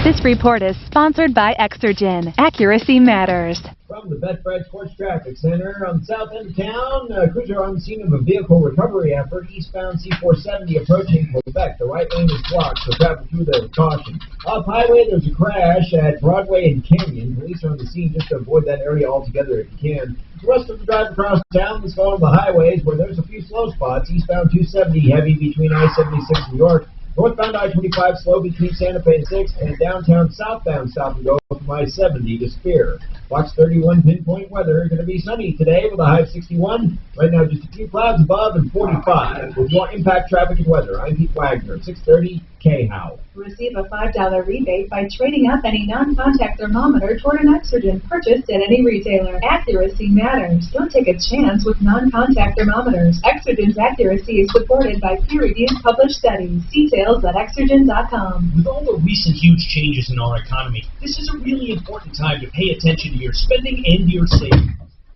This report is sponsored by Exergen. Accuracy matters. From the Betfred Sports Traffic Center on the south end of town, crews are on the scene of a vehicle recovery effort eastbound C470 approaching Quebec. The right lane is blocked, so travel through there with caution. Off highway, there's a crash at Broadway and Canyon. Police are on the scene just to avoid that area altogether if you can. The rest of the drive across town is following the highways where there's a few slow spots. Eastbound 270 heavy between I-76 and York. Northbound I-25 slow between Santa Fe and 6th, and downtown southbound stop and go from I-70 to Spear. Watch 31 pinpoint weather. Going to be sunny today with a high of 61. Right now just a few clouds above and 45. With more impact traffic and weather, I'm Pete Wagner, 630 KHOW. Receive a $5 rebate by trading up any non-contact thermometer toward an Exergen purchased at any retailer. Accuracy matters. Don't take a chance with non-contact thermometers. Exergen's accuracy is supported by peer-reviewed published studies. Details at Exergen.com. With all the recent huge changes in our economy, this is a really important time to pay attention to your spending and your savings.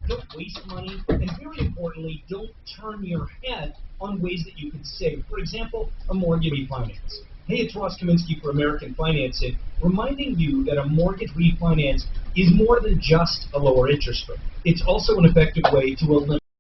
Don't waste money, and very importantly, don't turn your head on ways that you can save. For example, a mortgage refinance. Hey, it's Ross Kaminsky for American Financing, reminding you that a mortgage refinance is more than just a lower interest rate. It's also an effective way to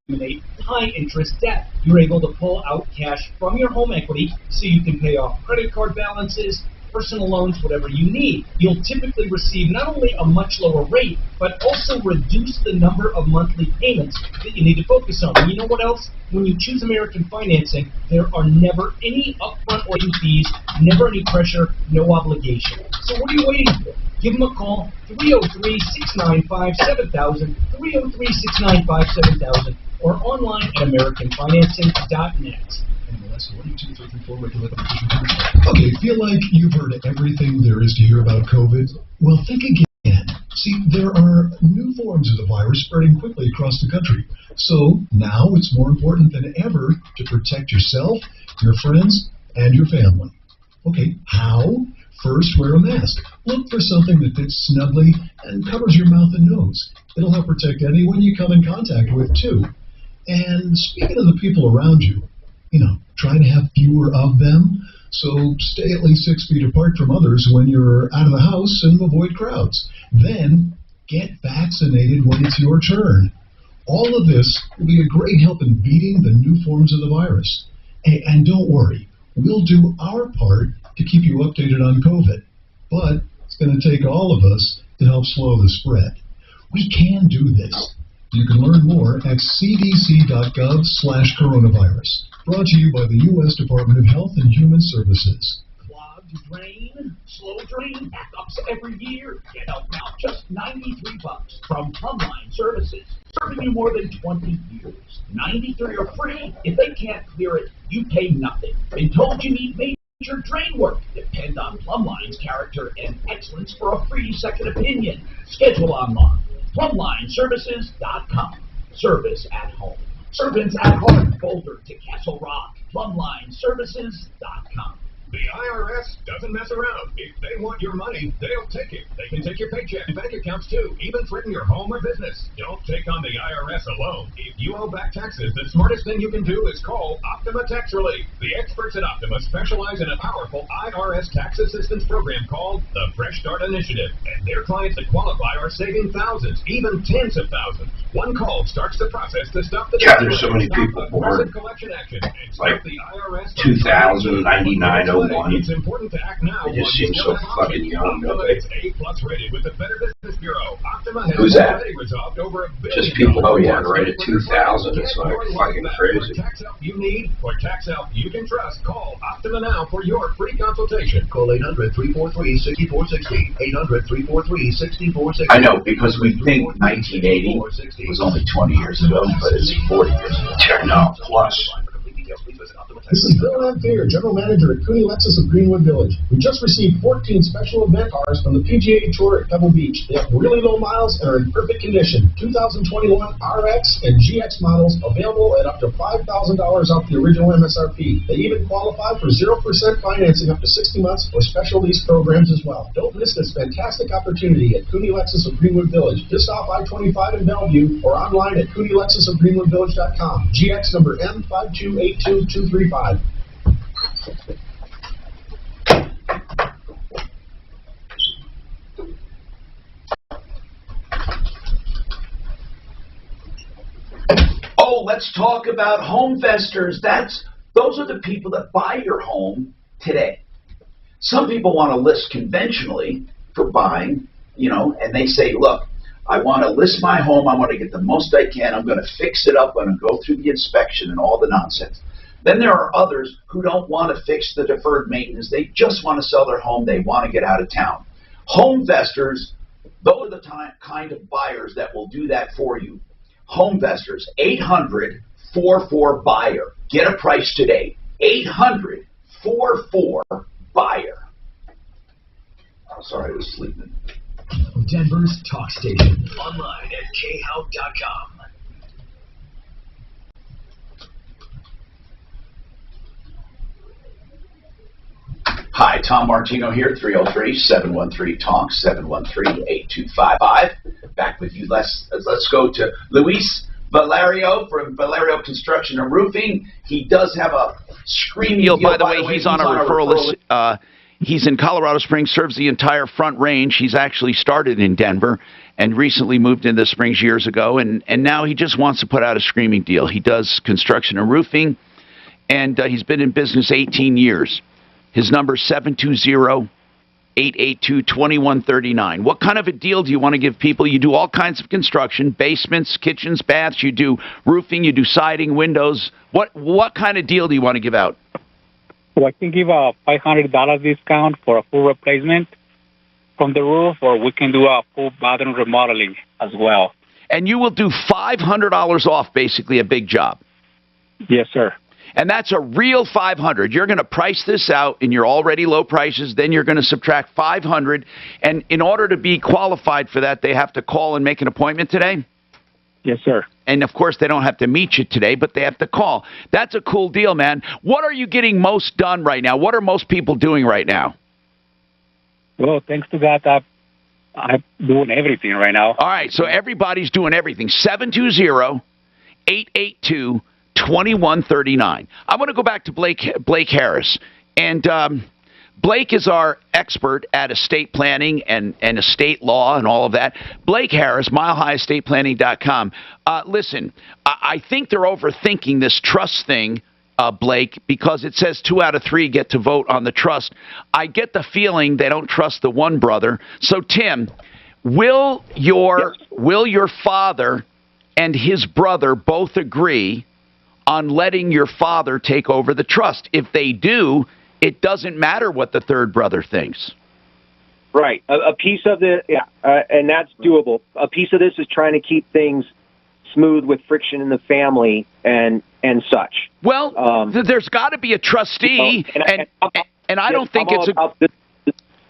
eliminate high-interest debt. You're able to pull out cash from your home equity so you can pay off credit card balances, personal loans, whatever you need. You'll typically receive not only a much lower rate, but also reduce the number of monthly payments that you need to focus on. And you know what else? When you choose American Financing, there are never any upfront or fees, never any pressure, no obligation. So what are you waiting for? Give them a call, 303-695-7000, 303-695-7000, or online at AmericanFinancing.net. Okay, feel like you've heard everything there is to hear about COVID? Well, think again. See, there are new forms of the virus spreading quickly across the country. So now it's more important than ever to protect yourself, your friends, and your family. Okay, how? First, wear a mask. Look for something that fits snugly and covers your mouth and nose. It'll help protect anyone you come in contact with, too. And speaking of the people around you, try to have fewer of them. So stay at least 6 feet apart from others when you're out of the house and avoid crowds. Then get vaccinated when it's your turn. All of this will be a great help in beating the new forms of the virus. And don't worry, we'll do our part to keep you updated on COVID. But it's going to take all of us to help slow the spread. We can do this. You can learn more at cdc.gov/coronavirus. Brought to you by the U.S. Department of Health and Human Services. Clogged drain, slow drain, backups every year. Get help now, just $93 from Plumline Services. Serving you more than 20 years. 93 are free. If they can't clear it, you pay nothing. Been told you need major drain work. Depend on Plumline's character and excellence for a free second opinion. Schedule online. PlumlineServices.com. Service at home. Servants at heart. Boulder to Castle Rock. PlumlineServices.com. The IRS doesn't mess around. If they want your money, they'll take it. They can take your paycheck and bank accounts too, even threaten your home or business. Don't take on the IRS alone. If you owe back taxes, the smartest thing you can do is call Optima Tax Relief. The experts at Optima specialize in a powerful IRS tax assistance program called the Fresh Start Initiative. And their clients that qualify are saving thousands, even tens of thousands. One call starts the process to stop the God, there's so many people born collection action and like the IRS 2099. It's important to act now. They just seem so fucking young, don't they? It's A+ rated with the Better Business Bureau. Optima has Who's that? already resolved over $1 billion. Just people born right at 2000. It's like fucking crazy. For tax help you need, for tax help you can trust, call Optima now for your free consultation. Call 800-343-6460. 800-343-6460. I know, because we think 1980 was only 20 years ago, but it's 40 years ago. No, plus. This is Bill Lamphere, General Manager at Cooney Lexus of Greenwood Village. We just received 14 special event cars from the PGA Tour at Pebble Beach. They have really low miles and are in perfect condition. 2021 RX and GX models available at up to $5,000 off the original MSRP. They even qualify for 0% financing up to 60 months or special lease programs as well. Don't miss this fantastic opportunity at Cooney Lexus of Greenwood Village, just off I-25 in Bellevue, or online at CooneyLexusofGreenwoodVillage.com. GX number M5282235. Oh, let's talk about home investors. Those are the people that buy your home today. Some people want to list conventionally for buying, and they say, look, I want to list my home. I want to get the most I can. I'm going to fix it up. I'm going to go through the inspection and all the nonsense. Then there are others who don't want to fix the deferred maintenance. They just want to sell their home. They want to get out of town. Home investors, those are the kind of buyers that will do that for you. Home investors, 800-44-BUYER. Get a price today. 800-44-BUYER. Sorry, I was sleeping. Denver's talk station. Online at khout.com. Hi, Tom Martino here, 303-713-TALK, 713-8255. Back with you. Let's go to Luis Valerio from Valerio Construction and Roofing. He does have a screaming deal. By the way, he's on a referral list. He's in Colorado Springs, serves the entire Front Range. He's actually started in Denver and recently moved into the Springs years ago, and now he just wants to put out a screaming deal. He does construction and roofing, and he's been in business 18 years. His number is 882-2139. What kind of a deal do you want to give people? You do all kinds of construction, basements, kitchens, baths, you do roofing, you do siding, windows. What kind of deal do you want to give out? So I can give a $500 discount for a full replacement from the roof, or we can do a full bathroom remodeling as well. And you will do $500 off, basically a big job. Yes, sir. And that's a real $500. You're going to price this out in your already low prices. Then you're going to subtract $500. And in order to be qualified for that, they have to call and make an appointment today? Yes, sir. And, of course, they don't have to meet you today, but they have to call. That's a cool deal, man. What are you getting most done right now? What are most people doing right now? Well, thanks to God, I'm doing everything right now. All right, so everybody's doing everything. 720-882-2139. I want to go back to Blake Harris. And Blake is our expert at estate planning and estate law and all of that. Blake Harris, milehighEstatePlanning.com. Listen, I think they're overthinking this trust thing, Blake, because it says 2 out of 3 get to vote on the trust. I get the feeling they don't trust the one brother. So, Tim, will your father and his brother both agree on letting your father take over the trust? If they do, it doesn't matter what the third brother thinks. Right. A piece of it, and that's doable. A piece of this is trying to keep things smooth with friction in the family and such. Well, there's got to be a trustee, and I don't think it's a...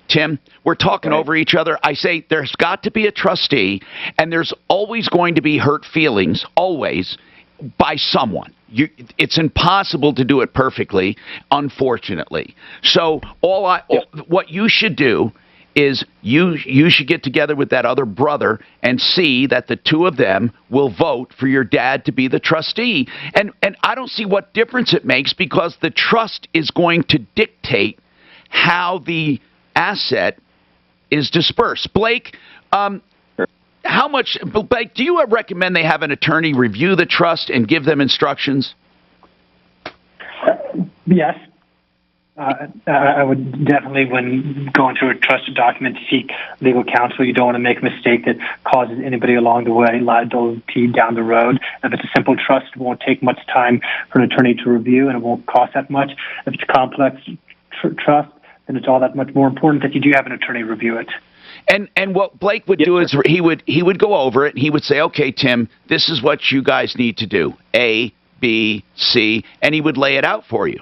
Tim, we're talking over each other. I say there's got to be a trustee, and there's always going to be hurt feelings, always, by someone. It's impossible to do it perfectly, unfortunately. So what you should do is you should get together with that other brother and see that the two of them will vote for your dad to be the trustee. And I don't see what difference it makes, because the trust is going to dictate how the asset is dispersed. Blake, Blake, do you recommend they have an attorney review the trust and give them instructions? Yes. I would definitely, when going through a trust document, seek legal counsel. You don't want to make a mistake that causes anybody along the way liability down the road. If it's a simple trust, it won't take much time for an attorney to review, and it won't cost that much. If it's a complex trust, then it's all that much more important that you do have an attorney review it. And what Blake would do is he would go over it, and he would say, okay, Tim, this is what you guys need to do, A, B, C, and he would lay it out for you.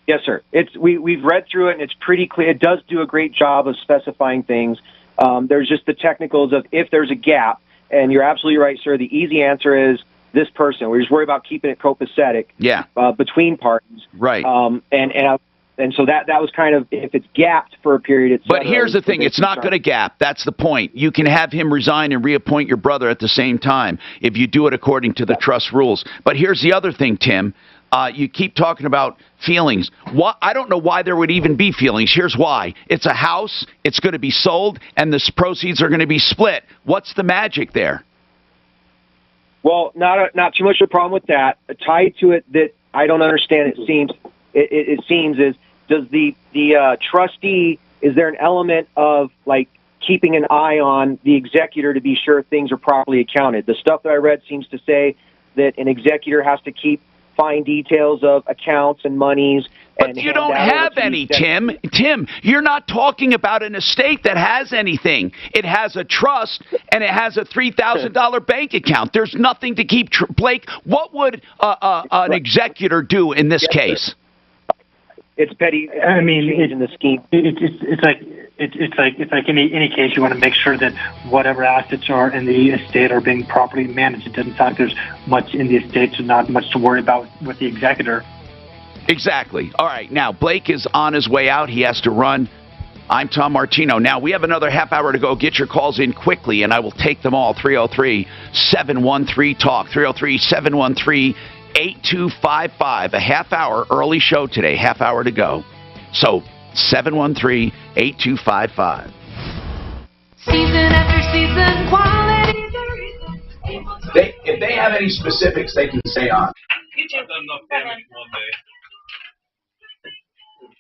Yes, sir. We've read through it, and it's pretty clear. It does do a great job of specifying things. There's just the technicals of if there's a gap, and you're absolutely right, sir. The easy answer is this person. We're just worried about keeping it copacetic between parties. Right. And so that was kind of, if it's gapped for a period, But here's the thing, it's not going to gap. That's the point. You can have him resign and reappoint your brother at the same time if you do it according to the trust rules. But here's the other thing, Tim. You keep talking about feelings. I don't know why there would even be feelings. Here's why. It's a house, it's going to be sold, and the proceeds are going to be split. What's the magic there? Well, not too much of a problem with that. Tied to it that I don't understand, it seems is, does the trustee, is there an element of like keeping an eye on the executor to be sure things are properly accounted? The stuff that I read seems to say that an executor has to keep fine details of accounts and monies. But you don't have any, Tim. Tim, you're not talking about an estate that has anything. It has a trust, and it has a $3,000 bank account. There's nothing to keep. Blake, what would an executor do in this case? It's petty. I mean, in the scheme. It's like any case. You want to make sure that whatever assets are in the estate are being properly managed. It doesn't sound like there's much in the estate, so not much to worry about with the executor. Exactly. All right. Now, Blake is on his way out. He has to run. I'm Tom Martino. Now, we have another half hour to go. Get your calls in quickly, and I will take them all. 303-713-TALK. 303-713-8255. A half hour early show today. Half hour to go. So, 713-8255. Season after season, quality. If they have any specifics, they can say on.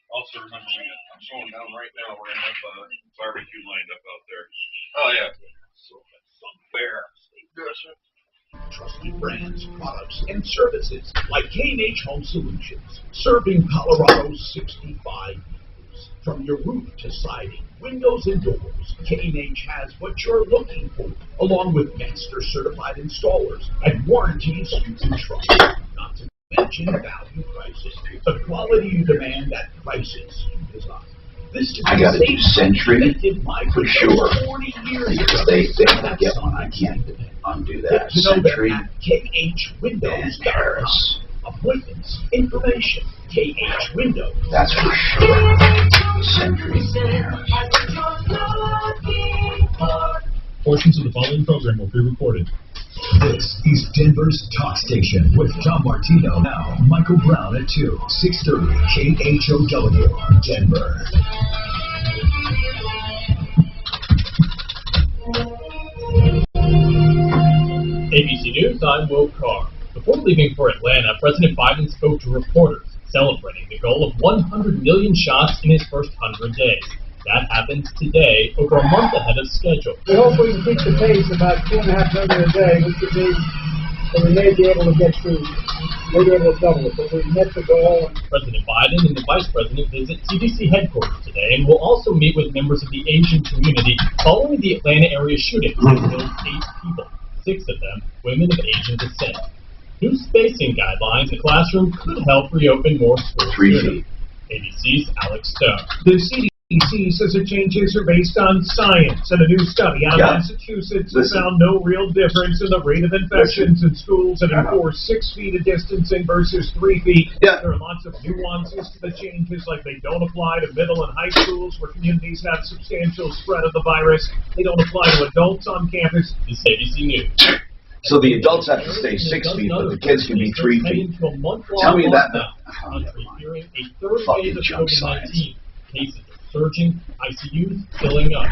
Also, remember, I'm showing down right now. We're gonna have barbecue lined up out there. Oh yeah. Bear. Trusted brands, products, and services like K&H Home Solutions, serving Colorado's 65 years. From your roof to siding, windows and doors, K&H has what you're looking for, along with master certified installers and warranties you can trust. Not to mention value prices, the quality you demand at prices you design. This is I gotta do Century for sure. 40 years Because they don't get one. I can't undo that. Century and Harris. Appointments, information, KH Windows. That's for sure. Century and Harris. Portions of the following program will be recorded. This is Denver's Talk Station with Tom Martino. Now, Michael Brown at 2, 630 KHOW, Denver. ABC News, I'm Will Carr. Before leaving for Atlanta, President Biden spoke to reporters, celebrating the goal of 100 million shots in his first 100 days. That happens today, over a month ahead of schedule. We hope we can keep the pace about 2.5 million a day, which would mean that we may be able to get to, maybe able to double it, but we met the goal. President Biden and the Vice President visit CDC headquarters today and will also meet with members of the Asian community following the Atlanta area shooting that killed 8 people, 6 of them women of Asian descent. New spacing guidelines in the classroom could help reopen more schools. 3 feet. ABC's Alex Stone. The CDC says the changes are based on science, and a new study out of Massachusetts has found no real difference in the rate of infections in schools that enforce 6 feet of distancing versus 3 feet. There are lots of nuances to the changes, like they don't apply to middle and high schools where communities have substantial spread of the virus. They don't apply to adults on campus. This is ABC News. So the adults have to stay 6 feet, but the kids can be 3 feet. Tell me that. Fucking junk science. Cases are surging, ICUs filling up.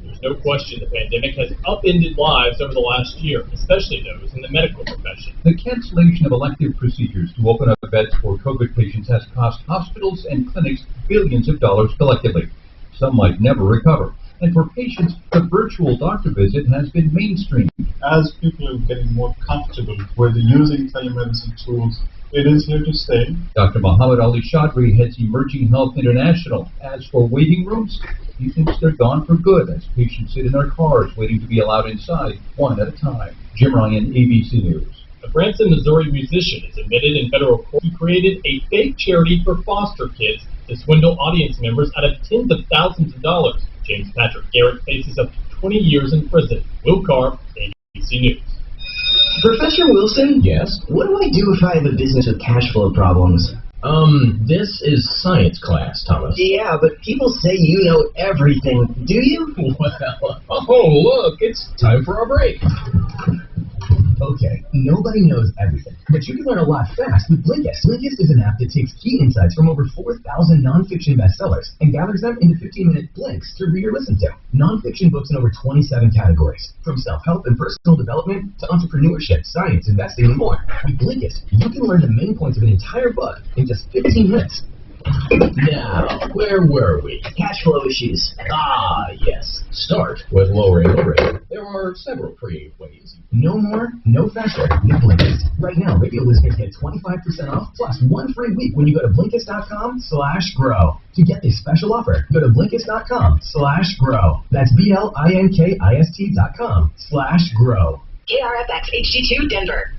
There's no question the pandemic has upended lives over the last year, especially those in the medical profession. The cancellation of elective procedures to open up beds for COVID patients has cost hospitals and clinics billions of dollars collectively. Some might never recover. And for patients, the virtual doctor visit has been mainstreamed. As people are getting more comfortable with using telemedicine tools, it is here to stay. Dr. Muhammad Ali Chaudhry heads Emerging Health International. As for waiting rooms, he thinks they're gone for good as patients sit in their cars waiting to be allowed inside, one at a time. Jim Ryan, ABC News. A Branson, Missouri musician is admitted in federal court. He created a fake charity for foster kids to swindle audience members out of tens of thousands of dollars. James Patrick Garrett faces up to 20 years in prison. Will Carr, ABC News. Professor Wilson? Yes? What do I do if I have a business with cash flow problems? This is science class, Thomas. Yeah, but people say you know everything. Do you? Well, oh, look, it's time for our break. Okay, nobody knows everything, but you can learn a lot fast with Blinkist. Blinkist is an app that takes key insights from over 4,000 nonfiction bestsellers and gathers them into 15-minute blinks to read or listen to. Nonfiction books in over 27 categories, from self-help and personal development to entrepreneurship, science, investing, and more. With Blinkist, you can learn the main points of an entire book in just 15 minutes. Now, where were we? Cash flow issues. Ah, yes. Start with lowering the rate. There are several creative ways. No more, no faster, with Blinkist. Right now, radio listeners get 25% off plus 1 free week when you go to Blinkist.com/grow. To get this special offer, go to Blinkist.com/grow. That's BLINKIST.com/grow. KRFX HD2 Denver.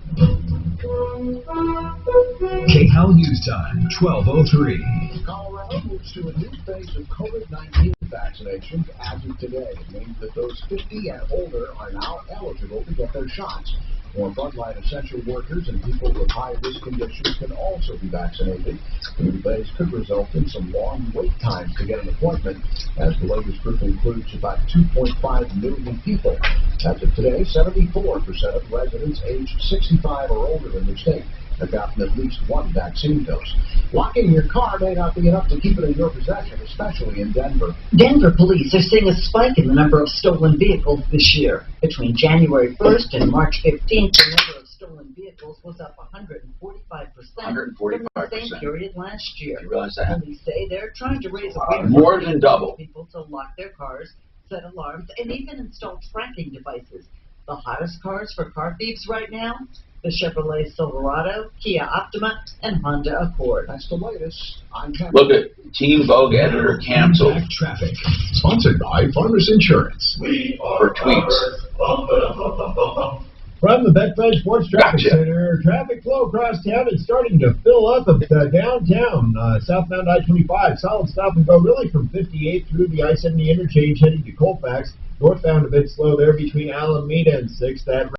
KHOW News Time, 12:03. Colorado moves to a new phase of COVID-19 vaccinations as of today. It means that those 50 and older are now eligible to get their shots. More frontline essential workers and people with high-risk conditions can also be vaccinated. The new phase could result in some long wait times to get an appointment, as the latest group includes about 2.5 million people. As of today, 74% of residents aged 65 or older in the state have gotten at least one vaccine dose. Locking your car may not be enough to keep it in your possession, especially in Denver. Denver police are seeing a spike in the number of stolen vehicles this year. Between January 1st and March 15th, the number of stolen vehicles vehicles was up 145% 145%. from the same period last year. You realize that? Police say they're trying to raise awareness More than double. people to lock their cars, set alarms, and even install tracking devices. The hottest cars for car thieves right now? The Chevrolet Silverado, Kia Optima, and Honda Accord. That's the latest. Look at Team Vogue editor canceled. Back Traffic, sponsored by Farmers Insurance. For tweets. From the Betfred Sports Traffic Center, traffic flow across town is starting to fill up at downtown, southbound I-25. Solid stop and go really from 58 through the I-70 interchange heading to Colfax. Northbound a bit slow there between Alameda and 6th. That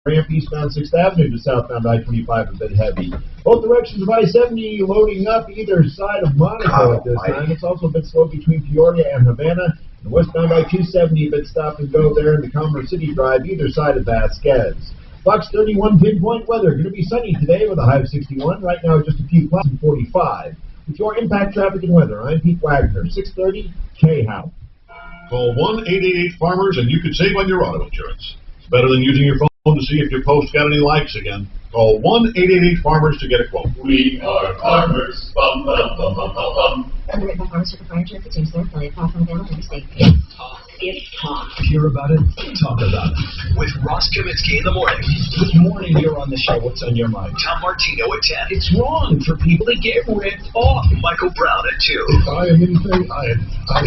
ramp eastbound 6th Avenue to southbound I-25 a bit heavy. Both directions of I-70 loading up either side of Monaco at this time. It's also a bit slow between Peoria and Havana. And westbound I-270 a bit stop and go there in the Commerce City Drive either side of Vasquez. Fox 31 pinpoint weather. Going to be sunny today with a high of 61. Right now just a few clouds and 45. With your impact traffic and weather, I'm Pete Wagner, 630 K-How. Call 1-888-FARMERS and you can save on your auto insurance. It's better than using your phone to see if your post got any likes again. Call 1-888-FARMERS to get a quote. We are farmers. Bum, bum, bum, bum, bum, bum. Underwritten by Farmers Circle Furniture, the James Fair, affiliate, California, Dental, State. It's talk. Hear about it? Talk about it. With Ross Kaminsky in the morning. Good morning, you're on the show. What's on your mind? Tom Martino at 10. It's wrong for people to get ripped off. Michael Brown at 2. If I am anything, I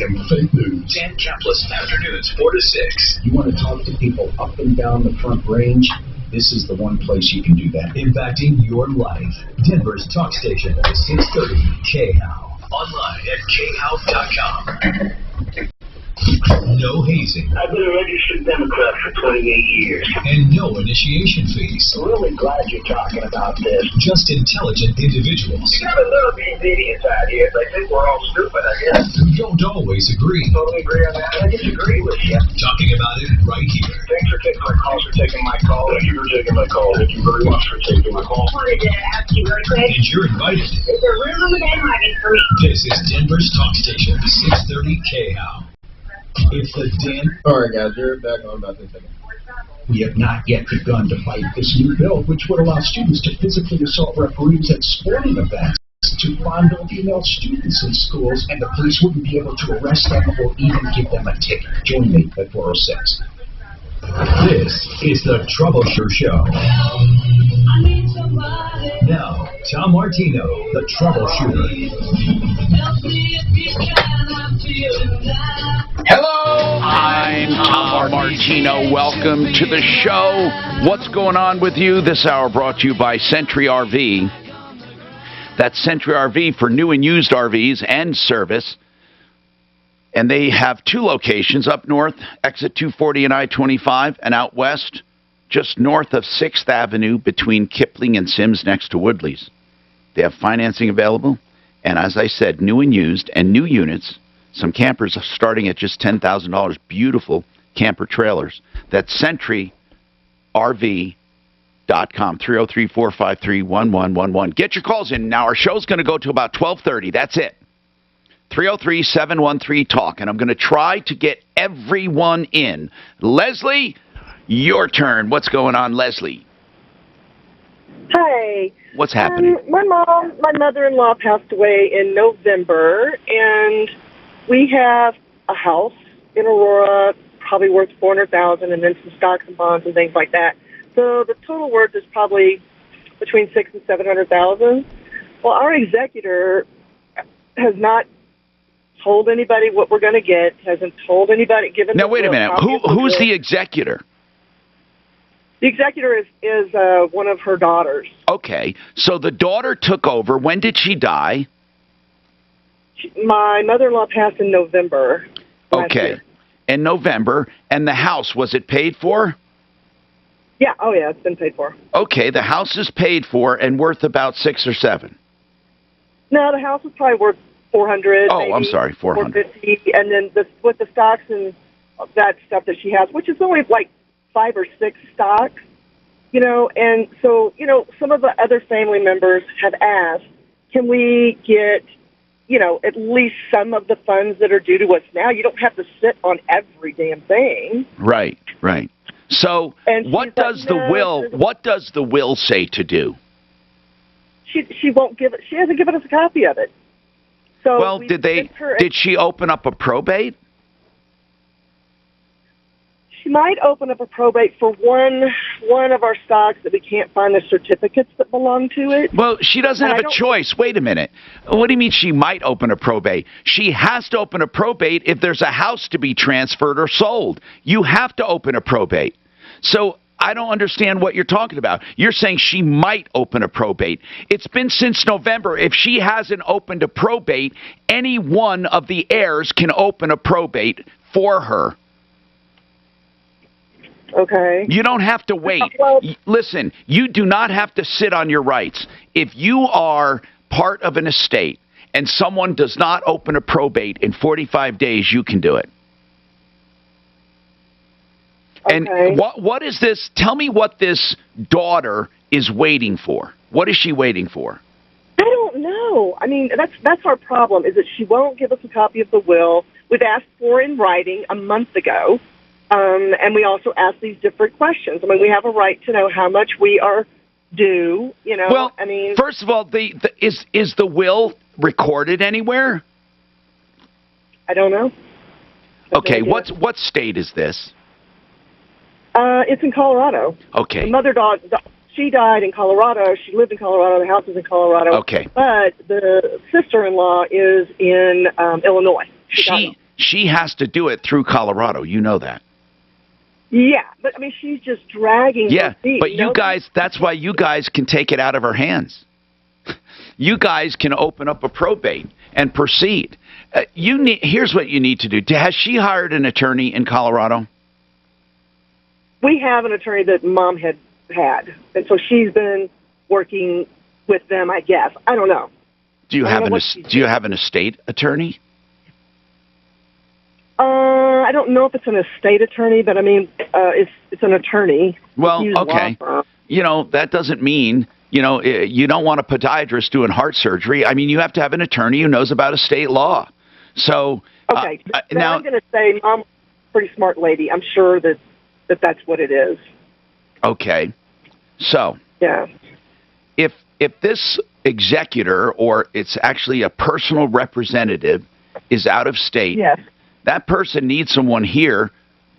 am fake news. Dan Kaplis, afternoons 4 to 6. You want to talk to people up and down the Front Range? This is the one place you can do that. Impacting your life. Denver's talk station, 630 KHOW. Online at khow.com. No hazing. I've been a registered Democrat for 28 years. And no initiation fees. I'm really glad you're talking about this. Just intelligent individuals. You got a little bit of idiots out here. They think we're all stupid, I guess. Who don't always agree. Totally agree on that. I disagree with you. Talking about it right here. Thanks for taking my call, Thank you for taking my call. Thank you very much for taking my call. I wanted to ask you really quick. And you're invited. Is there room on the bandwagon for me? This is Denver's talk station, 630 KHOW. It's the Dan. All right, guys, you're back on about this second. We have not yet begun to fight this new bill, which would allow students to physically assault referees at sporting events, to fondle female students in schools, and the police wouldn't be able to arrest them or even give them a ticket. Join me at 406. This is the Troubleshooter Show. Now, Tom Martino, the Troubleshooter. Hello, I'm Tom Martino. Welcome to the show. What's going on with you? This hour brought to you by Century RV. That's Century RV for new and used RVs and service. And they have two locations, up north, exit 240 and I-25, and out west, just north of 6th Avenue between Kipling and Sims next to Woodley's. They have financing available, and as I said, new and used, and new units. Some campers are starting at just $10,000. Beautiful camper trailers. That's CentryRV.com, 303-453-1111. Get your calls in. Now, our show's going to go to about 12:30. That's it. 303-713-TALK, and I'm going to try to get everyone in. Leslie, your turn. What's going on, Leslie? Hi. What's happening? My mother-in-law passed away in November, and we have a house in Aurora, probably worth $400,000, and then some stocks and bonds and things like that. So the total worth is probably between $600,000 and $700,000. Well, our executor has not told anybody what we're going to get. Hasn't told anybody. Given. Now wait a minute. Who's the executor? The executor is one of her daughters. Okay, so the daughter took over. When did she die? My mother-in-law passed in November. Okay, in November. And the house, was it paid for? Yeah. Oh, yeah. It's been paid for. Okay, the house is paid for and worth about 6 or 7. No, the house is probably worth 400. Oh, maybe, I'm sorry, 400. 450, and then with the stocks and that stuff that she has, which is only like 5 or 6 stocks, and so, some of the other family members have asked, can we get, at least some of the funds that are due to us now? You don't have to sit on every damn thing. Right, right. So And what she's like, does the "No, will? What does the will say to do? She won't give it. She hasn't given us a copy of it. So Well, we did sent her did she open up a probate? She might open up a probate for one of our stocks that we can't find the certificates that belong to it. Well, she doesn't have a choice. Wait a minute. What do you mean she might open a probate? She has to open a probate if there's a house to be transferred or sold. You have to open a probate. So I don't understand what you're talking about. You're saying she might open a probate. It's been since November. If she hasn't opened a probate, any one of the heirs can open a probate for her. Okay. You don't have to wait. Listen, you do not have to sit on your rights. If you are part of an estate and someone does not open a probate in 45 days, you can do it. Okay. And what is this? Tell me what this daughter is waiting for. What is she waiting for? I don't know. I mean, that's our problem, is that she won't give us a copy of the will. We've asked for in writing a month ago. And we also ask these different questions. I mean, we have a right to know how much we are due, you know. Well, I mean, first of all, is the will recorded anywhere? I don't know. Okay, what state is this? It's in Colorado. Okay. The mother she died in Colorado. She lived in Colorado. The house is in Colorado. Okay. But the sister-in-law is in Illinois. She has to do it through Colorado. You know that. Yeah, but I mean, she's just dragging her feet. But you guys, that's why you guys can take it out of her hands. You guys can open up a probate and proceed. Here's what you need to do. Has she hired an attorney in Colorado? We have an attorney that Mom had, and so she's been working with them, I guess. I don't know. Do you have an estate attorney? I don't know if it's an estate attorney, but I mean, it's an attorney. Well, okay. You know, that doesn't mean, you know, you don't want a podiatrist doing heart surgery. I mean, you have to have an attorney who knows about estate law. So, okay. Now I'm going to say Mom's a pretty smart lady. I'm sure that's what it is. Okay. So, yeah. If this executor, or it's actually a personal representative, is out of state, yes, that person needs someone here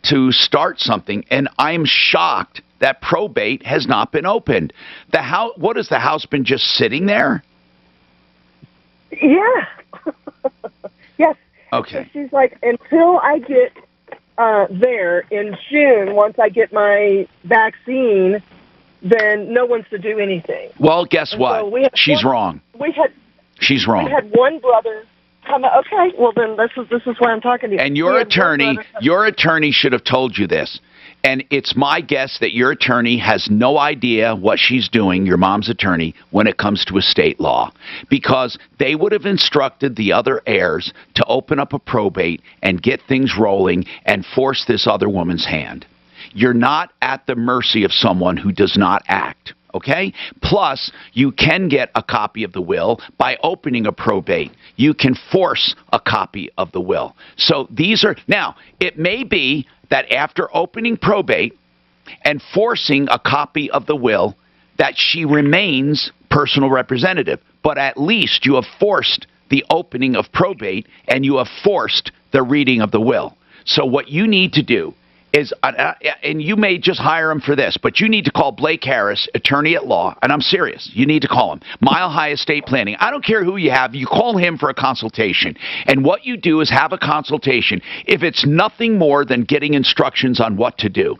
to start something, and I'm shocked that probate has not been opened. What has the house been just sitting there? Yeah. Yes. Okay. She's like, until I get there in June, once I get my vaccine, then no one's to do anything. Well, guess what? So She's wrong. She's wrong. We had one brother. Okay, well then this is why I'm talking to you. And your attorney should have told you this. And it's my guess that your attorney has no idea what she's doing, your mom's attorney, when it comes to estate law. Because they would have instructed the other heirs to open up a probate and get things rolling and force this other woman's hand. You're not at the mercy of someone who does not act. Okay? Plus, you can get a copy of the will by opening a probate. You can force a copy of the will. So now, it may be that after opening probate and forcing a copy of the will, that she remains personal representative. But at least you have forced the opening of probate and you have forced the reading of the will. So what you need to do is, and you may just hire him for this, but you need to call Blake Harris, attorney at law, and I'm serious. You need to call him. Mile High Estate Planning. I don't care who you have. You call him for a consultation. And what you do is have a consultation. If it's nothing more than getting instructions on what to do.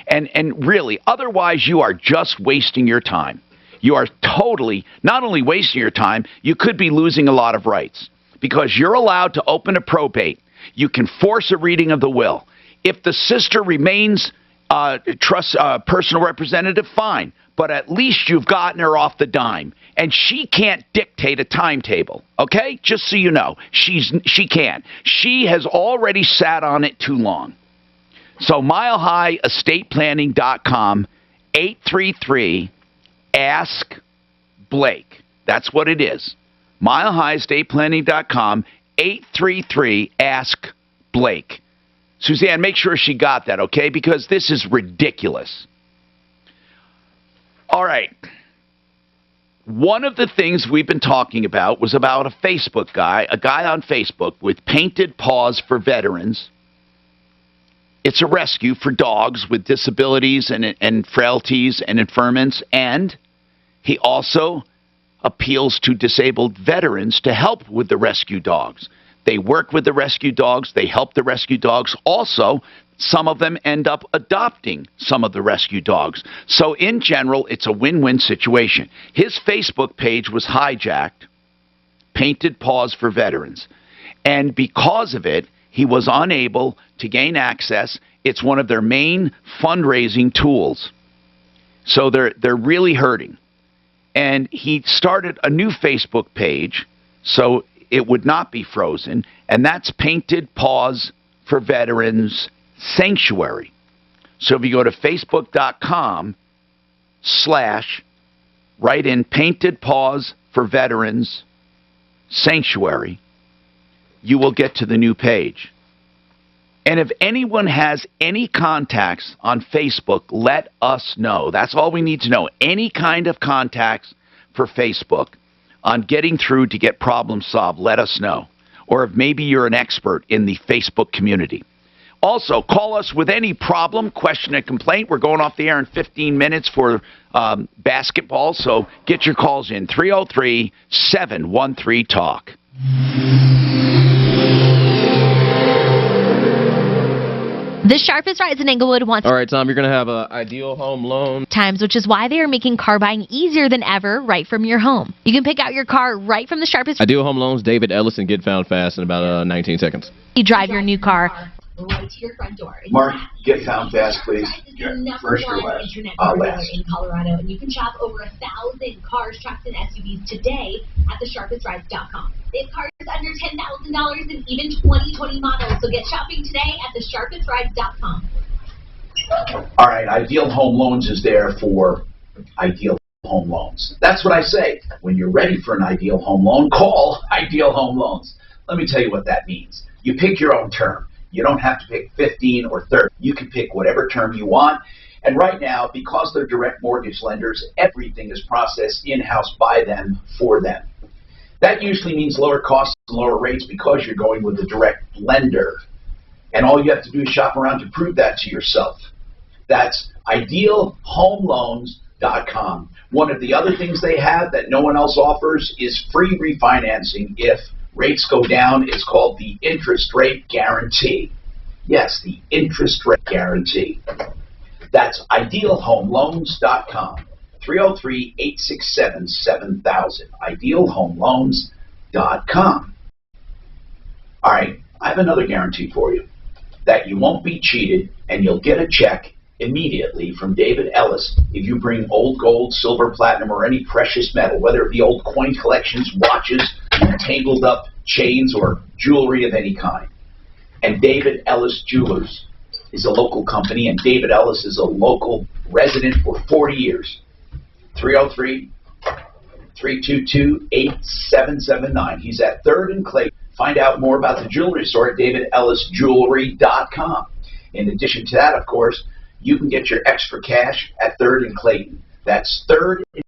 And really, otherwise you are just wasting your time. You are totally not only wasting your time, you could be losing a lot of rights. Because you're allowed to open a probate. You can force a reading of the will. If the sister remains personal representative, fine. But at least you've gotten her off the dime. And she can't dictate a timetable, okay? Just so you know, she can't. She has already sat on it too long. So milehighestateplanning.com, 833-ASK-BLAKE. That's what it is. milehighestateplanning.com, 833-ASK-BLAKE. Suzanne, make sure she got that, okay? Because this is ridiculous. All right. One of the things we've been talking about was about a guy on Facebook with Painted Paws for Veterans. It's a rescue for dogs with disabilities and frailties and infirmants, and he also appeals to disabled veterans to help with the rescue dogs. They work with the rescue dogs. They help the rescue dogs. Also, some of them end up adopting some of the rescue dogs. So in general, it's a win-win situation. His Facebook page was hijacked, Painted Paws for Veterans. And because of it, he was unable to gain access. It's one of their main fundraising tools. So they're really hurting. And he started a new Facebook page so it would not be frozen, and that's Painted Paws for Veterans Sanctuary. So if you go to facebook.com/ write in Painted Paws for Veterans Sanctuary, you will get to the new page. And if anyone has any contacts on Facebook, let us know. That's all we need to know. Any kind of contacts for Facebook on getting through to get problems solved, let us know. Or if maybe you're an expert in the Facebook community. Also, call us with any problem, question, and complaint. We're going off the air in 15 minutes for basketball, so get your calls in. 303-713-TALK. The Sharpest Rides in Englewood wants... All right, Tom, you're going to have an ideal home loan. ...times, which is why they are making car buying easier than ever right from your home. You can pick out your car right from the Sharpest... Ideal Home Loans, David Ellis, and get found fast in about 19 seconds. You drive your new car right to your front door. Mark, get found fast, please. First or last? Internet retailer in Colorado, and you can shop over 1,000 cars, trucks, and SUVs today at thesharpestrides.com. They have cars under $10,000 and even 2020 models, so get shopping today at thesharpestrides.com. All right, Ideal Home Loans is there for Ideal Home Loans. That's what I say. When you're ready for an Ideal Home Loan, call Ideal Home Loans. Let me tell you what that means. You pick your own term. You don't have to pick 15 or 30. You can pick whatever term you want. And right now, because they're direct mortgage lenders, everything is processed in-house by them for them. That usually means lower costs and lower rates because you're going with a direct lender. And all you have to do is shop around to prove that to yourself. That's idealhomeloans.com. One of the other things they have that no one else offers is free refinancing if rates go down. It's called the interest rate guarantee. Yes, the interest rate guarantee. That's idealhomeloans.com. 303-867-7000. idealhomeloans.com. All right, I have another guarantee for you. That you won't be cheated and you'll get a check immediately from David Ellis if you bring old gold, silver, platinum, or any precious metal, whether it be old coin collections, watches, tangled up chains, or jewelry of any kind. And David Ellis Jewelers is a local company, and David Ellis is a local resident for 40 years. 303-322-8779. He's at 3rd and Clayton. Find out more about the jewelry store at davidellisjewelry.com. In addition to that, of course, you can get your extra cash at 3rd and Clayton. That's 3rd and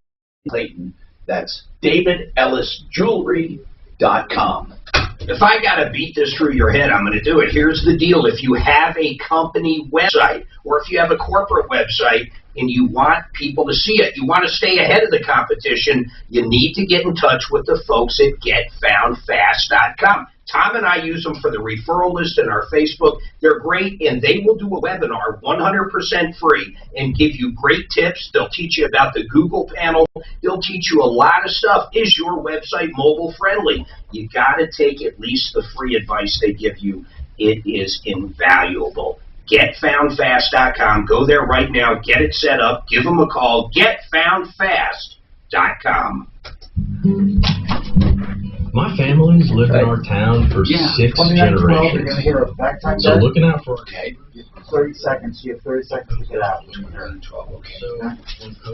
Clayton. That's davidellisjewelry.com. If I got to beat this through your head, I'm going to do it. Here's the deal. If you have a company website or if you have a corporate website and you want people to see it, you want to stay ahead of the competition, you need to get in touch with the folks at getfoundfast.com. Tom and I use them for the referral list in our Facebook. They're great, and they will do a webinar 100% free and give you great tips. They'll teach you about the Google panel. They'll teach you a lot of stuff. Is your website mobile friendly? You got to take at least the free advice they give you. It is invaluable. GetFoundFast.com. Go there right now. Get it set up. Give them a call. GetFoundFast.com. My family's lived in our town for 6 generations. So looking out for... Okay. 30 seconds. You have 30 seconds to get out. 12, okay. So when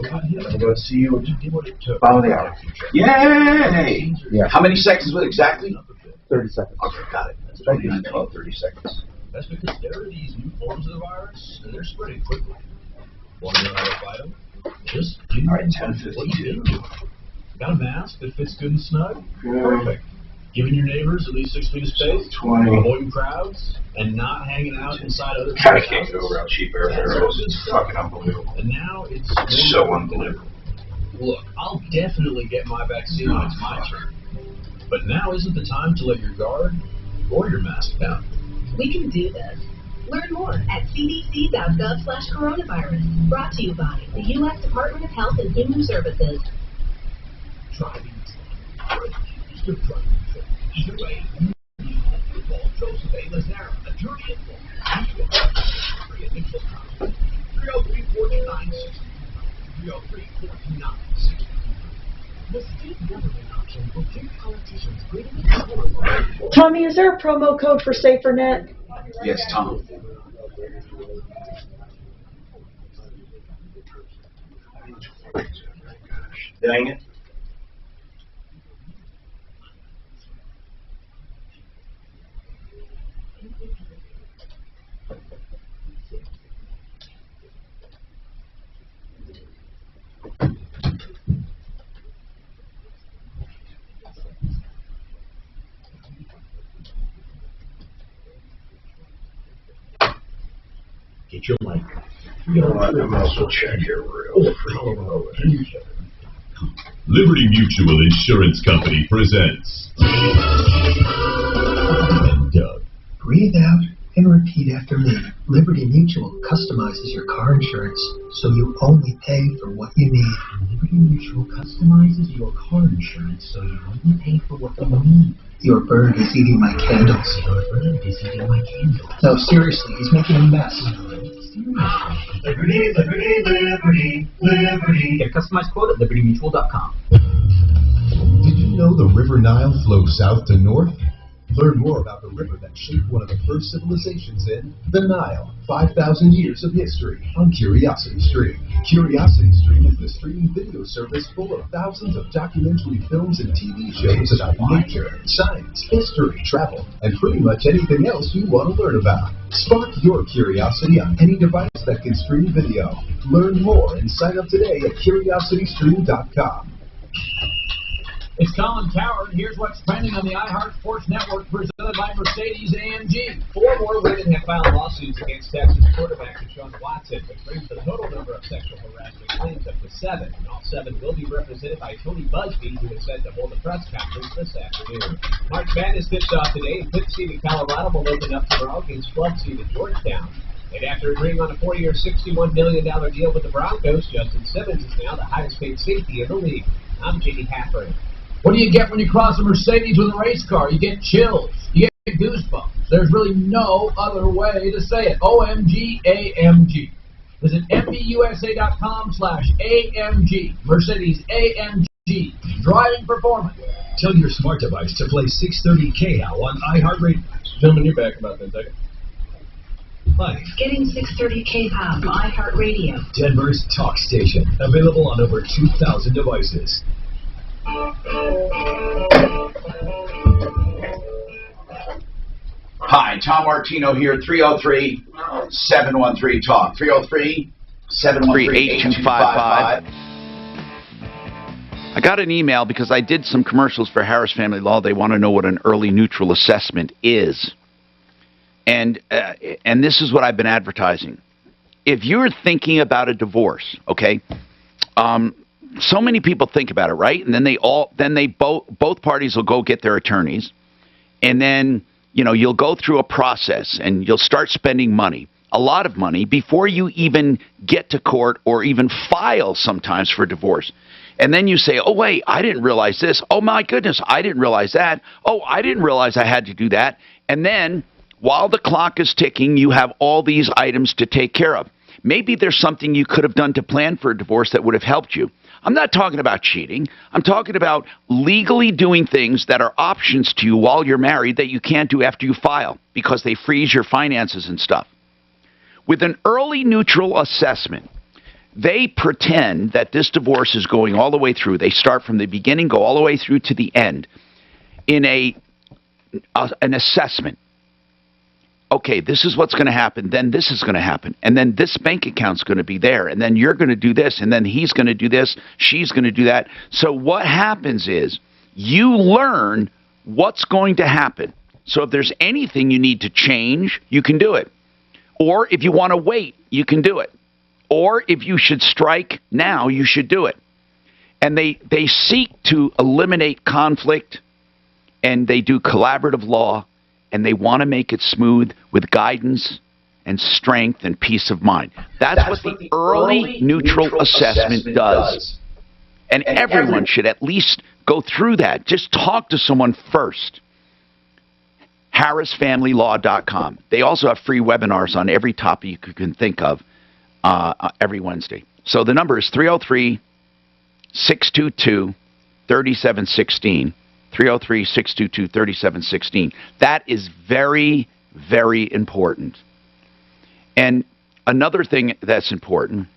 COVID hit, I'm going to see you bottom of the hour. Yay! Yeah. How many seconds was it exactly? 30 seconds. Okay, got it. 30 seconds. That's because there are these new forms of the virus, and they're spreading quickly. Want to know how to fight them? Just give me what you do. Got a mask that fits good and snug? Perfect. Giving your neighbors at least 6 feet of space, 20. avoiding crowds, and not hanging out inside other God, I people's can't get houses. over how cheap airfare is. It's fucking unbelievable. And now it's so unbelievable. Look, I'll definitely get my vaccine when it's my turn. But now isn't the time to let your guard or your mask down. We can do this. Learn more at cdc.gov/coronavirus. Brought to you by the U.S. Department of Health and Human Services. Either way, Joe Surveillance Arrow, attorney at law. 303-4960. 303-4960. The state government option will give politicians greater control. Tommy, is there a promo code for SaferNet? Yes, Tom. Dang it. Get your mic. I'm also check here real Liberty Mutual Insurance Company presents. And Doug. Breathe out and repeat after me. Liberty Mutual customizes your car insurance so you only pay for what you need. Liberty Mutual customizes your car insurance so you only pay for what you need. Your bird is eating my candles. Your bird is eating my candles. No, seriously, he's making a mess. Liberty, liberty, liberty, liberty. Get a customized quote at libertymutual.com. Did you know the River Nile flows south to north? Learn more about the river that shaped one of the first civilizations in the Nile. 5,000 years of history on Curiosity Stream. Curiosity Stream is the streaming video service full of thousands of documentary films and TV shows about nature, science, history, travel, and pretty much anything else you want to learn about. Spark your curiosity on any device that can stream video. Learn more and sign up today at curiositystream.com. It's Colin Coward. Here's what's trending on the iHeart Sports Network, presented by Mercedes-AMG. 4 more women have filed lawsuits against Texas quarterback Deshaun Watson, which brings the total number of sexual harassment claims up to 7. And all 7 will be represented by Tony Busby, who is set to hold a press conference this afternoon. March Madness tips off today. 5th seed in Colorado will open up tomorrow against 12th seed in Georgetown. And after agreeing on a 4-year, $61 million deal with the Broncos, Justin Simmons is now the highest-paid safety in the league. I'm J.D. Hafford. What do you get when you cross a Mercedes with a race car? You get chills. You get goosebumps. There's really no other way to say it. OMG, AMG. Visit MBUSA.com/AMG. Mercedes AMG. Driving performance. Tell your smart device to play 630 KHOW on iHeartRadio. Gentlemen, you're back in about 10 seconds. Hi. Getting 630 KHOW from iHeartRadio. Denver's talk station. Available on over 2,000 devices. Hi, Tom Martino here, 303-713-TALK. 303-713-8255. I got an email because I did some commercials for Harris Family Law. They want to know what an early neutral assessment is. And this is what I've been advertising. If you're thinking about a divorce, okay, so many people think about it, right? And then both parties will go get their attorneys, and then you'll go through a process and you'll start spending money, a lot of money, before you even get to court or even file sometimes for divorce. And then you say, oh wait, I didn't realize this. Oh my goodness, I didn't realize that. Oh, I didn't realize I had to do that. And then while the clock is ticking, you have all these items to take care of. Maybe there's something you could have done to plan for a divorce that would have helped you. I'm not talking about cheating. I'm talking about legally doing things that are options to you while you're married that you can't do after you file because they freeze your finances and stuff. With an early neutral assessment, they pretend that this divorce is going all the way through. They start from the beginning, go all the way through to the end in an assessment. okay, this is what's going to happen, then this is going to happen, and then this bank account's going to be there, and then you're going to do this, and then he's going to do this, she's going to do that. So what happens is you learn what's going to happen. So if there's anything you need to change, you can do it. Or if you want to wait, you can do it. Or if you should strike now, you should do it. And they seek to eliminate conflict, and they do collaborative law, and they want to make it smooth with guidance and strength and peace of mind. That's what the early neutral assessment does. And everyone should at least go through that. Just talk to someone first. HarrisFamilyLaw.com. They also have free webinars on every topic you can think of every Wednesday. So the number is 303-622-3716. 303-622-3716. That is very, very important. And another thing that's important,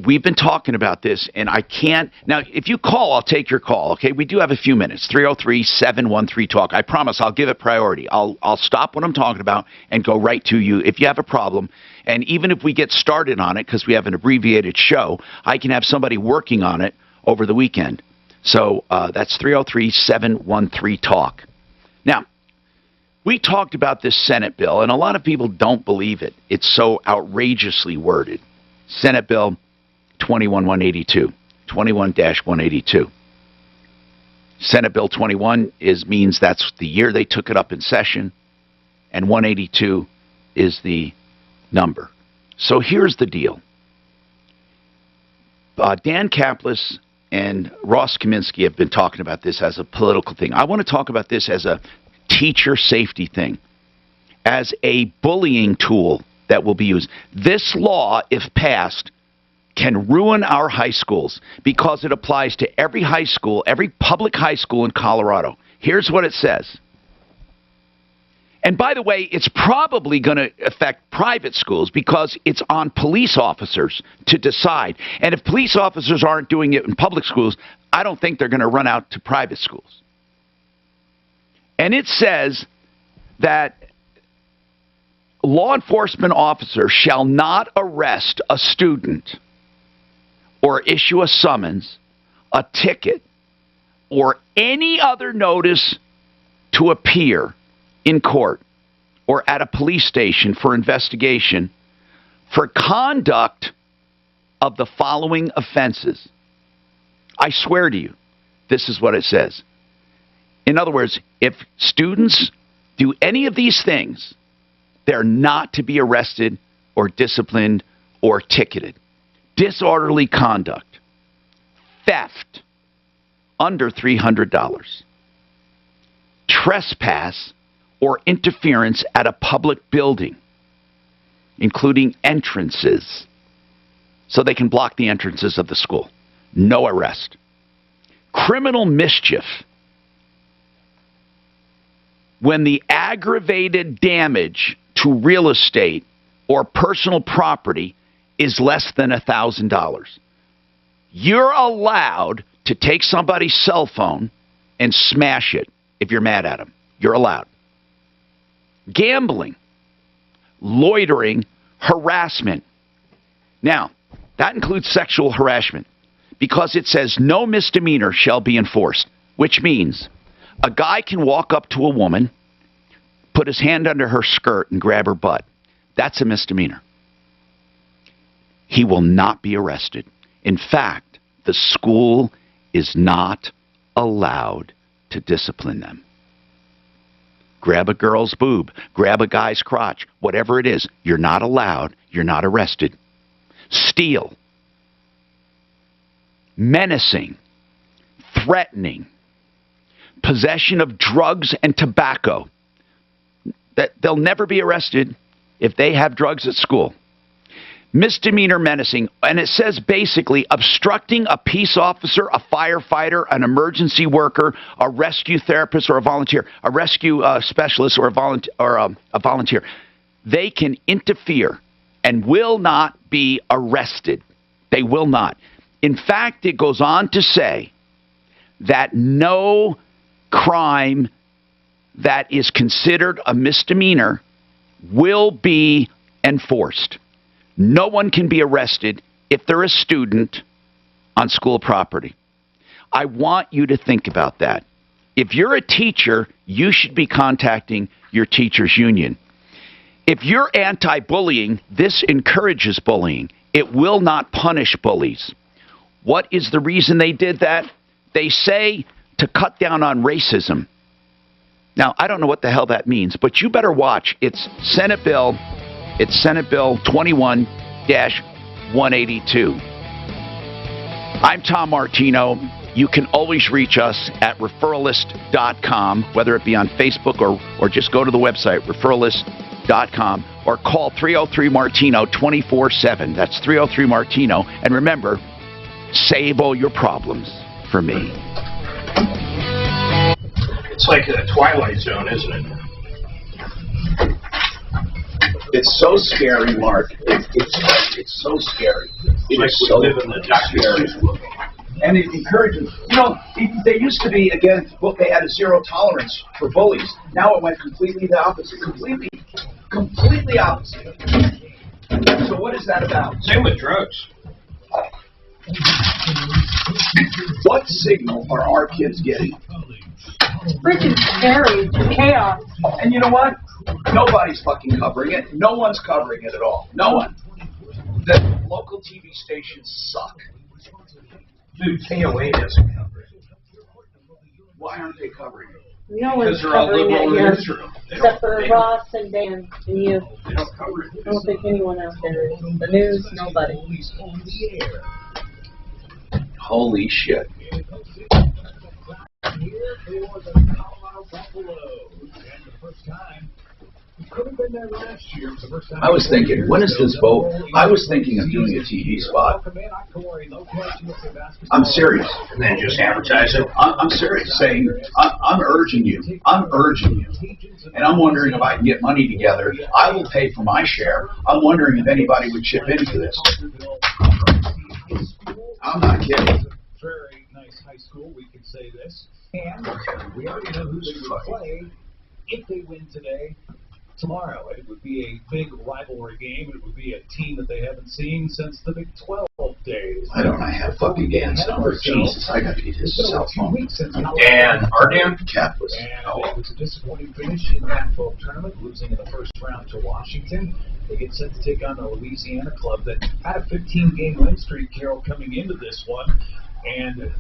we've been talking about this, and I can't... Now, if you call, I'll take your call, okay? We do have a few minutes. 303-713-TALK. I promise I'll give it priority. I'll stop what I'm talking about and go right to you if you have a problem. And even if we get started on it, because we have an abbreviated show, I can have somebody working on it over the weekend. So that's 303-713-TALK. Now, we talked about this Senate bill, and a lot of people don't believe it. It's so outrageously worded. Senate Bill 21-182, 21-182. Senate Bill 21 means that's the year they took it up in session, and 182 is the number. So here's the deal. Dan Kaplis and Ross Kaminsky have been talking about this as a political thing. I want to talk about this as a teacher safety thing, as a bullying tool that will be used. This law, if passed, can ruin our high schools because it applies to every high school, every public high school in Colorado. Here's what it says. And by the way, it's probably going to affect private schools because it's on police officers to decide. And if police officers aren't doing it in public schools, I don't think they're going to run out to private schools. And it says that law enforcement officers shall not arrest a student or issue a summons, a ticket, or any other notice to appear in court or at a police station for investigation for conduct of the following offenses. I swear to you, this is what it says. In other words, if students do any of these things, they're not to be arrested or disciplined or ticketed. Disorderly conduct, theft, under $300, trespass or interference at a public building, including entrances, so they can block the entrances of the school. No arrest. Criminal mischief, when the aggravated damage to real estate or personal property is less than $1,000. You're allowed to take somebody's cell phone and smash it if you're mad at them. You're allowed. Gambling, loitering, harassment. Now, that includes sexual harassment because it says no misdemeanor shall be enforced, which means a guy can walk up to a woman, put his hand under her skirt and grab her butt. That's a misdemeanor. He will not be arrested. In fact, the school is not allowed to discipline them. Grab a girl's boob, grab a guy's crotch, whatever it is, you're not allowed, you're not arrested. Steal, menacing, threatening, possession of drugs and tobacco. They'll never be arrested if they have drugs at school. Misdemeanor menacing, and it says basically obstructing a peace officer, a firefighter, an emergency worker, a rescue therapist, or a volunteer, a rescue specialist, or a volunteer. They can interfere and will not be arrested. They will not. In fact, it goes on to say that no crime that is considered a misdemeanor will be enforced. No one can be arrested if they're a student on school property. I want you to think about that. If you're a teacher, you should be contacting your teachers' union. If you're anti-bullying, this encourages bullying. It will not punish bullies. What is the reason they did that? They say to cut down on racism. Now, I don't know what the hell that means, but you better watch. It's Senate Bill 21-182. I'm Tom Martino. You can always reach us at referralist.com, whether it be on Facebook or just go to the website, referralist.com, or call 303-MARTINO 24/7. That's 303-MARTINO. And remember, save all your problems for me. It's like a Twilight Zone, isn't it? It's so scary, Mark. It's so scary. It's so live in the scary. And it encourages, they used to be, again, they had a zero tolerance for bullies. Now it went completely the opposite. Completely opposite. So what is that about? Same with drugs. What signal are our kids getting? It's freaking scary. Chaos. And you know what? Nobody's fucking covering it. No one's covering it at all. No one. The local TV stations suck. Dude, KOA doesn't cover it. Why aren't they covering it? No one's Because they're all covering liberal it in here, Israel. except for Ross and Dan and you. They don't cover it. I don't think anyone out there is. The news, nobody. Holy shit. I was thinking, when is this vote? I was thinking of doing a TV spot. I'm serious. And then just advertise it? I'm serious, saying, I'm urging you. I'm urging you. And I'm wondering if I can get money together. I will pay for my share. I'm wondering if anybody would chip into this. I'm not kidding. Very nice high school, we can say this. And we already know who they would play if they win today. Tomorrow, it would be a big rivalry game. It would be a team that they haven't seen since the Big 12 days. I don't have fucking Dan's number. Jesus, I got to get his cell phone. Dan, our Dan? Capless. And it was a disappointing finish in that 12 tournament, losing in the first round to Washington. They get set to take on the Louisiana club that had a 15-game win streak, Carol, coming into this one. And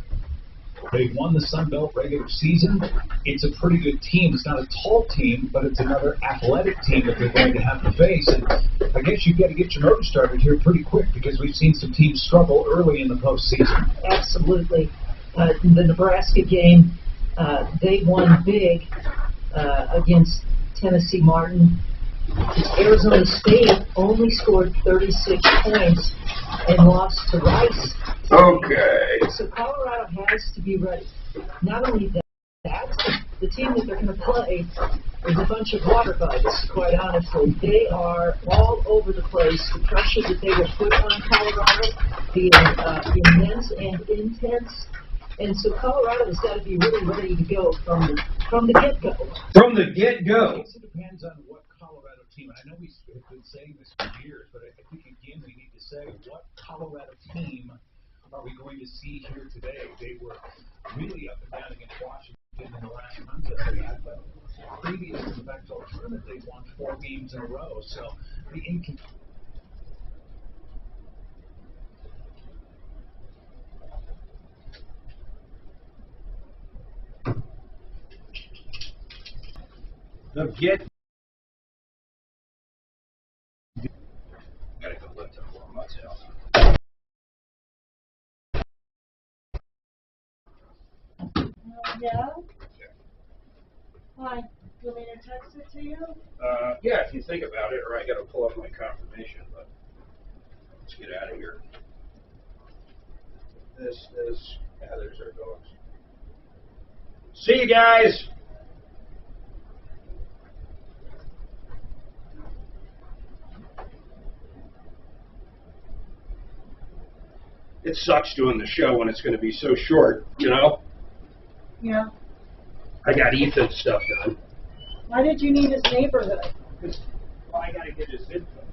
they won the Sun Belt regular season. It's a pretty good team. It's not a tall team, but it's another athletic team that they're going to have to face. And I guess you've got to get your motor started here pretty quick because we've seen some teams struggle early in the postseason. Absolutely. The Nebraska game, they won big against Tennessee Martin. Arizona State only scored 36 points and lost to Rice. Okay. So Colorado has to be ready. Not only that, the team that they're going to play is a bunch of water bugs, quite honestly. They are all over the place. The pressure that they will put on Colorado being immense and intense. And so Colorado has got to be really ready to go from the get-go. From the get-go. It depends on what Colorado team. I know we've been saying this for years, but I think, again, we need to say what Colorado team are we going to see here today? They were really up and down against Washington in the last contest they had, but previous to the Pac-12 tournament, they won 4 games in a row. So the get. Gotta go lift up for myself. Yeah? Why? You want me to text it to you? Yeah, if you think about it, or I got to pull up my confirmation, but let's get out of here. There's our dogs. See you guys. It sucks doing the show when it's going to be so short, you know? Yeah. I got Ethan's stuff done. Why did you need his neighborhood? Well, I gotta get his input.